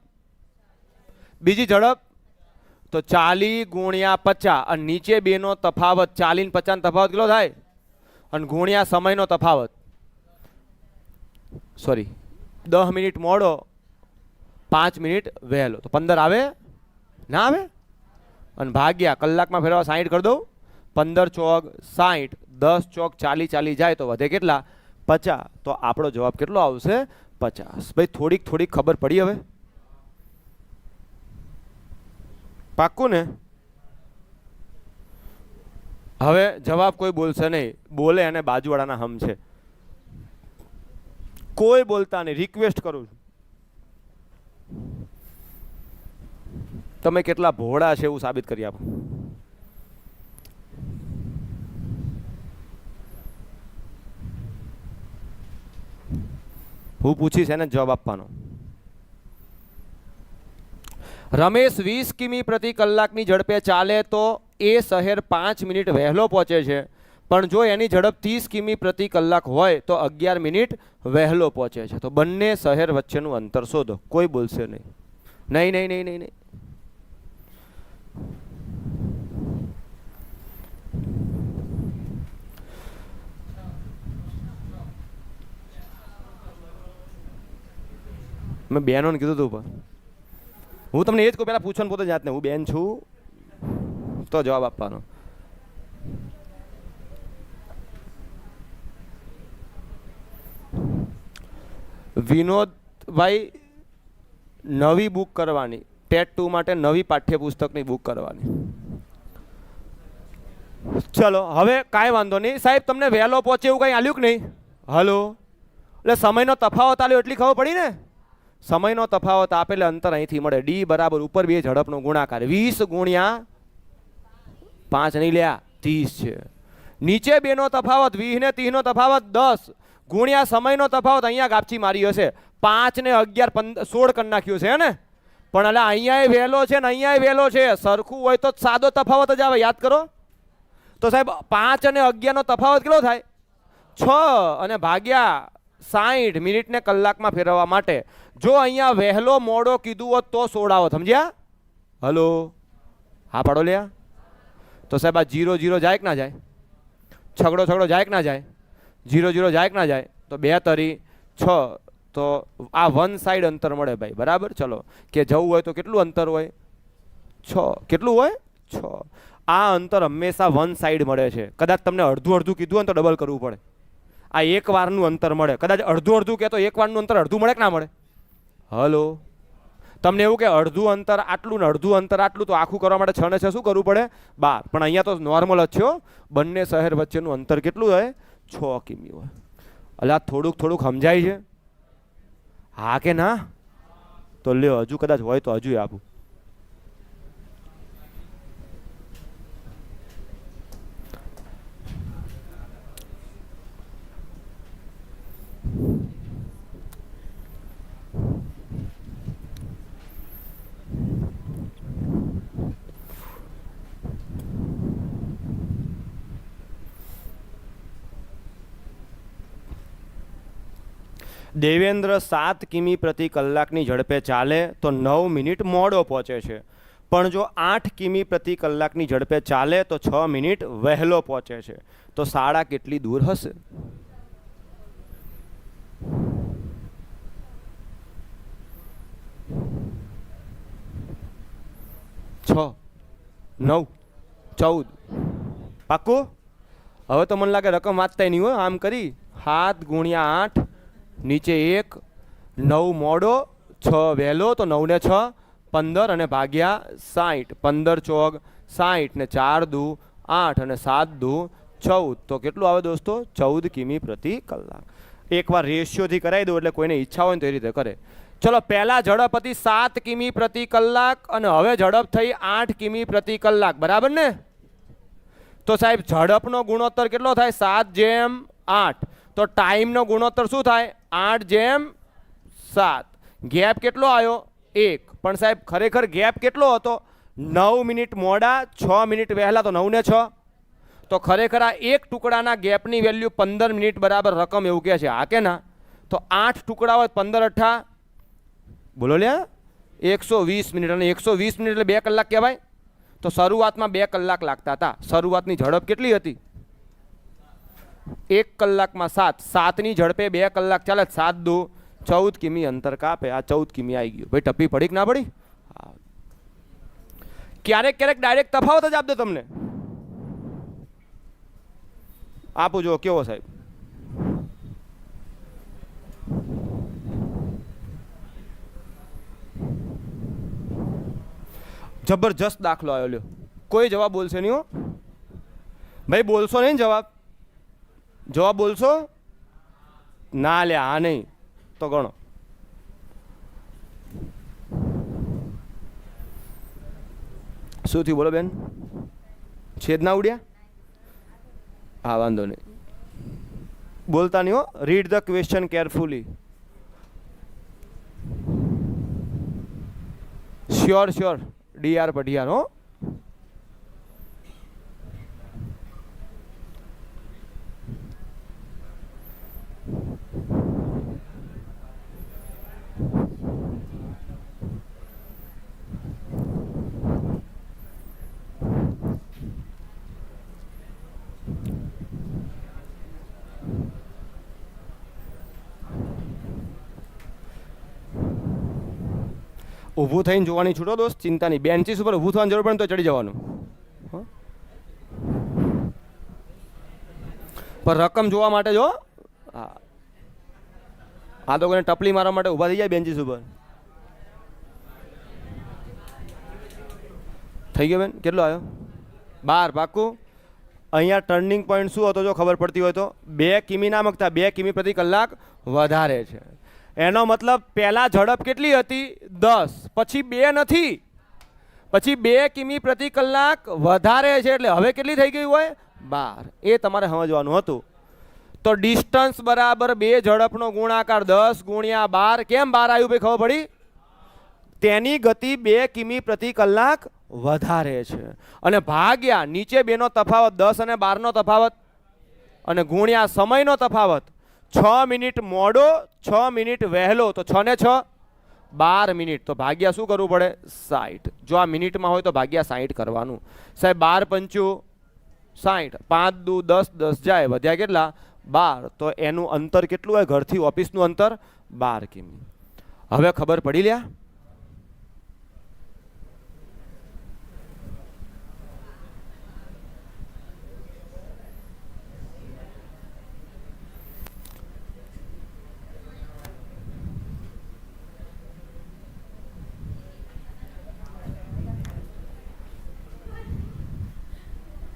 બીજી ઝડપ, તો 40 ગુણ્યા 50. અને નીચે 2 નો તફાવત 40 ને 50 તફાવત કેટલો થાય? અને ગુણ્યા સમયનો તફાવત. સોરી, 10 મિનિટ મોડો 5 મિનિટ વહેલો, તો 15 આવે ના આવે? અને ભાગ્યા કલાકમાં ફેરવા 60 કરી દઉં. 15 ચોક 60, 10 ચોક 40, 40 જાય તો વધે કેટલા? 50. તો આપણો જવાબ કેટલો આવશે? 50. ભાઈ થોડીક થોડીક ખબર પડી હવે? પાક્કું ને? હવે જવાબ કોઈ બોલશે નહીં. બોલે અને બાજુવાળાના હમ છે. કોઈ બોલતા નહીં. રિક્વેસ્ટ કરું છું. તમે કેટલા ભોળા છે એવું સાબિત કરી આપો. હું પૂછીશ એને જવાબ આપવાનો. રમેશ 20 કિમી પ્રતિ કલાકની ઝડપે ચાલે તો એ શહેર 5 મિનિટ વહેલો પહોંચે છે, પણ જો એની ઝડપ 30 કિમી પ્રતિ કલાક હોય તો 11 મિનિટ વહેલો પહોંચે છે. તો બંને શહેર વચ્ચેનું અંતર શોધો. કોઈ બોલશે નહીં. નહીં નહીં નહીં નહીં નહીં. મેં બહેનોને કીધું હતું, પણ હું તમને એ જ કહું, પહેલાં પૂછવાનું પોતે જાતને, હું બેન છું તો જવાબ આપવાનો. વિનોદભાઈ, નવી બુક કરવાની, ટેટ 2 માટે નવી પાઠ્યપુસ્તકની બુક કરવાની. ચલો હવે કાંઈ વાંધો નહીં સાહેબ, તમને વહેલો પહોંચે એવું કંઈ આલ્યું કે નહીં? હલો, એટલે સમયનો તફાવત આલ્યો એટલી ખબર પડી ને. સમયનો તફાવત આપેલે અંતર અહીંથી મળે. ડી બરાબર ઉપર બે ઝડપનો ગુણાકાર 20 ગુણ્યા 5 નહીં લ્યા 30 છે. નીચે બેનો તફાવત 20 ને 30 નો તફાવત 10 ગુણ્યા સમયનો તફાવત અહીંયા ગાપચી મારી હશે 5 ને 11 15 16 કરી નાખ્યું છે ને. પણ એટલે અહીંયા વહેલો છે ને અહીંયા વહેલો છે. સરખું હોય તો સાદો તફાવત જ આવે. યાદ કરો તો સાહેબ 5 અને 11 નો તફાવત કેટલો થાય? 6 અને ભાગ્યા 60 મિનિટને કલાકમાં ફેરવવા માટે. જો અહીંયા વહેલો મોડો કીધું હોત તો સોડાવો. સમજ્યા? હલો, હા પાડો લ્યા. તો સાહેબ આ 0 0 જાય કે ના જાય? છગડો છગડો જાય કે ના જાય? 0 0 જાય કે ના જાય? તો 2 તરી 6. તો આ વન સાઈડ અંતર મળે ભાઈ. બરાબર. ચલો કે જવું હોય તો કેટલું અંતર હોય? 6. કેટલું હોય? 6. આ અંતર હંમેશા વન સાઈડ મળે છે. કદાચ તમને અડધું અડધું કીધું હોય તો ડબલ કરવું પડે. આ એક વારનું અંતર મળે. કદાચ અડધું અડધું કહેતો એક વારનું અંતર અડધું મળે કે ના મળે? હલો, તમને એવું કે અડધું અંતર આટલું ને અડધું અંતર આટલું, તો આખું કરવા માટે 6 ને 6 શું કરવું પડે? 12. પણ અહીંયા તો નોર્મલ જ છે. બંને શહેર વચ્ચેનું અંતર કેટલું હોય? 6 કિમી હોય. એટલે આ થોડુંક થોડુંક સમજાય છે? હા કે ના? તો લ્યો, હજુ કદાચ હોય તો હજુ આપું. દેવેન્દ્ર 7 કિમી પ્રતિ કલાકની ઝડપે ચાલે તો 9 મિનિટ મોડો પહોંચે છે, પણ જો 8 કિમી પ્રતિ કલાકની ઝડપે ચાલે તો 6 મિનિટ વહેલો પહોંચે છે. તો શાળા કેટલી દૂર હશે? 6 9 14. પાક્કું? હવે તો મને લાગે રકમ વાંચતા નહીં હોય. આમ કરી 7 ગુણ્યા 8 નીચે 1 9 મોડો 6 વહેલો, તો 9 ને 6 15 અને ભાગ્યા 60. 15 ચોક 60 ને 4 દુ 8 અને 7 દુ 14. તો કેટલું આવે દોસ્તો? 14 કિમી પ્રતિ કલાક. એકવાર રેશિયોથી કરાવી દો એટલે કોઈને ઈચ્છા હોય ને તો એ રીતે કરે. ચલો, પહેલા ઝડપ હતી 7 કિમી પ્રતિ કલાક અને હવે ઝડપ થઈ 8 કિમી પ્રતિ કલાક. બરાબર ને? તો સાહેબ ઝડપનો ગુણોત્તર કેટલો થાય? 7/8. તો ટાઈમનો ગુણોત્તર શું થાય? 8/7. ગેપ કેટલો આવ્યો? 1. પણ સાહેબ ખરેખર ગેપ કેટલો હતો? 9 મિનિટ મોડા 6 મિનિટ વહેલા, તો 9 ને 6. તો ખરેખર આ એક ટુકડાના ગેપની વેલ્યુ 15 મિનિટ બરાબર રકમ એવું કહે છે. હા કે ના? તો 8 ટુકડા હોય 15 અઠ્ઠા બોલો લ્યા 120 મિનિટ. અને 120 મિનિટ એટલે 2 કલાક કહેવાય. તો શરૂઆતમાં 2 કલાક લાગતા હતા. શરૂઆતની ઝડપ કેટલી હતી? 1 કલાકમાં 7. 7ની ઝડપે 2 કલાક ચાલે. 7 દુ 14 કિમી અંતર કાપે. આ 14 કિમી આવી ગયું. ભાઈ ટપ્પી પડી કે ના પડી? હા. ક્યારેક ક્યારેક ડાયરેક્ટ તફાવત જ આપી દો તમને. આપું જો કેવો સાહેબ? જબરજસ્ત દાખલો આવ્યો. લ્યો, કોઈ જવાબ બોલશે નહીં હો ભાઈ. બોલશો નહીં જવાબ? જવાબ બોલશો ના? લે હા નહીં તો ગણો. શું થયું બોલો બેન? છેદ ના ઉડ્યા? હા વાંધો નહીં, બોલતા નહીં હો. Read the question carefully. Sure sure DR Padhiyar હો. ઊભું થઈને જોવાની છૂટો દોસ્ત, ચિંતા નહીં. બેન્ચીસ ઉપર ઊભું થવાની જરૂર પડે તો ચડી જવાનું. પણ રકમ જોવા માટે જો. હા, આ તો કોઈને ટપલી મારવા માટે ઊભા થઈ જાય બેન્ચીસ ઉપર. થઈ ગયો બેન? કેટલો આવ્યો? 12. પાક્કું? અહીંયા ટર્નિંગ પોઈન્ટ શું હતો જો ખબર પડતી હોય તો? 2 કિમી ના મગતા 2 કિમી પ્રતિ કલાક વધારે છે. એનો મતલબ પહેલા ઝડપ કેટલી હતી? 10. પછી 2 નથી, પછી 2 કિમી પ્રતિ કલાક વધારે છે, એટલે હવે કેટલી થઈ ગઈ હોય? 12. એ તમારે સમજવાનું હતું. તો ડિસ્ટન્સ બરાબર 2 ઝડપનો ગુણાકાર 10 ગુણ્યા 12. કેમ 12 આવ્યું ભાઈ? ખબર પડી? તેની ગતિ 2 કિમી પ્રતિ કલાક વધારે છે, અને ભાગ્યા નીચે 2 નો તફાવત 10 અને 12 નો તફાવત, અને ગુણ્યા સમયનો તફાવત 6 મિનિટ મોડો 6 મિનિટ વહેલો, તો 6 ને 6 12 મિનિટ. તો ભાગ્યા શું કરવું પડે? 60. જો આ મિનિટમાં હોય તો ભાગ્યા 60 કરવાનું. સાહેબ 12 પંચું 60, 5 દુ 10, 10 જાય, વધ્યા કેટલા? 12. તો એનું અંતર કેટલું હોય ઘરથી ઓફિસનું અંતર? 12 કિમી. હવે ખબર પડી લ્યા?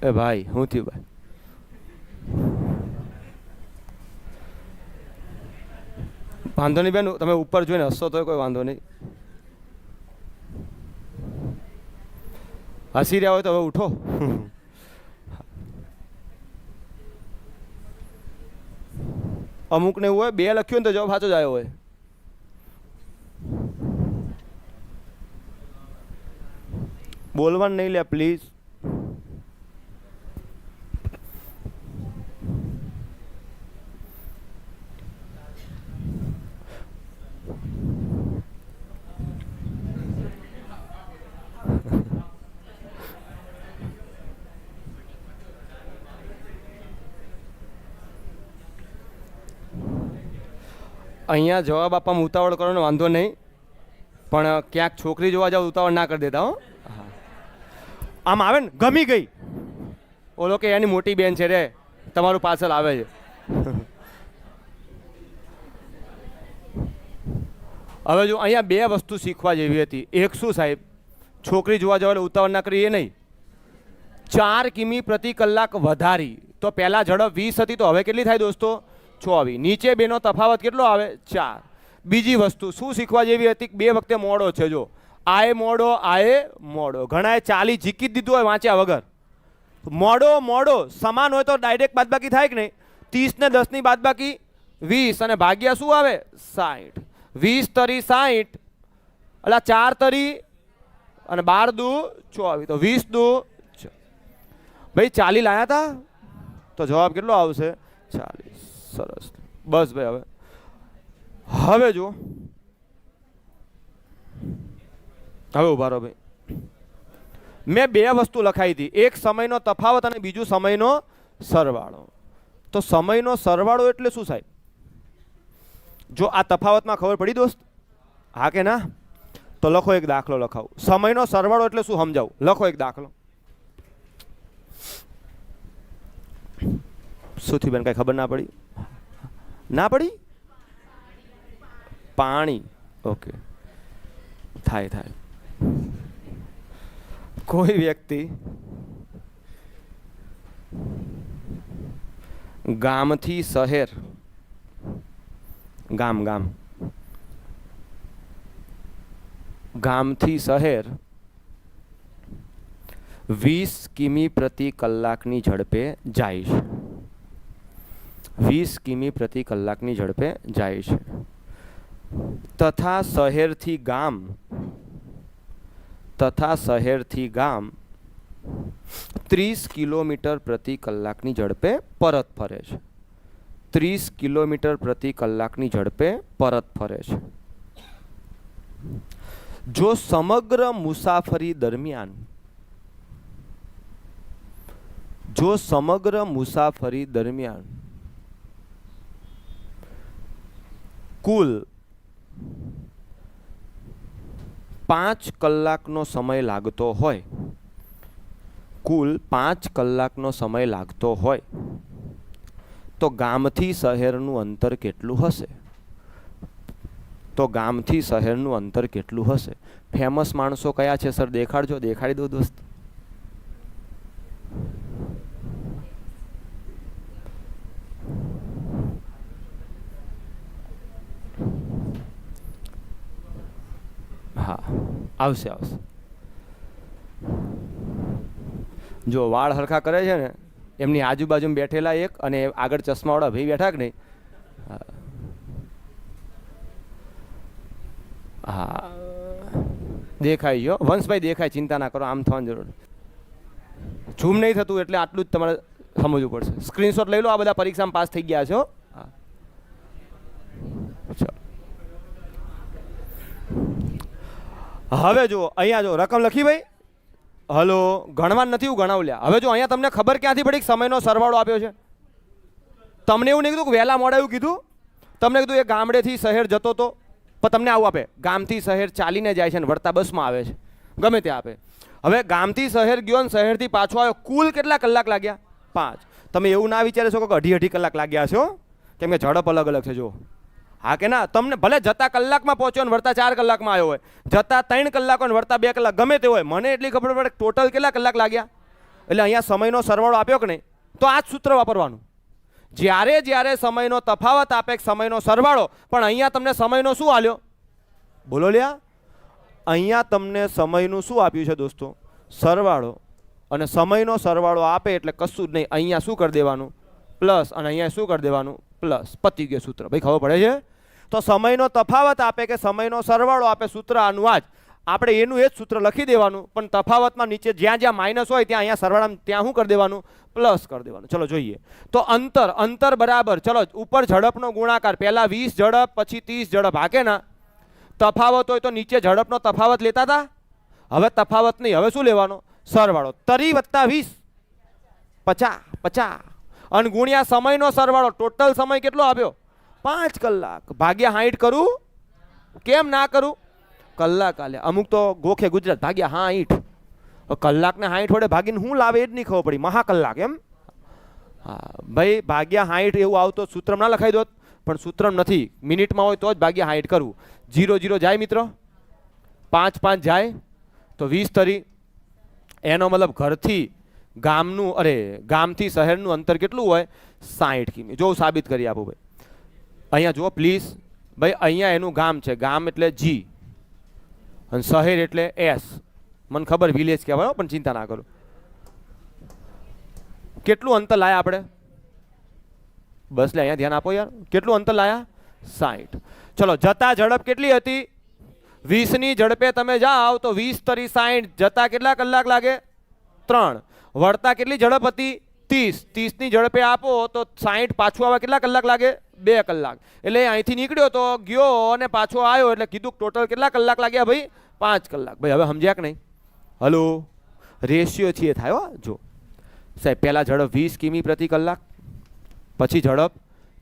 એ ભાઈ શું થયું ભાઈ? વાંધો નહીં બેન, તમે ઉપર જોઈને હસો તો કોઈ વાંધો નહીં. હસી રહ્યા હોય તો હવે ઉઠો. અમુકને એવું હોય 2 લખ્યું ને તો જવાબ સાચો જ આવ્યો હોય. બોલવાનું નહીં લે પ્લીઝ. અહીંયા જવાબ આપવામાં ઉતાવળ કરવાનો વાંધો નહીં, પણ ક્યાંક છોકરી જોવા જાવ ઉતાવળ ના કરી દેતા હો. આમ આવે ને ગમી ગઈ, ઓલો કે એની મોટી બેન છે રે, તમારું પાર્સલ આવે છે. હવે જો અહીંયા 2 વસ્તુ શીખવા જેવી હતી. એક શું સાહેબ? છોકરી જોવા જવા એટલે ઉતાવળ ના કરી એ નહીં. 4 કિમી પ્રતિ કલાક વધારી, તો પહેલા ઝડપ 20 હતી, તો હવે કેટલી થાય દોસ્તો? 24. નીચે 2 નો તફાવત કેટલો આવે? 4. બીજી વસ્તુ શું શીખવા જેવી હતી? 2 વખતે મોડો છે. જો આએ મોડો, આએ મોડો. ઘણાએ 40 જીકી જ દીધું હોય વાંચ્યા વગર. મોડો મોડો સમાન હોય તો ડાયરેક્ટ બાદબાકી થાય કે નહીં? 30 ને 10 ની બાદબાકી 20, અને ભાગ્યા શું આવે? 60. 20 તરી 60, એટલે 4 તરી અને 12 દુ 24, તો 20 દુ ભાઈ 40 લાયા હતા, તો જવાબ કેટલો આવશે? 40. સરસ, બસ ભાઈ. હવે જો હવે ઉભા રહો ભાઈ. મેં 2 વસ્તુ લખાઈ હતી, એક સમયનો તફાવત અને બીજું સમયનો સરવાળો. તો સમયનો સરવાળો એટલે શું સાહેબ? જો આ તફાવતમાં ખબર પડી દોસ્ત? હા કે ના? તો લખો, એક દાખલો લખાવું. સમયનો સરવાળો એટલે શું સમજાવું? લખો એક દાખલો. શું થયું બેન? કઈ ખબર ના પડી? ના પડી? પાણી. ઓકે, થાય થાય. કોઈ વ્યક્તિ ગામથી શહેર, ગામથી શહેર 20 કિમી પ્રતિ કલાકની ઝડપે જાય છે. 20 કિમી પ્રતિ કલાકની ઝડપે જાય છે, તથા શહેરથી ગામ તથા શહેરથી ગામ 30 કિલોમીટર પ્રતિ કલાકની ઝડપે પરત ફરે છે. 30 કિલોમીટર પ્રતિ કલાકની ઝડપે પરત ફરે છે. જો સમગ્ર મુસાફરી દરમિયાન કુલ 5 કલાકનો સમય લાગતો હોય તો ગામથી શહેરનું અંતર કેટલું હશે? ફેમસ માણસો કયા છે સર? દેખાડી દો દોસ્ત. હા, આવશે. જો વાળ હરખા કરે છે ને, એમની આજુબાજુ બેઠેલા એક અને આગળ ચશ્માવાળા ભાઈ બેઠા કે નહીં? હા, દેખાય ગયો વંશભાઈ, દેખાય, ચિંતા ના કરો. આમ થવાની જરૂર, ઝૂમ નહીં થતું એટલે આટલું જ તમારે સમજવું પડશે. સ્ક્રીનશોટ લઈ લો. આ બધા પરીક્ષામાં પાસ થઈ ગયા છો. હવે જો અહીંયા જો રકમ લખી ભાઈ. હલો, ગણવા નથી, હું ગણાવલ્યા. હવે જો અહીંયા તમને ખબર ક્યાંથી પડી? સમયનો સરવાળો આપ્યો છે. તમને એવું નહીં કીધું કે વહેલા મોડા એવું કીધું. તમને કીધું એ ગામડેથી શહેર જતો હતો, પણ તમને આવું આપે, ગામથી શહેર ચાલીને જાય છે ને વળતા બસમાં આવે છે, ગમે તે આપે. હવે ગામથી શહેર ગયો ને શહેરથી પાછો આવ્યો, કુલ કેટલા કલાક લાગ્યા? 5. તમે એવું ના વિચારી શકો કે અઢી કલાક લાગ્યા છો, કેમ કે ઝડપ અલગ અલગ છે. જો હા કે ના, તમને ભલે જતા કલાકમાં પહોંચ્યો ને વળતા 4 કલાકમાં આવ્યો હોય, જતા 3 કલાક હોય ને વળતા 2 કલાક, ગમે તે હોય, મને એટલી ખબર પડે ટોટલ કેટલા કલાક લાગ્યા. એટલે અહીંયા સમયનો સરવાળો આપ્યો કે નહીં, તો આ જ સૂત્ર વાપરવાનું. જ્યારે સમયનો તફાવત આપે, સમયનો સરવાળો. પણ અહીંયા તમને સમયનો શું આલ્યો? બોલો લ્યા. અહીંયા તમને સમયનું શું આપ્યું છે દોસ્તો? સરવાળો. અને સમયનો સરવાળો આપે એટલે કશું જ નહીં, અહીંયા શું કરી દેવાનું? પ્લસ. અને અહીંયા શું કરી દેવાનું? પ્લસ. પતી ગયો સૂત્ર. ભાઈ ખબર પડે છે? તો સમયનો તફાવત આપે કે સમયનો સરવાળો આપે, સૂત્ર આનું આ જ. આપણે એનું એ જ સૂત્ર લખી દેવાનું, પણ તફાવતમાં નીચે જ્યાં માઇનસ હોય ત્યાં અહીંયા સરવાળામાં ત્યાં શું કરી દેવાનું? પ્લસ કરી દેવાનું. ચલો જોઈએ. તો અંતર બરાબર, ચલો ઉપર ઝડપનો ગુણાકાર, પહેલા 20 ઝડપ પછી 30 ઝડપ. હા કે ના? તફાવત હોય તો નીચે ઝડપનો તફાવત લેતા હતા. હવે તફાવત નહીં, હવે શું લેવાનો? સરવાળો. 30 + 20 50. અને ગુણ્યા સમયનો સરવાળો. ટોટલ સમય કેટલો આપ્યો? 5 કલાક. ભાગ્યા 60 કરું? કેમ ના કરું? કલાક આલે. અમુક તો ગોખે ગુજરાત ભાગ્યા 60. કલાકને 60 વડે ભાગીને હું લાવે એ જ નહીં ખબર પડી. મહા કલાક એમ? હા ભાઈ, ભાગ્યા 60 એવું આવતો સૂત્રમાં ના લખાઈ દો, પણ સૂત્રમ નથી. મિનિટમાં હોય તો જ ભાગ્યા 60 કરવું. 0 જાય મિત્રો, 5 જાય તો 20 તરી. એનો મતલબ ઘરથી ગામથી શહેરનું અંતર કેટલું હોય? 60 કિમી. જો સાબિત કરી આપું ભાઈ. અહીંયા જુઓ પ્લીઝ ભાઈ. અહીંયા એનું ગામ છે, ગામ એટલે G અને શહેર એટલે S. મને ખબર વિલેજ કહેવાય, પણ ચિંતા ના કરો. કેટલું અંતર લાયા આપણે? બસ લે, અહીંયા ધ્યાન આપો યાર. કેટલું અંતર લાયા? 60. ચલો, જતા ઝડપ કેટલી હતી? 20ની ઝડપે તમે જાઓ તો 20 તરી 60. જતા કેટલા કલાક લાગે? 3. વળતા કેટલી ઝડપ હતી? 30. 30ની ઝડપે આપો તો 60 પાછું આવવા કેટલા કલાક લાગે? 2 કલાક. એટલે અહીંથી નીકળ્યો તો ગયો અને પાછો આવ્યો, એટલે કીધું ટોટલ કેટલા કલાક લાગ્યા ભાઈ? 5 કલાક. ભાઈ હવે સમજ્યા કે નહીં? હલો, રેશિયો છે થાય હો. જો સાહેબ, પહેલા ઝડપ 20 કિમી પ્રતિ કલાક, પછી ઝડપ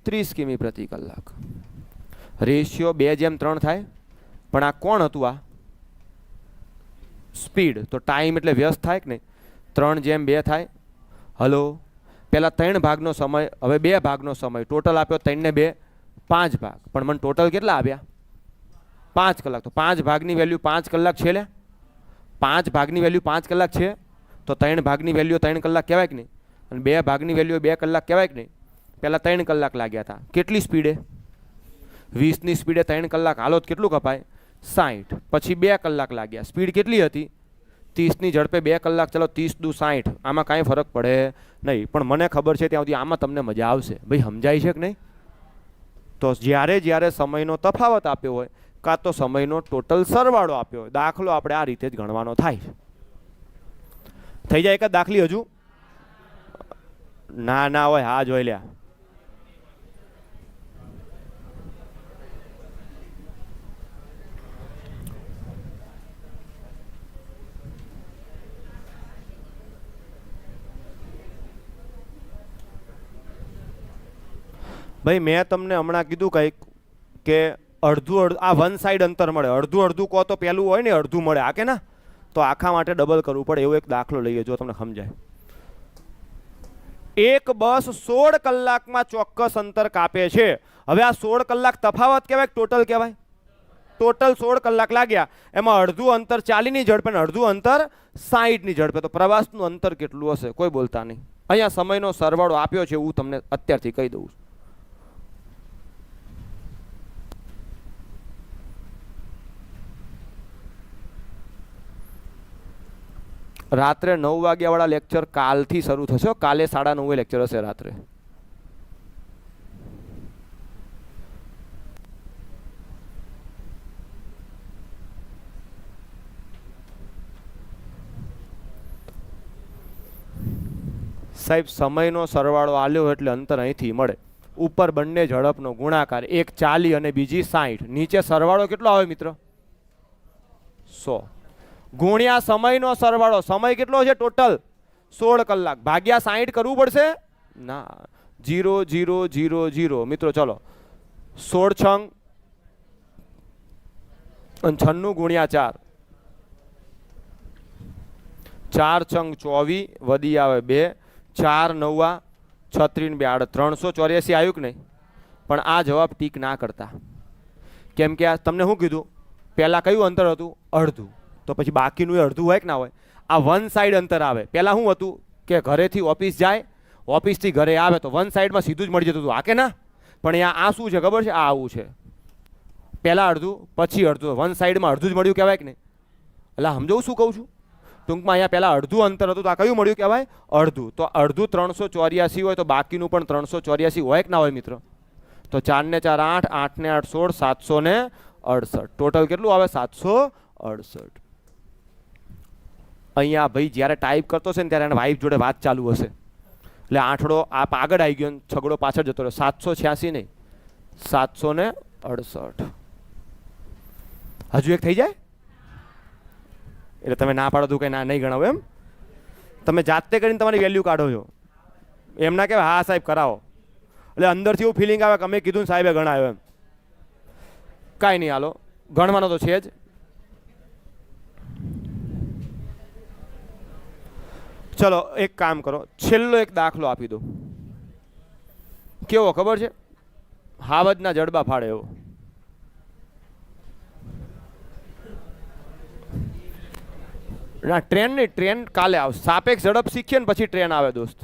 30 કિમી પ્રતિ કલાક. રેશિયો 2:3 થાય. પણ આ કોણ હતું? આ સ્પીડ. તો ટાઈમ એટલે વ્યસ્ત થાય કે નહીં? 3:2 થાય. હલો, પહેલાં 3 ભાગનો સમય, હવે 2 ભાગનો સમય. ટોટલ આપ્યો 3 ને 2 5 ભાગ. પણ મને ટોટલ કેટલા આપ્યા? 5 કલાક. તો 5 ભાગની વેલ્યુ 5 કલાક છે લે. 5 ભાગની વેલ્યુ 5 કલાક છે, તો 3 ભાગની વેલ્યુ 3 કલાક કહેવાય કે નહીં? અને 2 ભાગની વેલ્યુ 2 કલાક કહેવાય કે નહીં? પહેલાં 3 કલાક લાગ્યા હતા. કેટલી સ્પીડે? 20ની સ્પીડે 3 કલાક હાલો તો કેટલું કપાય? 60. પછી 2 કલાક લાગ્યા. સ્પીડ કેટલી હતી? 30ની ઝડપે 2 કલાક. ચલો 30 × 60. આમાં કાંઈ ફરક પડે નહીં, પણ મને ખબર છે ત્યાં સુધી આમાં તમને મજા આવશે. ભાઈ સમજાય છે કે નહીં? તો જ્યારે સમયનો તફાવત આપ્યો હોય કાં તો સમયનો ટોટલ સરવાળો આપ્યો હોય. દાખલો આપણે આ રીતે જ ગણવાનો થાય. થઈ જાય એક જ દાખલી હજુ? ના હોય, હા જોઈ લ્યા. ભાઈ મેં તમને હમણાં કીધું કંઈક કે અડધું આ વન સાઈડ અંતર મળે, અડધું કહો તો પેલું હોય ને અડધું મળે, આ કે ના? તો આખા માટે ડબલ કરવું પડે. એવો એક દાખલો લઈએ જો તમને સમજાય. એક બસ 16 કલાકમાં ચોક્કસ અંતર કાપે છે. હવે આ 16 કલાક તફાવત કહેવાય કે ટોટલ કહેવાય? ટોટલ 16 કલાક લાગ્યા, એમાં અડધું અંતર 40ની ઝડપે અને અડધું અંતર 60ની ઝડપે. તો પ્રવાસનું અંતર કેટલું હશે? કોઈ બોલતા નહીં. અહીંયા સમયનો સરવાળો આપ્યો છે, હું તમને અત્યારથી કહી દઉં છું. રાત્રે 9 વાગ્યાવાળા લેક્ચર કાલથી શરૂ થશે. કાલે 9:30 લેક્ચર હશે રાત્રે. સાહેબ સમયનો સરવાળો આલ્યો એટલે અંતર અહીંથી મળે. ઉપર બંને ઝડપનો ગુણાકાર, એક 40 અને બીજી 60. નીચે સરવાળો કેટલો આવે મિત્ર? 100 ગુણ્યા સમયનો સરવાળો. સમય કેટલો છે ટોટલ? 16 કલાક ભાગ્યા 60 કરવું પડશે ના. 0 0 0 0 મિત્રો ચલો 16 છંગ 96 ગુણ્યા 4, 4 છંગ 24 વધી આવે 2, 4 9 36 2 384 આવ્યું કે નહીં? પણ આ જવાબ ટીક ના કરતા. કેમ કે આ તમને શું કીધું? પહેલા કયું અંતર હતું? અડધું. તો પછી બાકીનું એ અડધું હોય કે ના હોય? આ વન સાઈડ અંતર આવે. પહેલાં શું હતું કે ઘરેથી ઓફિસ જાય, ઓફિસથી ઘરે આવે તો વન સાઈડમાં સીધું જ મળી જતું હતું, આ કે ના? પણ અહીંયા આ શું છે ખબર છે? આ આવું છે. પહેલાં અડધું પછી અડધું, વન સાઈડમાં અડધું જ મળ્યું કહેવાય કે નહીં? એટલે સમજાવું શું કહું છું? ટૂંકમાં અહીંયા પહેલાં અડધું અંતર હતું તો આ કયું મળ્યું કહેવાય? અડધું. તો અડધું 384 હોય તો બાકીનું પણ 384 હોય કે ના હોય મિત્રો? તો 4 ને 4 8, 8 ને 8 16, 768. ટોટલ કેટલું આવે? 768. અહીંયા ભાઈ જ્યારે ટાઈપ કરતો છે ને ત્યારે એના વાઈફ જોડે વાત ચાલુ હશે એટલે આઠડો આપ આગળ આવી ગયો, છગડો પાછળ જતો રહ્યો. 786 નહીં, 768. હજુ એક થઈ જાય એટલે તમે ના પાડો તું કંઈ ના નહીં ગણાવો એમ? તમે જાતે કરીને તમારી વેલ્યુ કાઢો છો એમ ના કહેવાય હા સાહેબ કરાવો. એટલે અંદરથી એવું ફિલિંગ આવે કે અમે કીધું ને સાહેબે ગણાયો એમ. કાંઈ નહીં, હાલો ગણવાનો તો છે જ. ચલો એક કામ કરો, છેલ્લો એક દાખલો આપી દો. કેવો ખબર છે? હાવજના જડબા ફાડે એવો. ના ટ્રેન નહીં, ટ્રેન કાલે આવશે. સાપેક્ષ ઝડપ શીખીએ ને પછી ટ્રેન આવે દોસ્ત.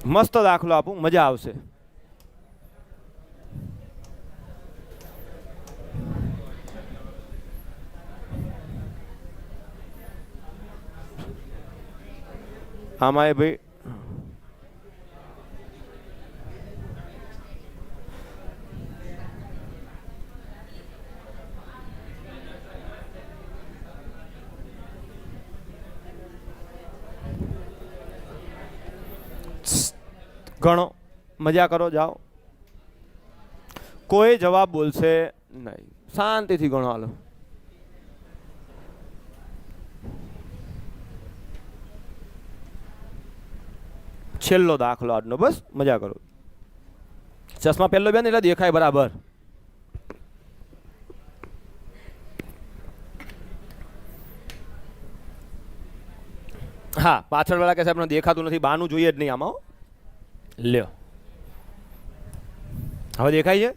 મસ્ત દાખલો આપું, મજા આવશે. આમાં એ ભાઈ ગણો, મજા કરો, જાઓ. કોઈ જવાબ બોલશે નહીં, શાંતિથી ગણો. હાલો છેલ્લો દાખલો આજનો, બસ મજા કરો. ચશ્મા પહેલો બેન એટલે દેખાય બરાબર. હા પાછળ વાળા કે સાહેબ દેખાતું નથી, બાનું જોઈએ જ નહીં આમાં. લ્યો હવે દેખાય છે?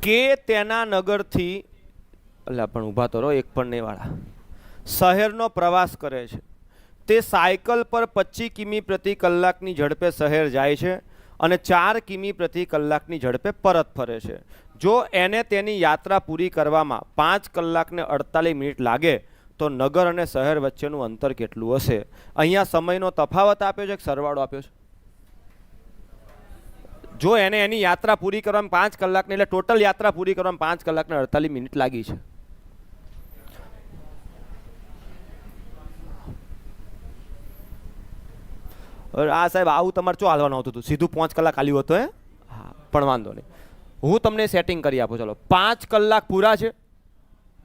કે તેના નગરથી એટલે પણ ઊભા તો રહો, એક પણ નહીં વાળા, શહેરનો પ્રવાસ કરે છે. તે સાયકલ પર 25 કિમી પ્રતિ કલાકની ઝડપે શહેર જાય છે અને 4 કિમી પ્રતિ કલાકની ઝડપે પરત ફરે છે. જો એને તેની યાત્રા પૂરી કરવામાં 5 કલાક ને 48 મિનિટ લાગે તો નગર અને શહેર વચ્ચેનું અંતર કેટલું હશે? અહીંયા સમયનો તફાવત આપ્યો છે કે સરવાળો આપ્યો છે? જો એને એની યાત્રા પૂરી કરવામાં 5 કલાકની, એટલે ટોટલ યાત્રા પૂરી કરવામાં 5 કલાક ને 48 મિનિટ લાગી છે. આ સાહેબ આવું તમારે શું હાલવાનું આવતું હતું? સીધું 5 કલાક હાલ્યું હતું? હા, પણ વાંધો નહીં, હું તમને સેટિંગ કરી આપું. ચલો 5 કલાક પૂરા છે.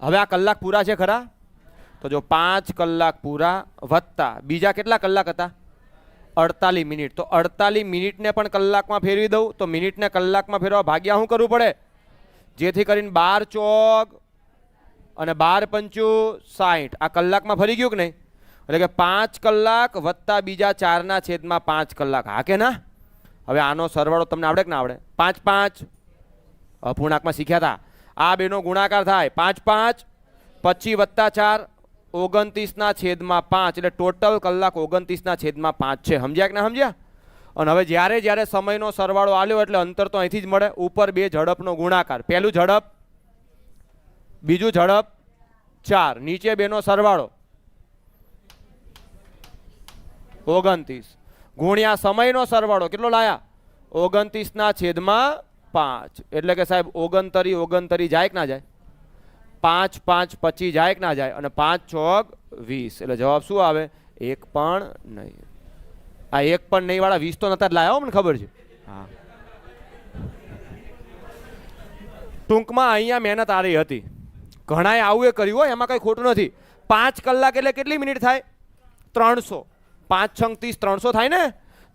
હવે આ કલાક પૂરા છે ખરા? તો જો 5 કલાક પૂરા વત્તા બીજા કેટલા કલાક હતા? 48 મિનિટ. તો 48 મિનિટને પણ કલાકમાં ફેરવી દઉં તો મિનિટને કલાકમાં ફેરવા ભાગ્યા શું કરવું પડે? જેથી કરીને 12 ચોક અને 12 પંચું 60. આ કલાકમાં ફરી ગયું કે નહીં? એટલે કે 5 કલાક વત્તા બીજા 4/5 કલાક. હા કે ના? હવે આનો સરવાળો તમને આવડે કે ના આવડે? 5 5 અપૂર્ણાંકમાં શીખ્યા હતા. આ બેનો ગુણાકાર થાય 5 5 25 વત્તા 4 29/5. એટલે ટોટલ કલાક 29/5 છે. સમજ્યા કે ના સમજ્યા? અને હવે જ્યારે જ્યારે સમયનો સરવાળો આલ્યો એટલે અંતર તો અહીંથી જ મળે. ઉપર બે ઝડપનો ગુણાકાર, પહેલું ઝડપ બીજું ઝડપ 4, નીચે બેનો સરવાળો 29 ગુણ્યા સમયનો સરવાળો કેટલો લાયા? 29/5. એટલે કે સાહેબ 29 જાય કે ના જાય? 5 5 25 જાય કે ના જાય? અને 5 ચોક 20. એટલે જવાબ શું આવે? 1 પણ નહીં. આ 1 પણ નહીં વાળા 20 તો નતા જ લાયા, મને ખબર છે. હા, ટૂંકમાં અહીંયા મહેનત આ રહી હતી. ઘણાએ આવું એ કર્યું હોય, એમાં કઈ ખોટું નથી. 5 કલાક એટલે કેટલી મિનિટ થાય? 300. 5 6 30 300 થાય ને?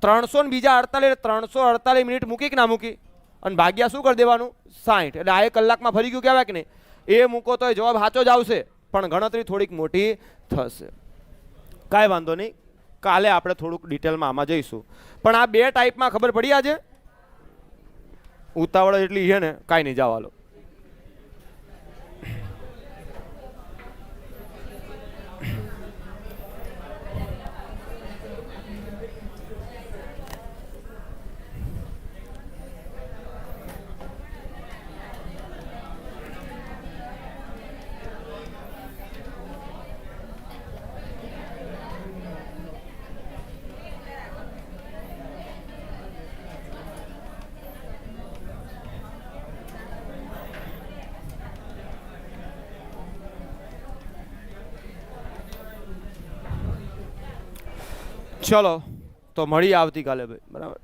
300 ને બીજા 48 348 મિનિટ મૂકી કે ના મૂકી? અને ભાગ્યા શું કરી દેવાનું? 60. એટલે આ 1 કલાકમાં ફરી ગયું કહેવાય કે નહીં? એ મૂકો તો જવાબ સાચો જ આવશે, પણ ગણતરી થોડીક મોટી થશે. કાંઈ વાંધો નહીં, કાલે આપણે થોડુંક ડિટેલમાં આમાં જઈશું. પણ આ બે ટાઈપમાં ખબર પડી આજે? ઉતાવળ એટલી છે ને, કાંઈ નહીં, જવા લો. ચલો તો મળીએ આવતીકાલે ભાઈ, બરાબર.